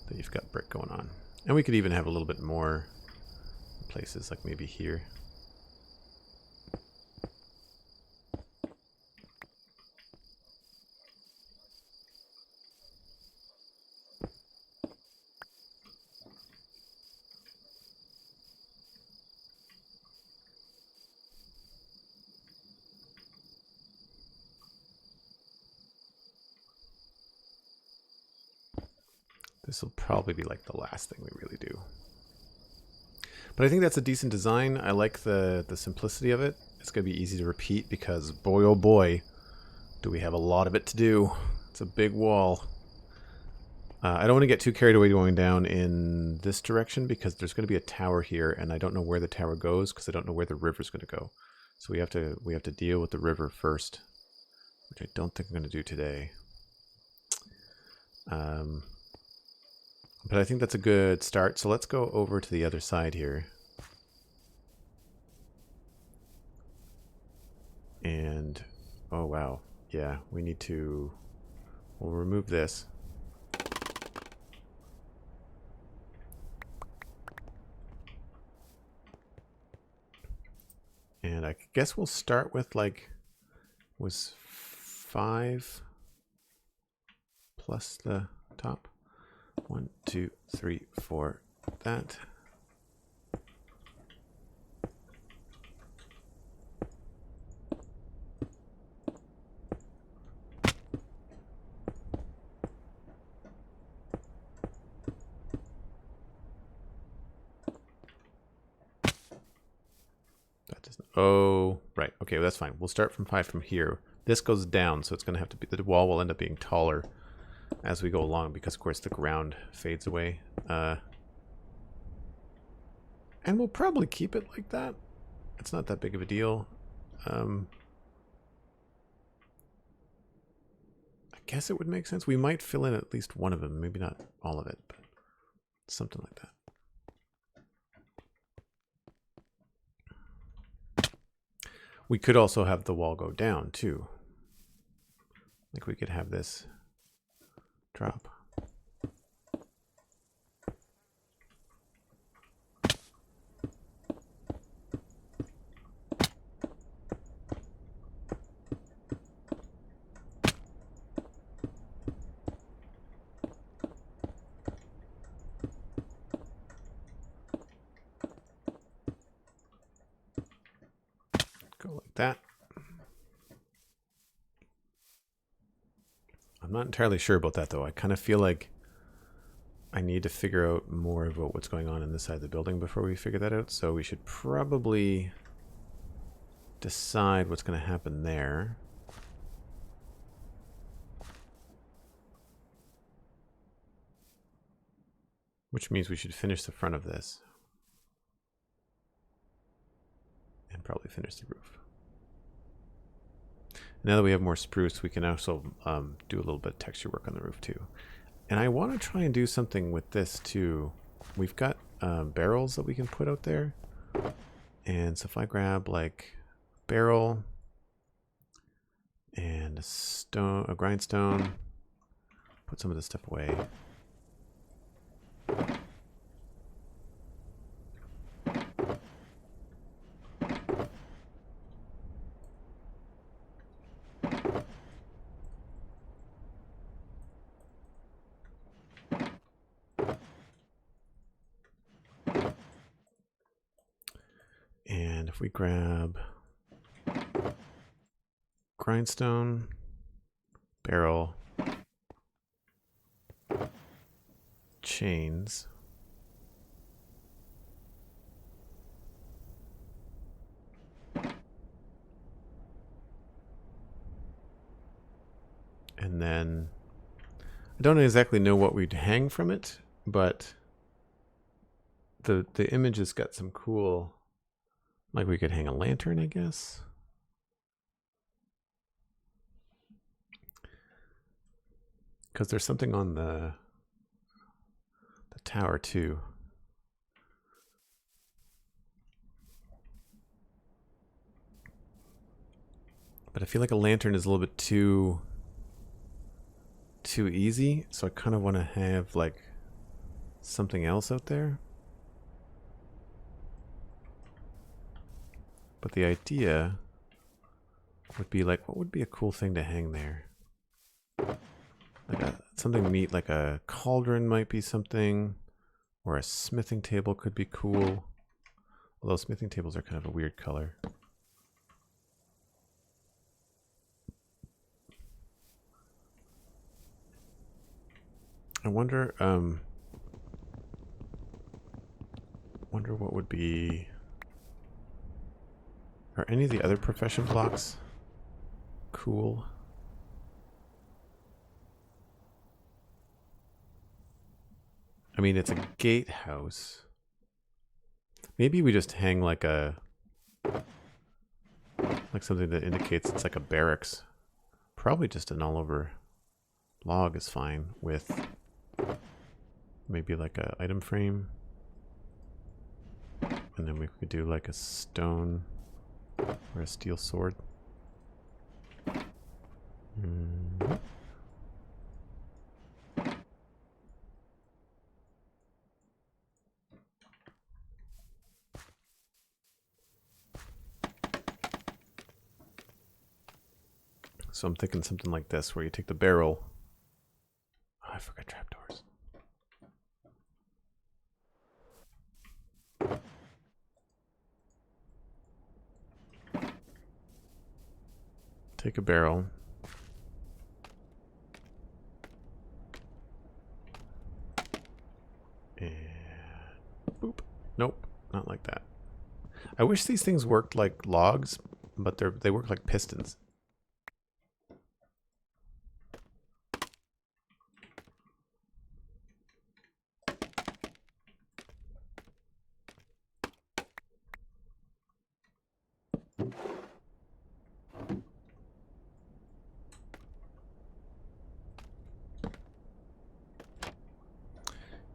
that you've got brick going on. And we could even have a little bit more places, like maybe here. This will probably be like the last thing we really do. But I think that's a decent design. I like the simplicity of it. It's going to be easy to repeat because boy oh boy, do we have a lot of it to do. It's a big wall. I don't want to get too carried away going down in this direction because there's going to be a tower here and I don't know where the tower goes because I don't know where the river's going to go. So we have to deal with the river first, which I don't think I'm going to do today. But I think that's a good start. So let's go over to the other side here. And, oh wow. Yeah, we need to, we'll remove this. And I guess we'll start with like, was 5 plus the top. 1, 2, 3, 4, that. That doesn't, oh, right. Okay, well, that's fine. We'll start from 5 from here. This goes down, so it's going to have to be, the wall will end up being taller as we go along because, of course, the ground fades away. And we'll probably keep it like that. It's not that big of a deal. I guess it would make sense. We might fill in at least one of them. Maybe not all of it, but something like that. We could also have the wall go down, too. Like we could have this drop. that. I'm not entirely sure about that, though. I kind of feel like I need to figure out more about what's going on this side of the building before we figure that out. So we should probably decide what's going to happen there. Which means we should finish the front of this. And probably finish the roof. Now that we have more spruce, we can also do a little bit of texture work on the roof too. And I want to try and do something with this too. We've got barrels that we can put out there. And so if I grab like barrel and a grindstone, put some of this stuff away. And if we grab grindstone, barrel, chains, and then I don't exactly know what we'd hang from it, but the image has got some cool, like we could hang a lantern, I guess. Because there's something on the tower too. But I feel like a lantern is a little bit too easy, so I kind of want to have like something else out there. But the idea would be like, what would be a cool thing to hang there? Like something neat, like a cauldron might be something, or a smithing table could be cool. Although smithing tables are kind of a weird color. I wonder what would be. Are any of the other profession blocks cool? I mean, it's a gatehouse. Maybe we just hang like something that indicates it's like a barracks. Probably just an all-over log is fine with maybe like a item frame. And then we could do like a stone or a steel sword. So I'm thinking something like this, where you take the barrel. Oh, I forgot trapdoors. Take a barrel. And boop. Nope, not like that. I wish these things worked like logs, but they work like pistons.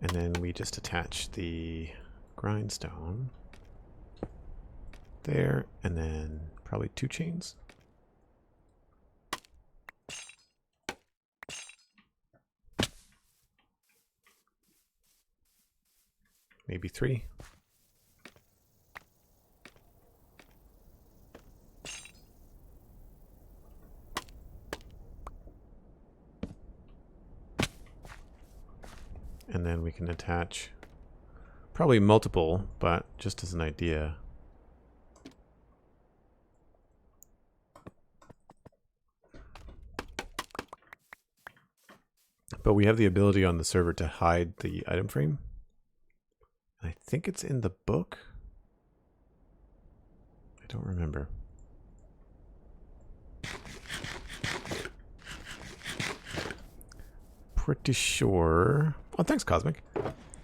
And then we just attach the grindstone there, and then probably 2 chains. Maybe 3. And then we can attach probably multiple, but just as an idea. But we have the ability on the server to hide the item frame. I think it's in the book. I don't remember. Pretty sure. Oh, thanks, Cosmic.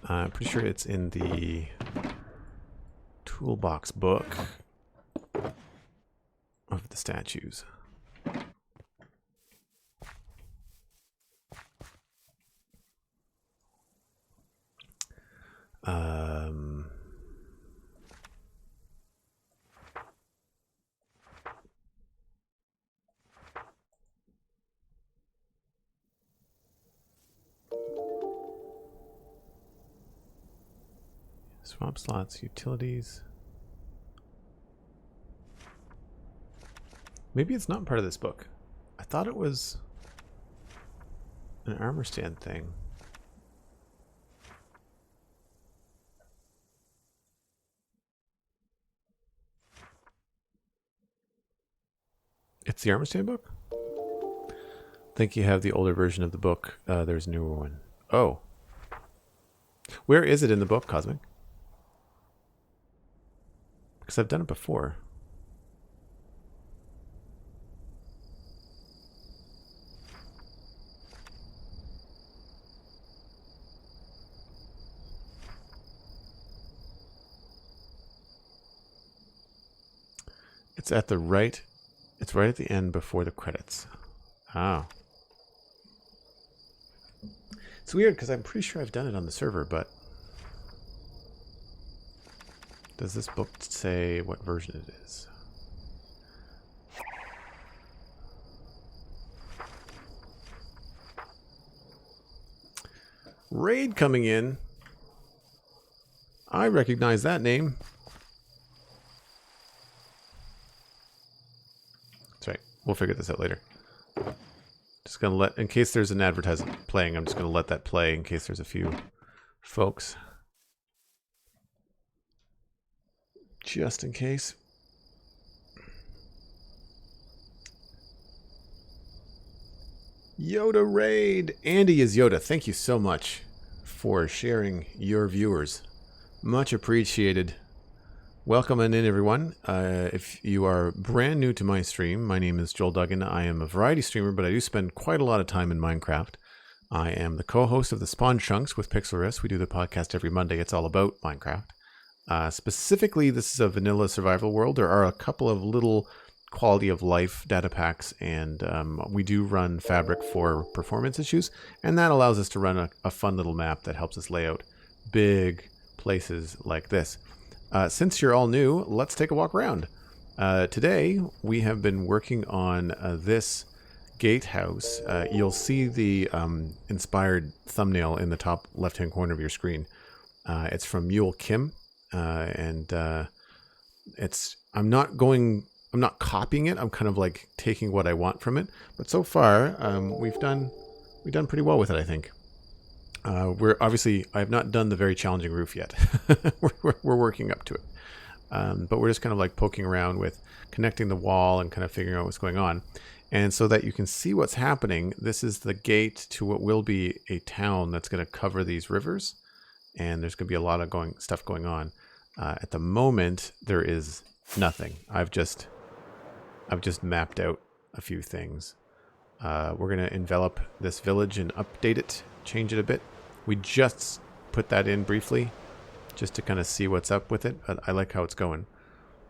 I'm pretty sure it's in the toolbox book of the statues. Swamp slots, utilities. Maybe it's not part of this book. I thought it was an armor stand thing. It's the armor stand book? I think you have the older version of the book. There's a newer one. Oh. Where is it in the book, Cosmic? Because I've done it before. It's at the right. It's right at the end before the credits. Oh. It's weird because I'm pretty sure I've done it on the server, but does this book say what version it is? Raid coming in. I recognize that name. That's right. We'll figure this out later. Just gonna let, in case there's an advertisement playing, I'm just gonna let that play in case there's a few folks. Just in case. Yoda Raid. Andy is Yoda. Thank you so much for sharing your viewers. Much appreciated. Welcome in everyone. If you are brand new to my stream, my name is Joel Duggan. I am a variety streamer, but I do spend quite a lot of time in Minecraft. I am the co-host of the Spawn Chunks with Pixelrest. We do the podcast every Monday. It's all about Minecraft. Specifically, this is a vanilla survival world. There are a couple of little quality of life data packs, and we do run Fabric for performance issues, and that allows us to run a fun little map that helps us lay out big places like this. Since you're all new, let's take a walk around. Today, we have been working on this gatehouse. You'll see the inspired thumbnail in the top left-hand corner of your screen. It's from Mule Kim, and I'm not copying it. I'm kind of like taking what I want from it. But so far, we've done pretty well with it, I think. We're obviously, I have not done the very challenging roof yet. we're working up to it. But we're just kind of like poking around with connecting the wall and kind of figuring out what's going on. And so that you can see what's happening, this is the gate to what will be a town that's going to cover these rivers. And there's going to be a lot of stuff going on. At the moment, there is nothing. I've just mapped out a few things. We're going to envelop this village and update it, change it a bit. We just put that in briefly just to kind of see what's up with it. But I like how it's going.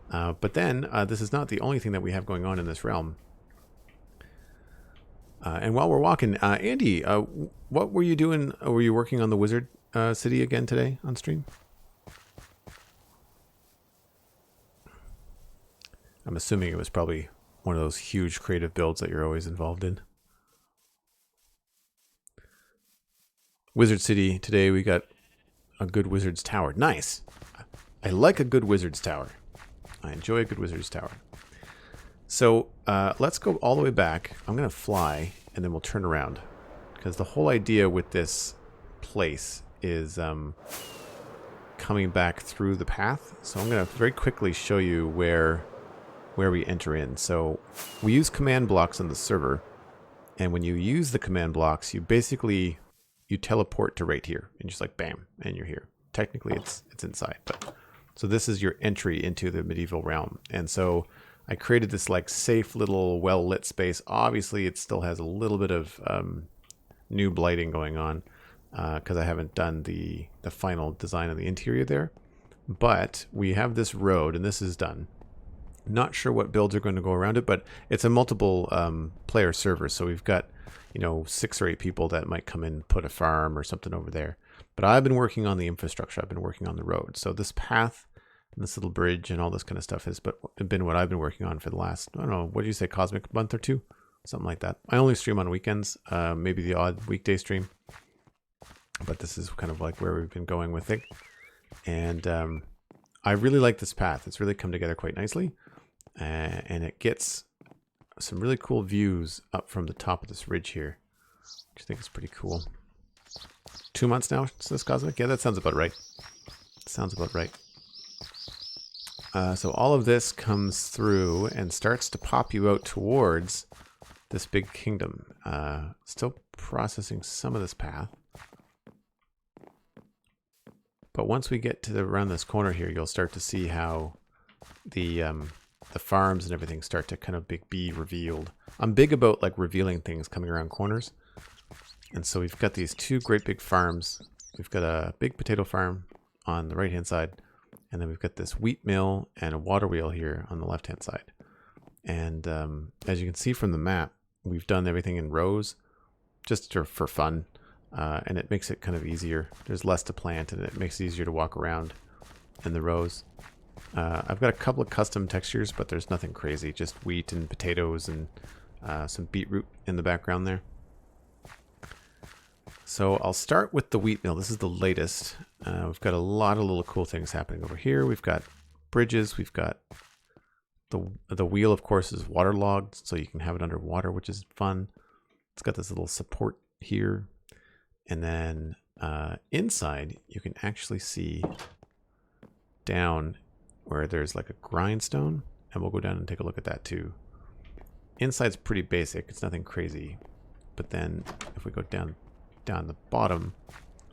But then this is not the only thing that we have going on in this realm. And while we're walking, Andy, what were you doing? Were you working on the wizard city again today on stream? I'm assuming it was probably one of those huge creative builds that you're always involved in. Wizard City, today we got a good wizard's tower. Nice. I like a good wizard's tower. I enjoy a good wizard's tower. So let's go all the way back. I'm going to fly and then we'll turn around. Because the whole idea with this place is coming back through the path. So I'm going to very quickly show you where we enter in. So we use command blocks on the server. And when you use the command blocks, you basically you teleport to right here, and just like bam, and you're here. Technically, it's inside, but so this is your entry into the medieval realm. And so I created this like safe little well lit space. Obviously, it still has a little bit of new blighting going on because I haven't done the final design of the interior there. But we have this road, and this is done. Not sure what builds are going to go around it, but it's a multiple player server, so we've got 6 or 8 people that might come in and put a farm or something over there. But I've been working on the infrastructure. I've been working on the road. So this path and this little bridge and all this kind of stuff has been what I've been working on for the last, I don't know, what did you say, cosmic month or 2? Something like that. I only stream on weekends, maybe the odd weekday stream. But this is kind of like where we've been going with it. And I really like this path. It's really come together quite nicely. And it gets some really cool views up from the top of this ridge here, which I think is pretty cool. 2 months now since this cosmic? Yeah, that sounds about right. Sounds about right. So all of this comes through and starts to pop you out towards this big kingdom. Still processing some of this path. But once we get to around this corner here, you'll start to see how the farms and everything start to kind of be revealed. I'm big about like revealing things coming around corners. And so we've got these 2 great big farms. We've got a big potato farm on the right-hand side. And then we've got this wheat mill and a water wheel here on the left-hand side. And as you can see from the map, we've done everything in rows just for fun. And it makes it kind of easier. There's less to plant, and it makes it easier to walk around in the rows. I've got a couple of custom textures, but there's nothing crazy. Just wheat and potatoes and some beetroot in the background there. So I'll start with the wheat mill. This is the latest. We've got a lot of little cool things happening over here. We've got bridges. We've got the wheel, of course, is waterlogged, so you can have it underwater, which is fun. It's got this little support here. And then inside, you can actually see down where there's like a grindstone. And we'll go down and take a look at that too. Inside's pretty basic. It's nothing crazy. But then if we go down the bottom,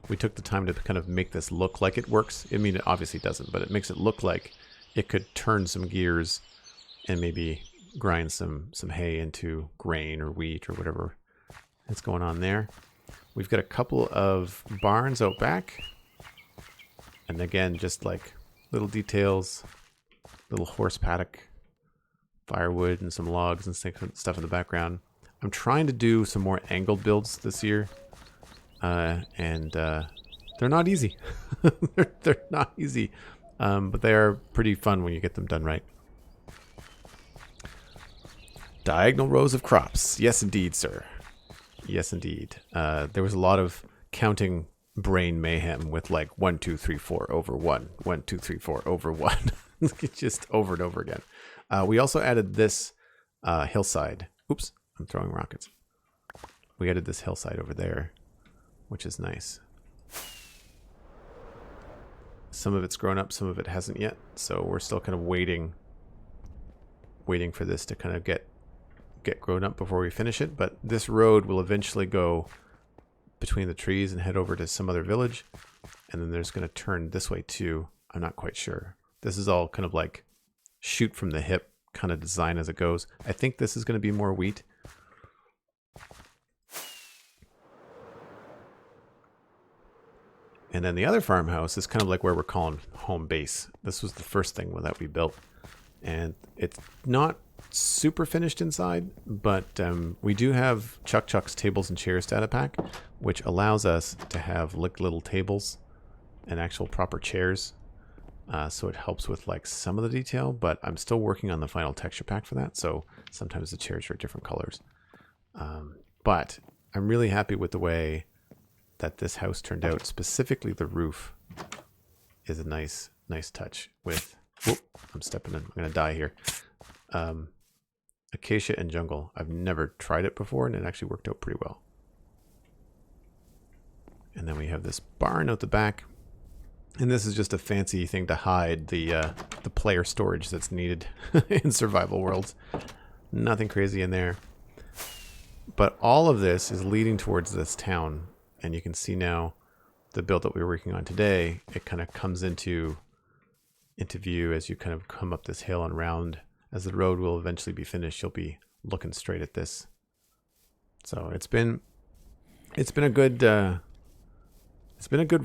we took the time to kind of make this look like it works. I mean, it obviously doesn't, but it makes it look like it could turn some gears and maybe grind some hay into grain or wheat or whatever that's going on there. We've got a couple of barns out back. And again, just like little details, little horse paddock, firewood and some logs and stuff in the background. I'm trying to do some more angled builds this year. And they're not easy. they're not easy. But they are pretty fun when you get them done right. Diagonal rows of crops. Yes, indeed, sir. Yes, indeed. There was a lot of counting brain mayhem with like 1, 2, 3, 4 over 1, 1, 2, 3, 4 over 1, just over and over again. We also added this hillside. Oops, I'm throwing rockets. We added this hillside over there, which is nice. Some of it's grown up, some of it hasn't yet, so we're still kind of waiting for this to kind of get grown up before we finish it. But this road will eventually go between the trees and head over to some other village, and then there's going to turn this way too. I'm not quite sure. This is all kind of like shoot from the hip kind of design as it goes. I think this is going to be more wheat. And then the other farmhouse is kind of like where we're calling home base. This was the first thing that we built, and it's not super finished inside, but we do have Chuck's tables and chairs data pack, which allows us to have little tables and actual proper chairs. So it helps with like some of the detail, but I'm still working on the final texture pack for that. So sometimes the chairs are different colors. But I'm really happy with the way that this house turned out. Specifically, the roof is a nice touch with, whoop, I'm stepping in, I'm going to die here. Acacia and jungle. I've never tried it before, and it actually worked out pretty well. And then we have this barn out the back. And this is just a fancy thing to hide the player storage that's needed in survival worlds. Nothing crazy in there. But all of this is leading towards this town. And you can see now the build that we were working on today, it kind of comes into view as you kind of come up this hill and round. As the road will eventually be finished, you'll be looking straight at this. So it's been a good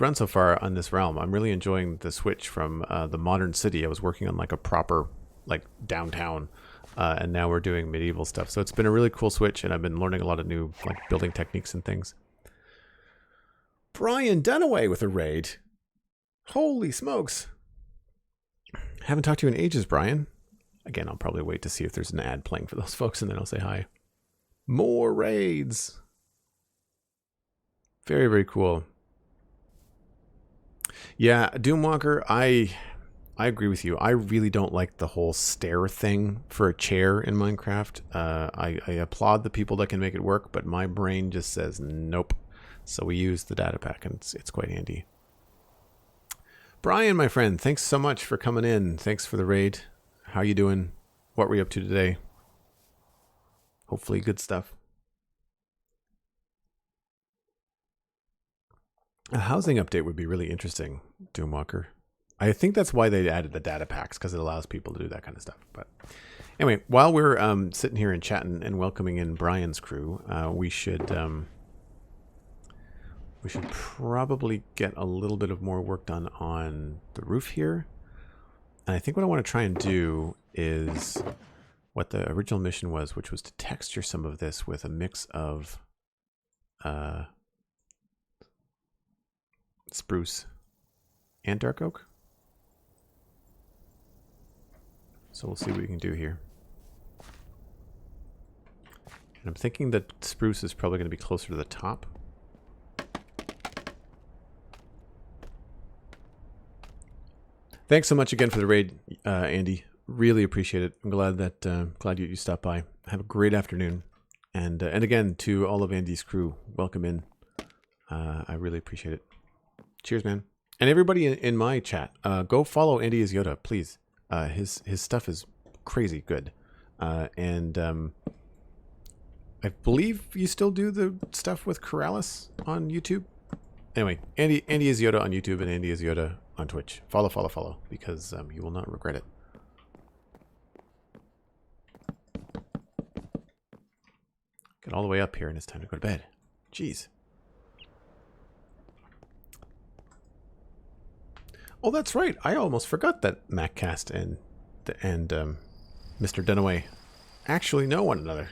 run so far on this realm. I'm really enjoying the switch from the modern city. I was working on like a proper like downtown, and now we're doing medieval stuff. So it's been a really cool switch, and I've been learning a lot of new like building techniques and things. Brian Dunaway with a raid. Holy smokes. Haven't talked to you in ages, Brian. Again, I'll probably wait to see if there's an ad playing for those folks, and then I'll say hi. More raids. Very, very cool. Yeah, Doomwalker, I agree with you. I really don't like the whole stair thing for a chair in Minecraft. I applaud the people that can make it work, but my brain just says nope. So we use the data pack, and it's quite handy. Brian, my friend, thanks so much for coming in. Thanks for the raid. How you doing? What were you up to today? Hopefully good stuff. A housing update would be really interesting, Doomwalker. I think that's why they added the data packs, because it allows people to do that kind of stuff. But anyway, while we're sitting here and chatting and welcoming in Brian's crew, we should probably get a little bit of more work done on the roof here. And I think what I want to try and do is what the original mission was, which was to texture some of this with a mix of spruce and dark oak. So we'll see what we can do here. And I'm thinking that spruce is probably going to be closer to the top. Thanks so much again for the raid, Andy. Really appreciate it. I'm glad that glad you stopped by. Have a great afternoon, and again to all of Andy's crew, welcome in. I really appreciate it. Cheers, man. And everybody in my chat, go follow Andy is Yoda, please. His stuff is crazy good, and I believe you still do the stuff with Corrales on YouTube. Anyway, Andy is Yoda on YouTube and Andy is Yoda on Twitch. Follow, because you will not regret it. Get all the way up here and it's time to go to bed. Jeez. Oh, that's right. I almost forgot that MacCast and Mr. Dunaway actually know one another.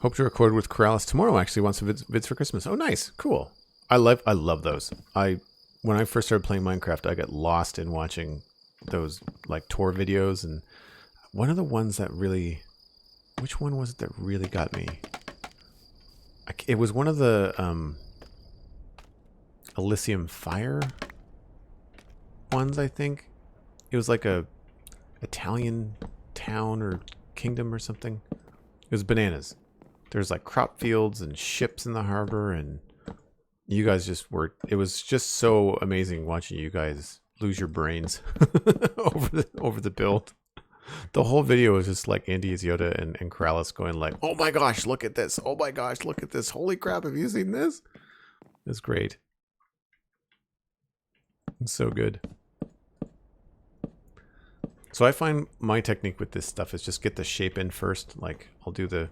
Hope to record with Corrales tomorrow. Actually, want some vids for Christmas. Oh, nice, cool. I love those. When I first started playing Minecraft, I got lost in watching those like tour videos, and one of the ones that really, which one was it that really got me? It was one of the Elysium Fire ones, I think. It was like a Italian town or kingdom or something. It was bananas. There's like crop fields and ships in the harbor, and you guys just were, it was just so amazing watching you guys lose your brains over the build. The whole video was just like Andy is Yoda and Corrales going like, oh my gosh, look at this. Oh my gosh, look at this. Holy crap, have you seen this? It's great. It's so good. So I find my technique with this stuff is just get the shape in first. Like I'll do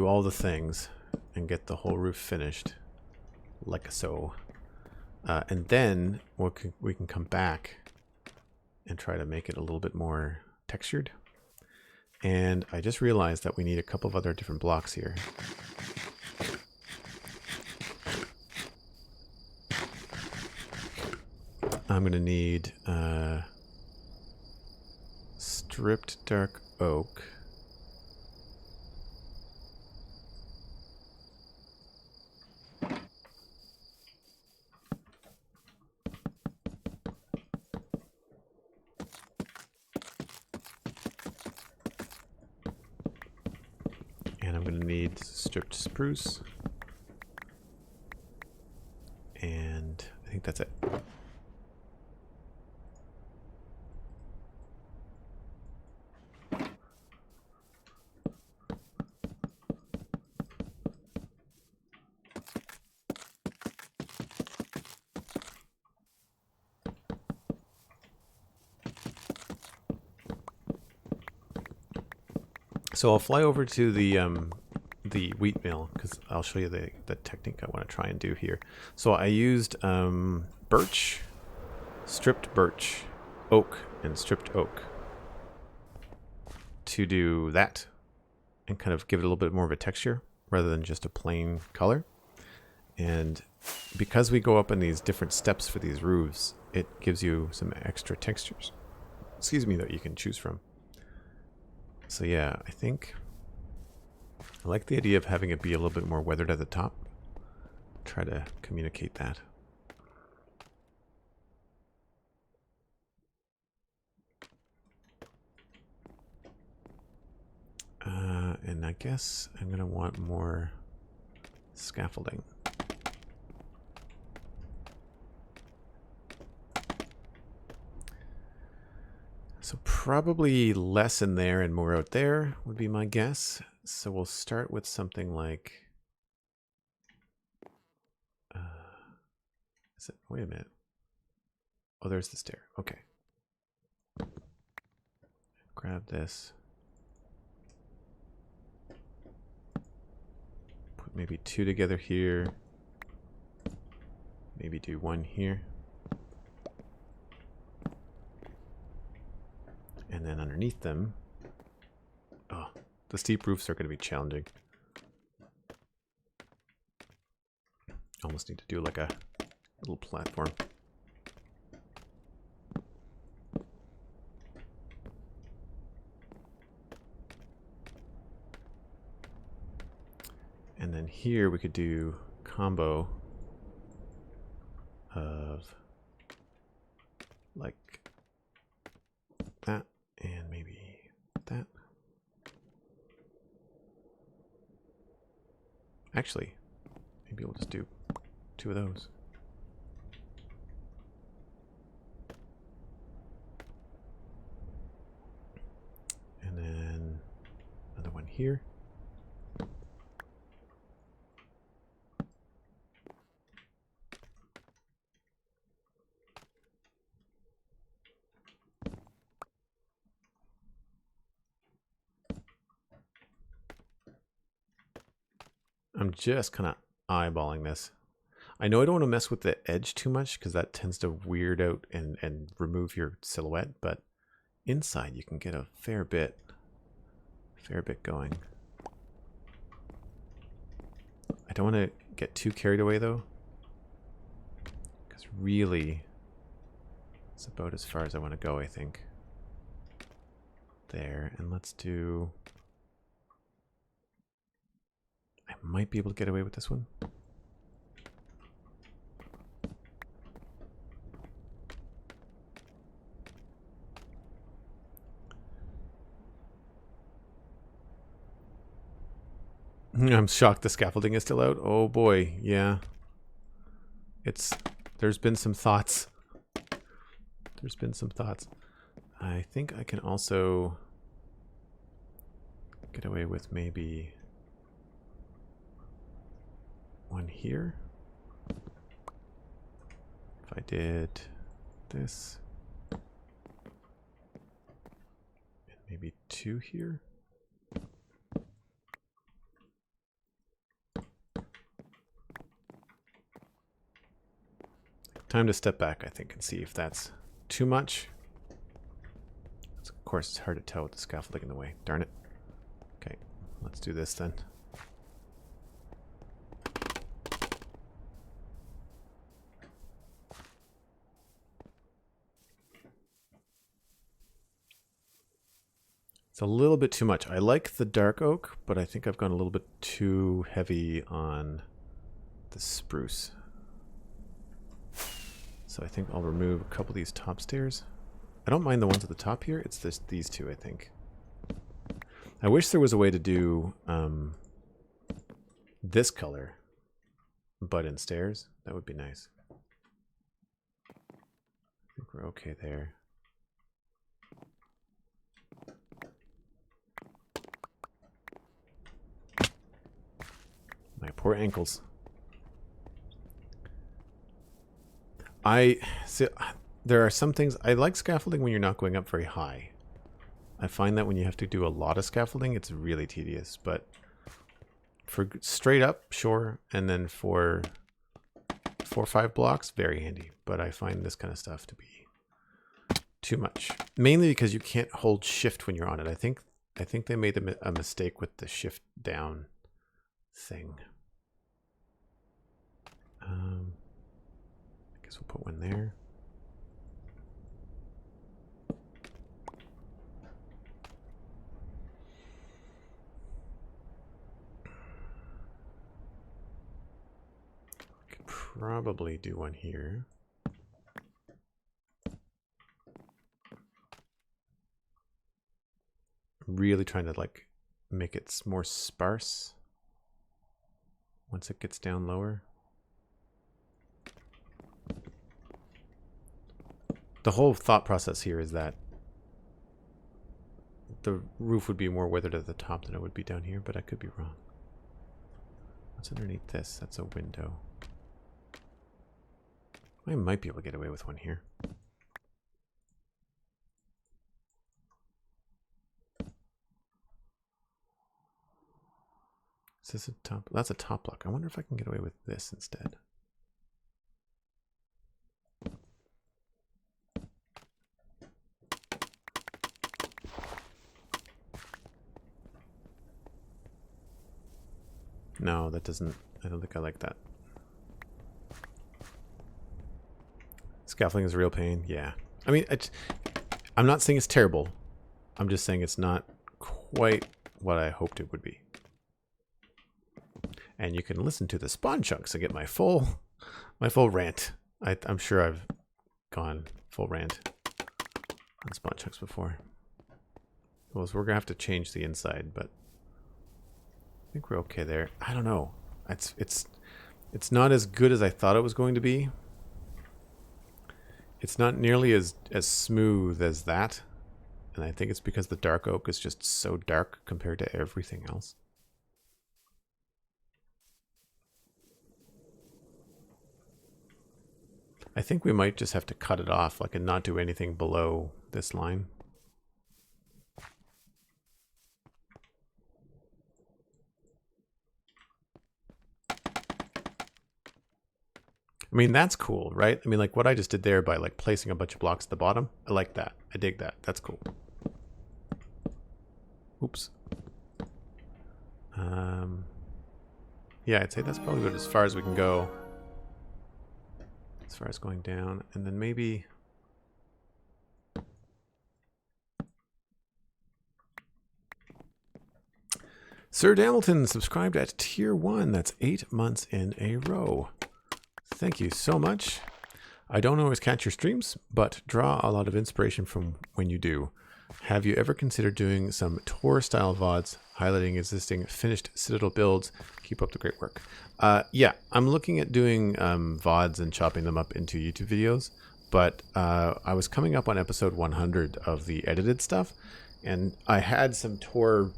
all the things and get the whole roof finished like so. And then we can come back and try to make it a little bit more textured. And I just realized that we need a couple of other different blocks here. I'm going to need stripped dark oak. And I'm going to need stripped spruce. And I think that's it. So I'll fly over to the wheat mill because I'll show you the technique I want to try and do here. So I used birch, stripped birch, oak, and stripped oak to do that and kind of give it a little bit more of a texture rather than just a plain color. And because we go up in these different steps for these roofs, it gives you some extra textures, excuse me, that you can choose from. So yeah, I think I like the idea of having it be a little bit more weathered at the top. Try to communicate that. And I guess I'm going to want more scaffolding. So probably less in there and more out there would be my guess. So we'll start with something like... wait a minute. Oh, there's the stair. Okay. Grab this. Put maybe two together here. Maybe do one here. And then underneath them... Oh, the steep roofs are going to be challenging. Almost need to do like a little platform. And then here we could do combo of like that and maybe that. Actually, maybe we'll just do two of those. And then another one here. I'm just kind of eyeballing this. I know I don't want to mess with the edge too much because that tends to weird out and remove your silhouette, but inside you can get a fair bit going. I don't want to get too carried away though, because really it's about as far as I want to go, I think. There, and let's do... I might be able to get away with this one. I'm shocked the scaffolding is still out. Oh boy, yeah. There's been some thoughts. There's been some thoughts. I think I can also get away with maybe one here. If I did this. And maybe two here. Time to step back, I think, and see if that's too much. Of course, it's hard to tell with the scaffolding in the way. Darn it. Okay, let's do this then. It's a little bit too much. I like the dark oak, but I think I've gone a little bit too heavy on the spruce. So I think I'll remove a couple of these top stairs. I don't mind the ones at the top here. It's just these two, I think. I wish there was a way to do this color, but in stairs. That would be nice. I think we're okay there. My poor ankles. There are some things I like scaffolding when you're not going up very high. I find that when you have to do a lot of scaffolding, it's really tedious. But for straight up, sure. And then for 4 or 5 blocks, very handy. But I find this kind of stuff to be too much. Mainly because you can't hold shift when you're on it. I think they made a mistake with the shift down thing. I guess we'll put one there. Could probably do one here. Really trying to like make it more sparse once it gets down lower. The whole thought process here is that the roof would be more weathered at the top than it would be down here, but I could be wrong. What's underneath this? That's a window. I might be able to get away with one here. Is this a top? That's a top block. I wonder if I can get away with this instead. No, that doesn't. I don't think I like that. Scaffolding is a real pain. Yeah. I mean, I'm not saying it's terrible. I'm just saying it's not quite what I hoped it would be. And you can listen to the spawn chunks to get my full rant. I'm sure I've gone full rant on spawn chunks before. Well, so we're gonna have to change the inside, but I think we're okay there. I don't know. It's not as good as I thought it was going to be. It's not nearly as smooth as that, and I think it's because the dark oak is just so dark compared to everything else. I think we might just have to cut it off, like, and not do anything below this line. I mean, that's cool, right? I mean, like what I just did there by like placing a bunch of blocks at the bottom. I like that. I dig that. That's cool. Oops. Yeah, I'd say that's probably about as far as we can go. As far as going down, and then maybe Sir Hamilton subscribed at tier 1. That's 8 months in a row. Thank you so much. I don't always catch your streams, but draw a lot of inspiration from when you do. Have you ever considered doing some tour style VODs highlighting existing finished Citadel builds? Keep up the great work. Yeah, I'm looking at doing VODs and chopping them up into YouTube videos, but I was coming up on episode 100 of the edited stuff, and I had some tour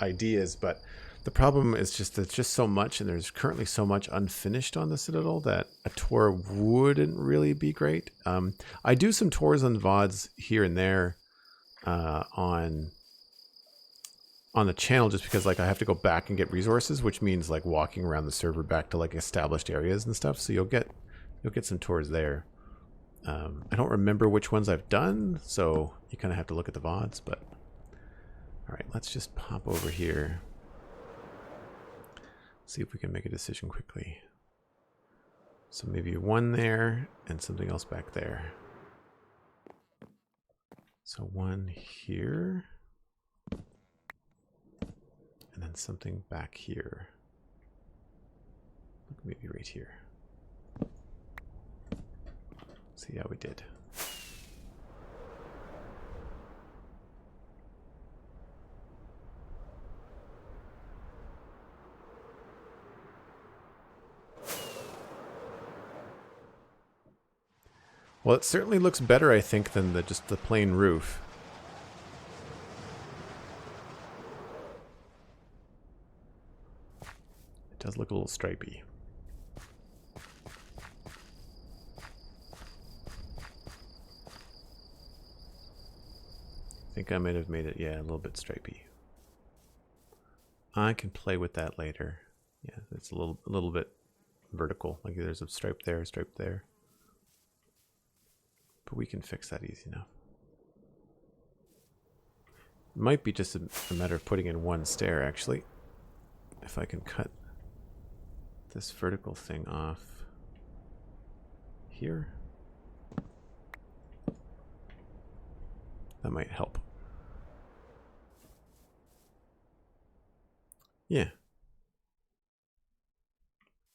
ideas, but the problem is just there's just so much, and there's currently so much unfinished on the Citadel that a tour wouldn't really be great. I do some tours on VODs here and there on the channel, just because like I have to go back and get resources, which means like walking around the server back to like established areas and stuff. So you'll get some tours there. I don't remember which ones I've done, so you kind of have to look at the VODs. But all right, let's just pop over here. See if we can make a decision quickly. So maybe one there and something else back there. So one here. And then something back here. Maybe right here. See how we did. Well, it certainly looks better, I think, than just the plain roof. It does look a little stripey. I think I might have made it, yeah, a little bit stripey. I can play with that later. Yeah, it's a little bit vertical. Like there's a stripe there, a stripe there. But we can fix that easy enough. Might be just a matter of putting in one stair, actually. If I can cut this vertical thing off here. That might help. Yeah.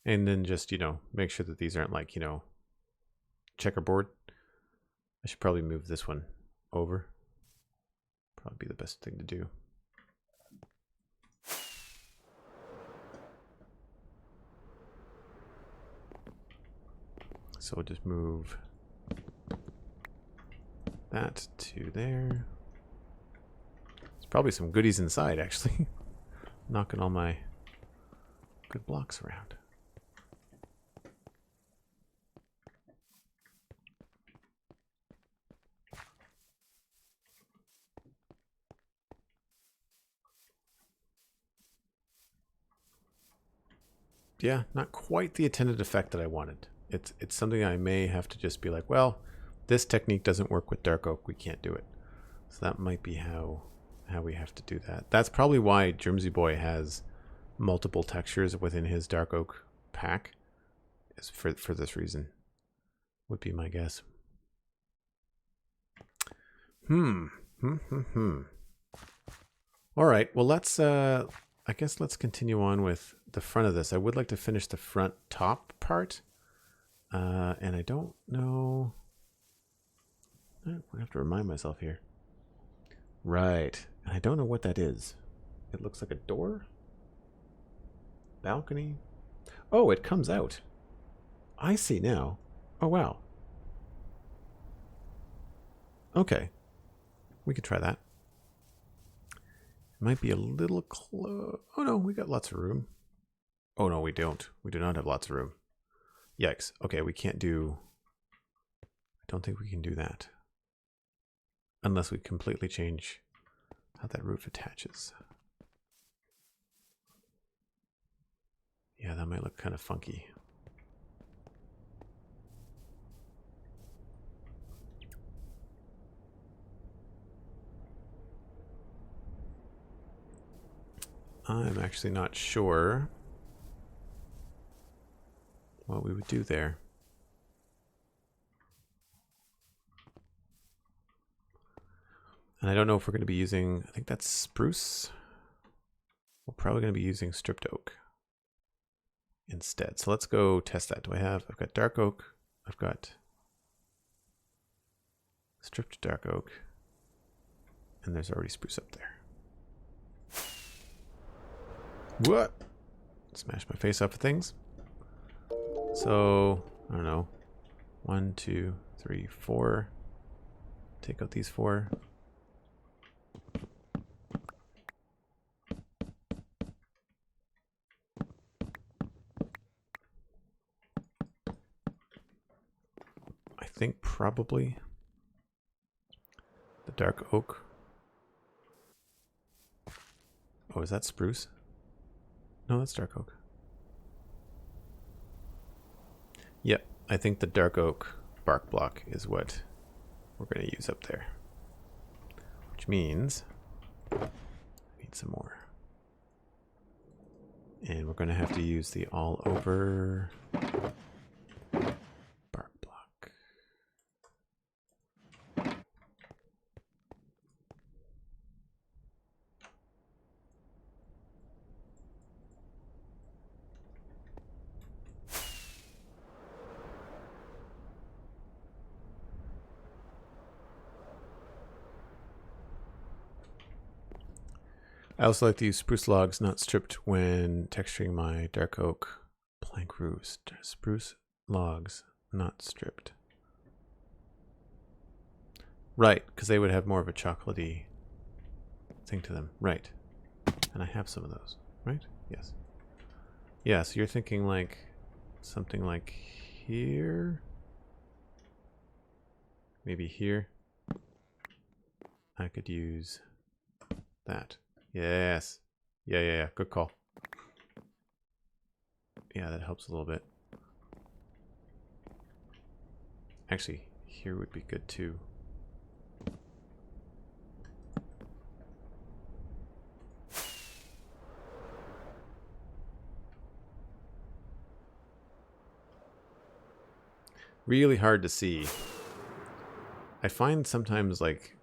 And then just, you know, make sure that these aren't like, you know, checkerboard. I should probably move this one over. Probably be the best thing to do. So we'll just move that to there. There's probably some goodies inside, actually. Knocking all my good blocks around. Yeah, not quite the intended effect that I wanted. It's something I may have to just be like, well, this technique doesn't work with dark oak. We can't do it. So that might be how we have to do that. That's probably why Germsy Boy has multiple textures within his dark oak pack. Is for this reason. Would be my guess. All right. Well, let's I guess let's continue on with the front of this. I would like to finish the front top part. And I don't know. I have to remind myself here. Right. And I don't know what that is. It looks like a door? Balcony? Oh, it comes out. I see now. Oh, wow. Okay. We could try that. It might be a little close. Oh, no, we got lots of room. Oh, no, we don't. We do not have lots of room. Yikes. Okay, we can't do... I don't think we can do that. Unless we completely change how that roof attaches. Yeah, that might look kind of funky. I'm actually not sure what we would do there. And I don't know if we're going to be using, I think that's spruce. We're probably going to be using stripped oak instead. So let's go test that. I've got dark oak. I've got stripped dark oak. And there's already spruce up there. What? Smash my face off of things. So, I don't know. 1, 2, 3, 4. Take out these 4. I think probably the dark oak. Oh, is that spruce? No, that's dark oak. Yep, I think the dark oak bark block is what we're going to use up there. Which means we need some more. And we're going to have to use the all over bark block. I also like to use spruce logs, not stripped, when texturing my dark oak plank roofs. Spruce logs, not stripped. Right, because they would have more of a chocolatey thing to them. Right. And I have some of those, right? Yes. Yeah, so you're thinking like something like here? Maybe here? I could use that. Yes. Yeah. Good call. Yeah, that helps a little bit. Actually, here would be good too. Really hard to see. I find sometimes like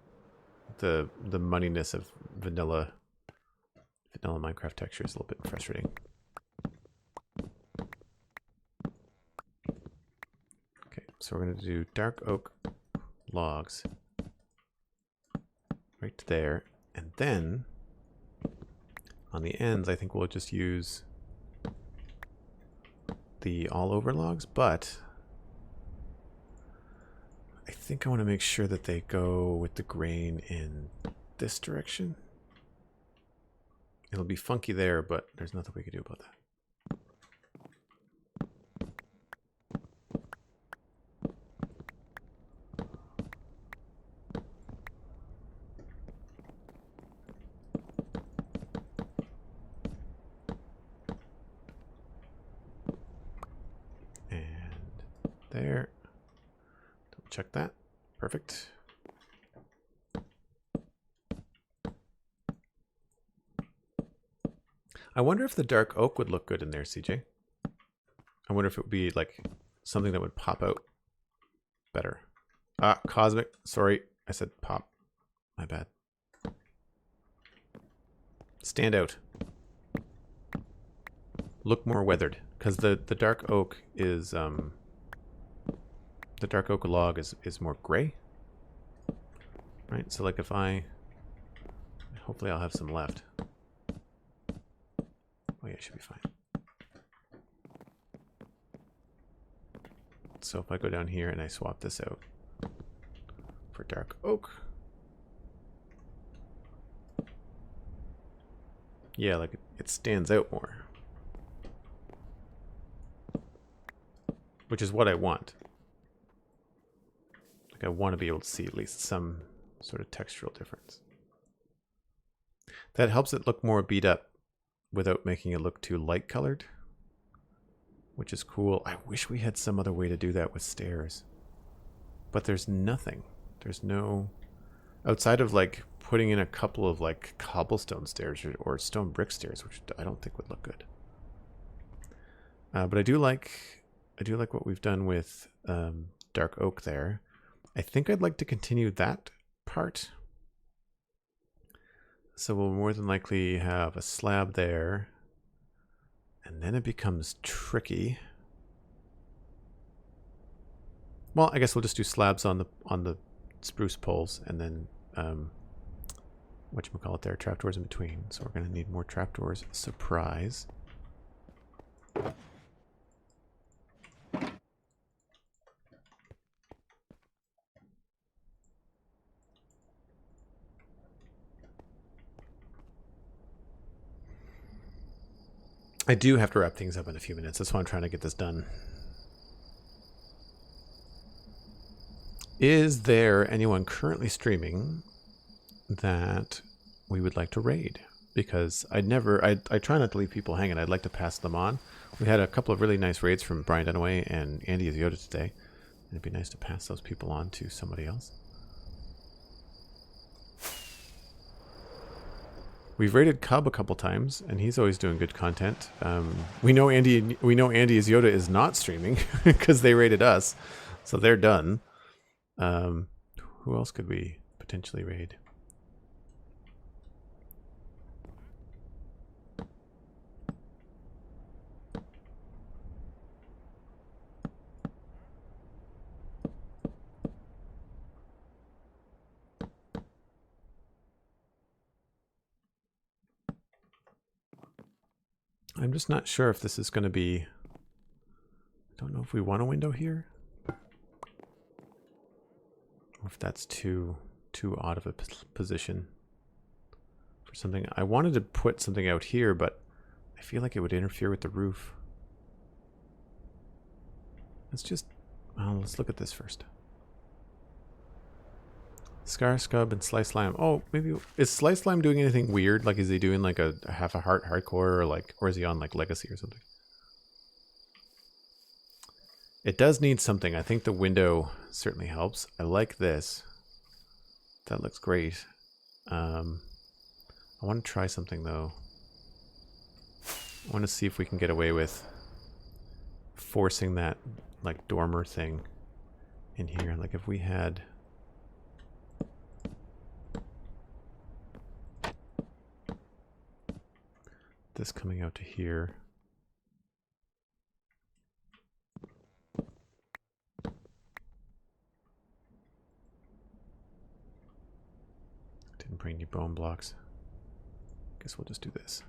the moneyness of vanilla Minecraft texture is a little bit frustrating. Okay, so we're going to do dark oak logs right there, and then on the ends I think we'll just use the all over logs, but I think I want to make sure that they go with the grain in this direction. It'll be funky there, but there's nothing we can do about that. And there. Double check that. Perfect. I wonder if the dark oak would look good in there, CJ. I wonder if it would be like something that would pop out better. Ah, cosmic. Sorry, I said pop. My bad. Stand out. Look more weathered, because the dark oak is the dark oak log is more gray. Right. So like if hopefully I'll have some left. Oh yeah, it should be fine. So if I go down here and I swap this out for dark oak. Yeah, like it stands out more. Which is what I want. Like I want to be able to see at least some sort of textural difference. That helps it look more beat up without making it look too light colored, which is cool. I wish we had some other way to do that with stairs, but there's nothing. There's no, outside of like putting in a couple of like cobblestone stairs or stone brick stairs, which I don't think would look good. But I do like what we've done with dark oak there. I think I'd like to continue that part. So we'll more than likely have a slab there, and then it becomes tricky. Well, I guess we'll just do slabs on the spruce poles, and then whatchamacallit there, trapdoors in between. So we're going to need more trapdoors. Surprise. I do have to wrap things up in a few minutes. That's why I'm trying to get this done. Is there anyone currently streaming that we would like to raid? Because I try not to leave people hanging. I'd like to pass them on. We had a couple of really nice raids from Brian Dunaway and Andy is Yoda today. It'd be nice to pass those people on to somebody else. We've raided Cub a couple times, and he's always doing good content. We know Andy is Yoda is not streaming because they raided us, so they're done. Who else could we potentially raid? I'm just not sure if this is going to be... I don't know if we want a window here. Or if that's too odd of a position for something. I wanted to put something out here, but I feel like it would interfere with the roof. Let's look at this first. Scar Scub and Slice Slime. Oh, maybe is Slice Slime doing anything weird? Like, is he doing like a half a heart hardcore, or like, or is he on like Legacy or something? It does need something. I think the window certainly helps. I like this. That looks great. I want to try something though. I want to see if we can get away with forcing that like dormer thing in here. Like if we had this coming out to here. Didn't bring any bone blocks. Guess we'll just do this.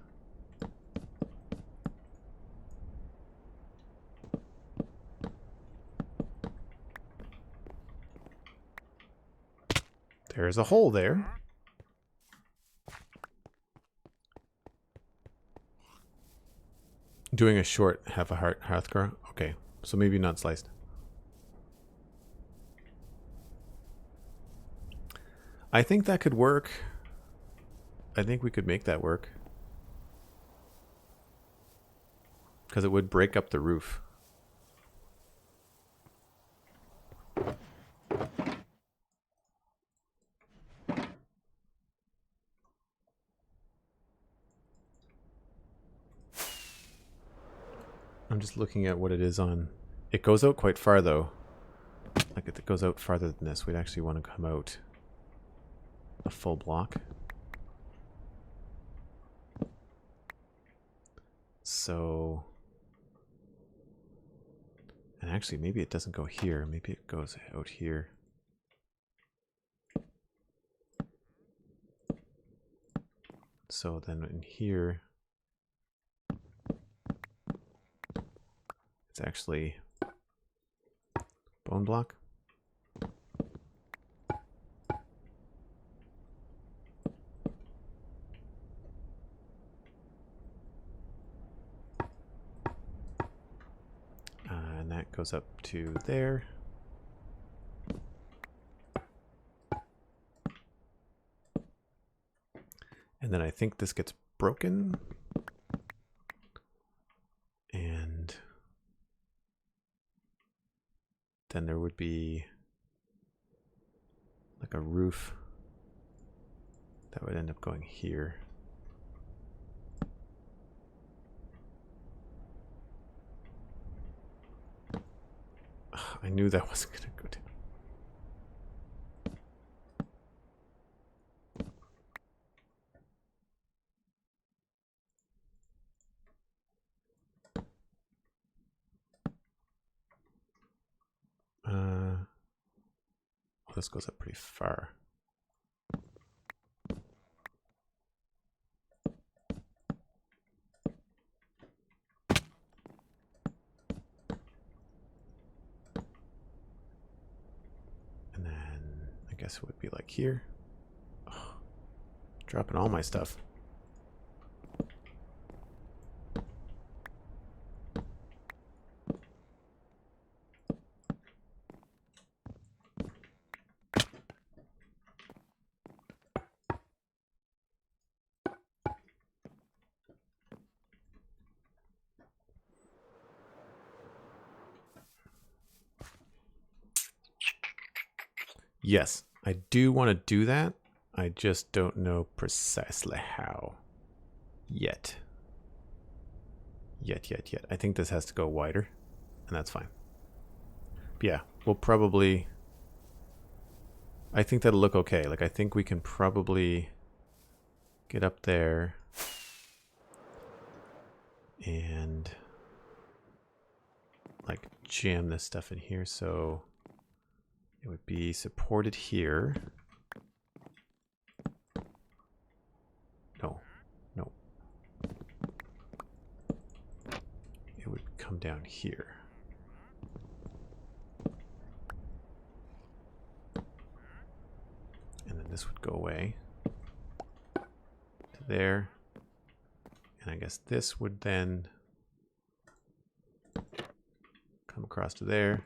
There's a hole there. Doing a short half a heart hearthcore. Okay, so maybe not sliced. I think that could work. I think we could make that work. Because it would break up the roof. I'm just looking at what it is on. It goes out quite far though. Like if it goes out farther than this, we'd actually want to come out a full block. So, and actually maybe it doesn't go here. Maybe it goes out here. So then in here, it's actually bone block. And that goes up to there. And then I think this gets broken. And then there would be like a roof that would end up going here. I knew that wasn't going to go down. Well, this goes up pretty far. And then I guess it would be like here. Oh, dropping all my stuff. Yes, I do want to do that. I just don't know precisely how. Yet. I think this has to go wider, and that's fine. But yeah, we'll probably... I think that'll look okay. Like, I think we can probably get up there and like jam this stuff in here so it would be supported here. No. It would come down here. And then this would go away to there. And I guess this would then come across to there.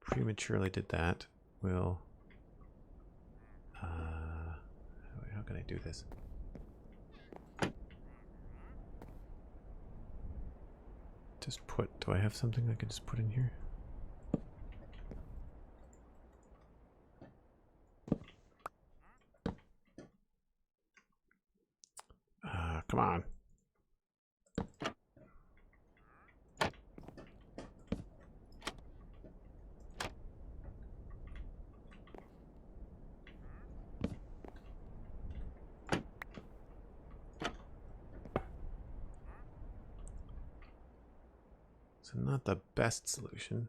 Prematurely did that. We'll can I do this? Just put, do I have something I could just put in here? Come on. So not the best solution.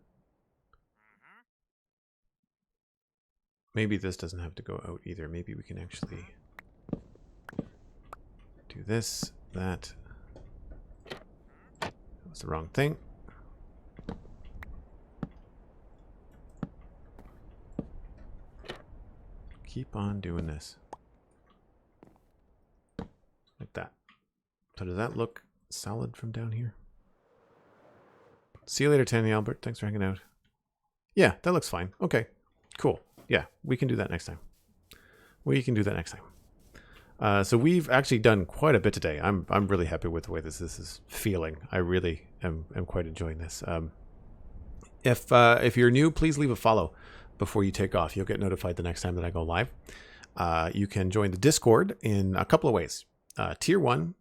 Maybe this doesn't have to go out either. Maybe we can actually do this, that. That was the wrong thing. Keep on doing this. Like that. So does that look solid from down here? See you later, Tanny Albert. Thanks for hanging out. Yeah, that looks fine. Okay, cool. Yeah, we can do that next time. We can do that next time. So we've actually done quite a bit today. I'm really happy with the way this is feeling. I really am quite enjoying this. If you're new, please leave a follow before you take off. You'll get notified the next time that I go live. You can join the Discord in a couple of ways. Tier 1,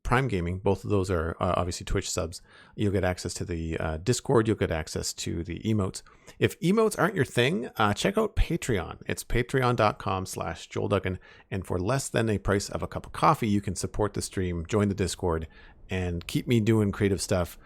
Prime Gaming, both of those are obviously Twitch subs. You'll get access to the Discord. You'll get access to the emotes. If emotes aren't your thing, check out Patreon. It's patreon.com/JoelDuggan. And for less than a price of a cup of coffee, you can support the stream, join the Discord, and keep me doing creative stuff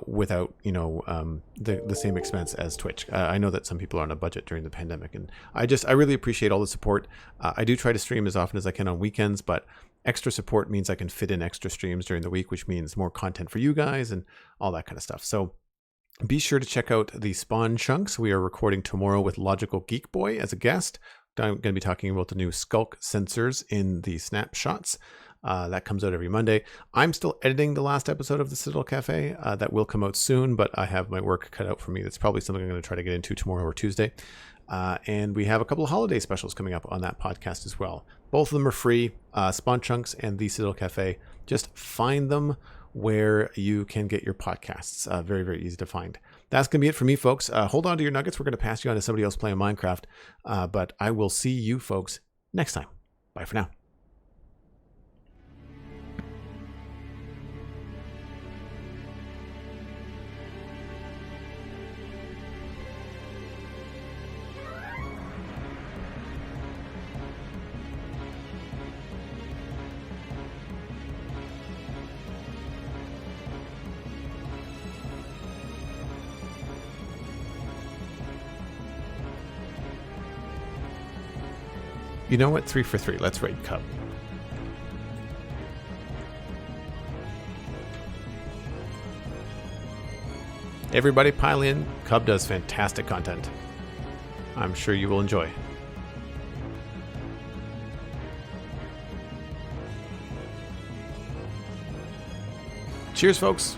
without, the same expense as Twitch. I know that some people are on a budget during the pandemic, and I really appreciate all the support. I do try to stream as often as I can on weekends, but extra support means I can fit in extra streams during the week, which means more content for you guys and all that kind of stuff. So be sure to check out the Spawn Chunks. We are recording tomorrow with Logical Geek Boy as a guest. I'm going to be talking about the new skulk sensors in the snapshots. That comes out every Monday. I'm still editing the last episode of the Citadel Cafe. That will come out soon, but I have my work cut out for me. That's probably something I'm going to try to get into tomorrow or Tuesday. And we have a couple of holiday specials coming up on that podcast as well. Both of them are free. Spawn Chunks and the Citadel Cafe. Just find them where you can get your podcasts. Very, very easy to find. That's going to be it for me, folks. Hold on to your nuggets. We're going to pass you on to somebody else playing Minecraft. But I will see you folks next time. Bye for now. You know what? 3 for 3. Let's raid Cub. Everybody pile in. Cub does fantastic content. I'm sure you will enjoy. Cheers, folks.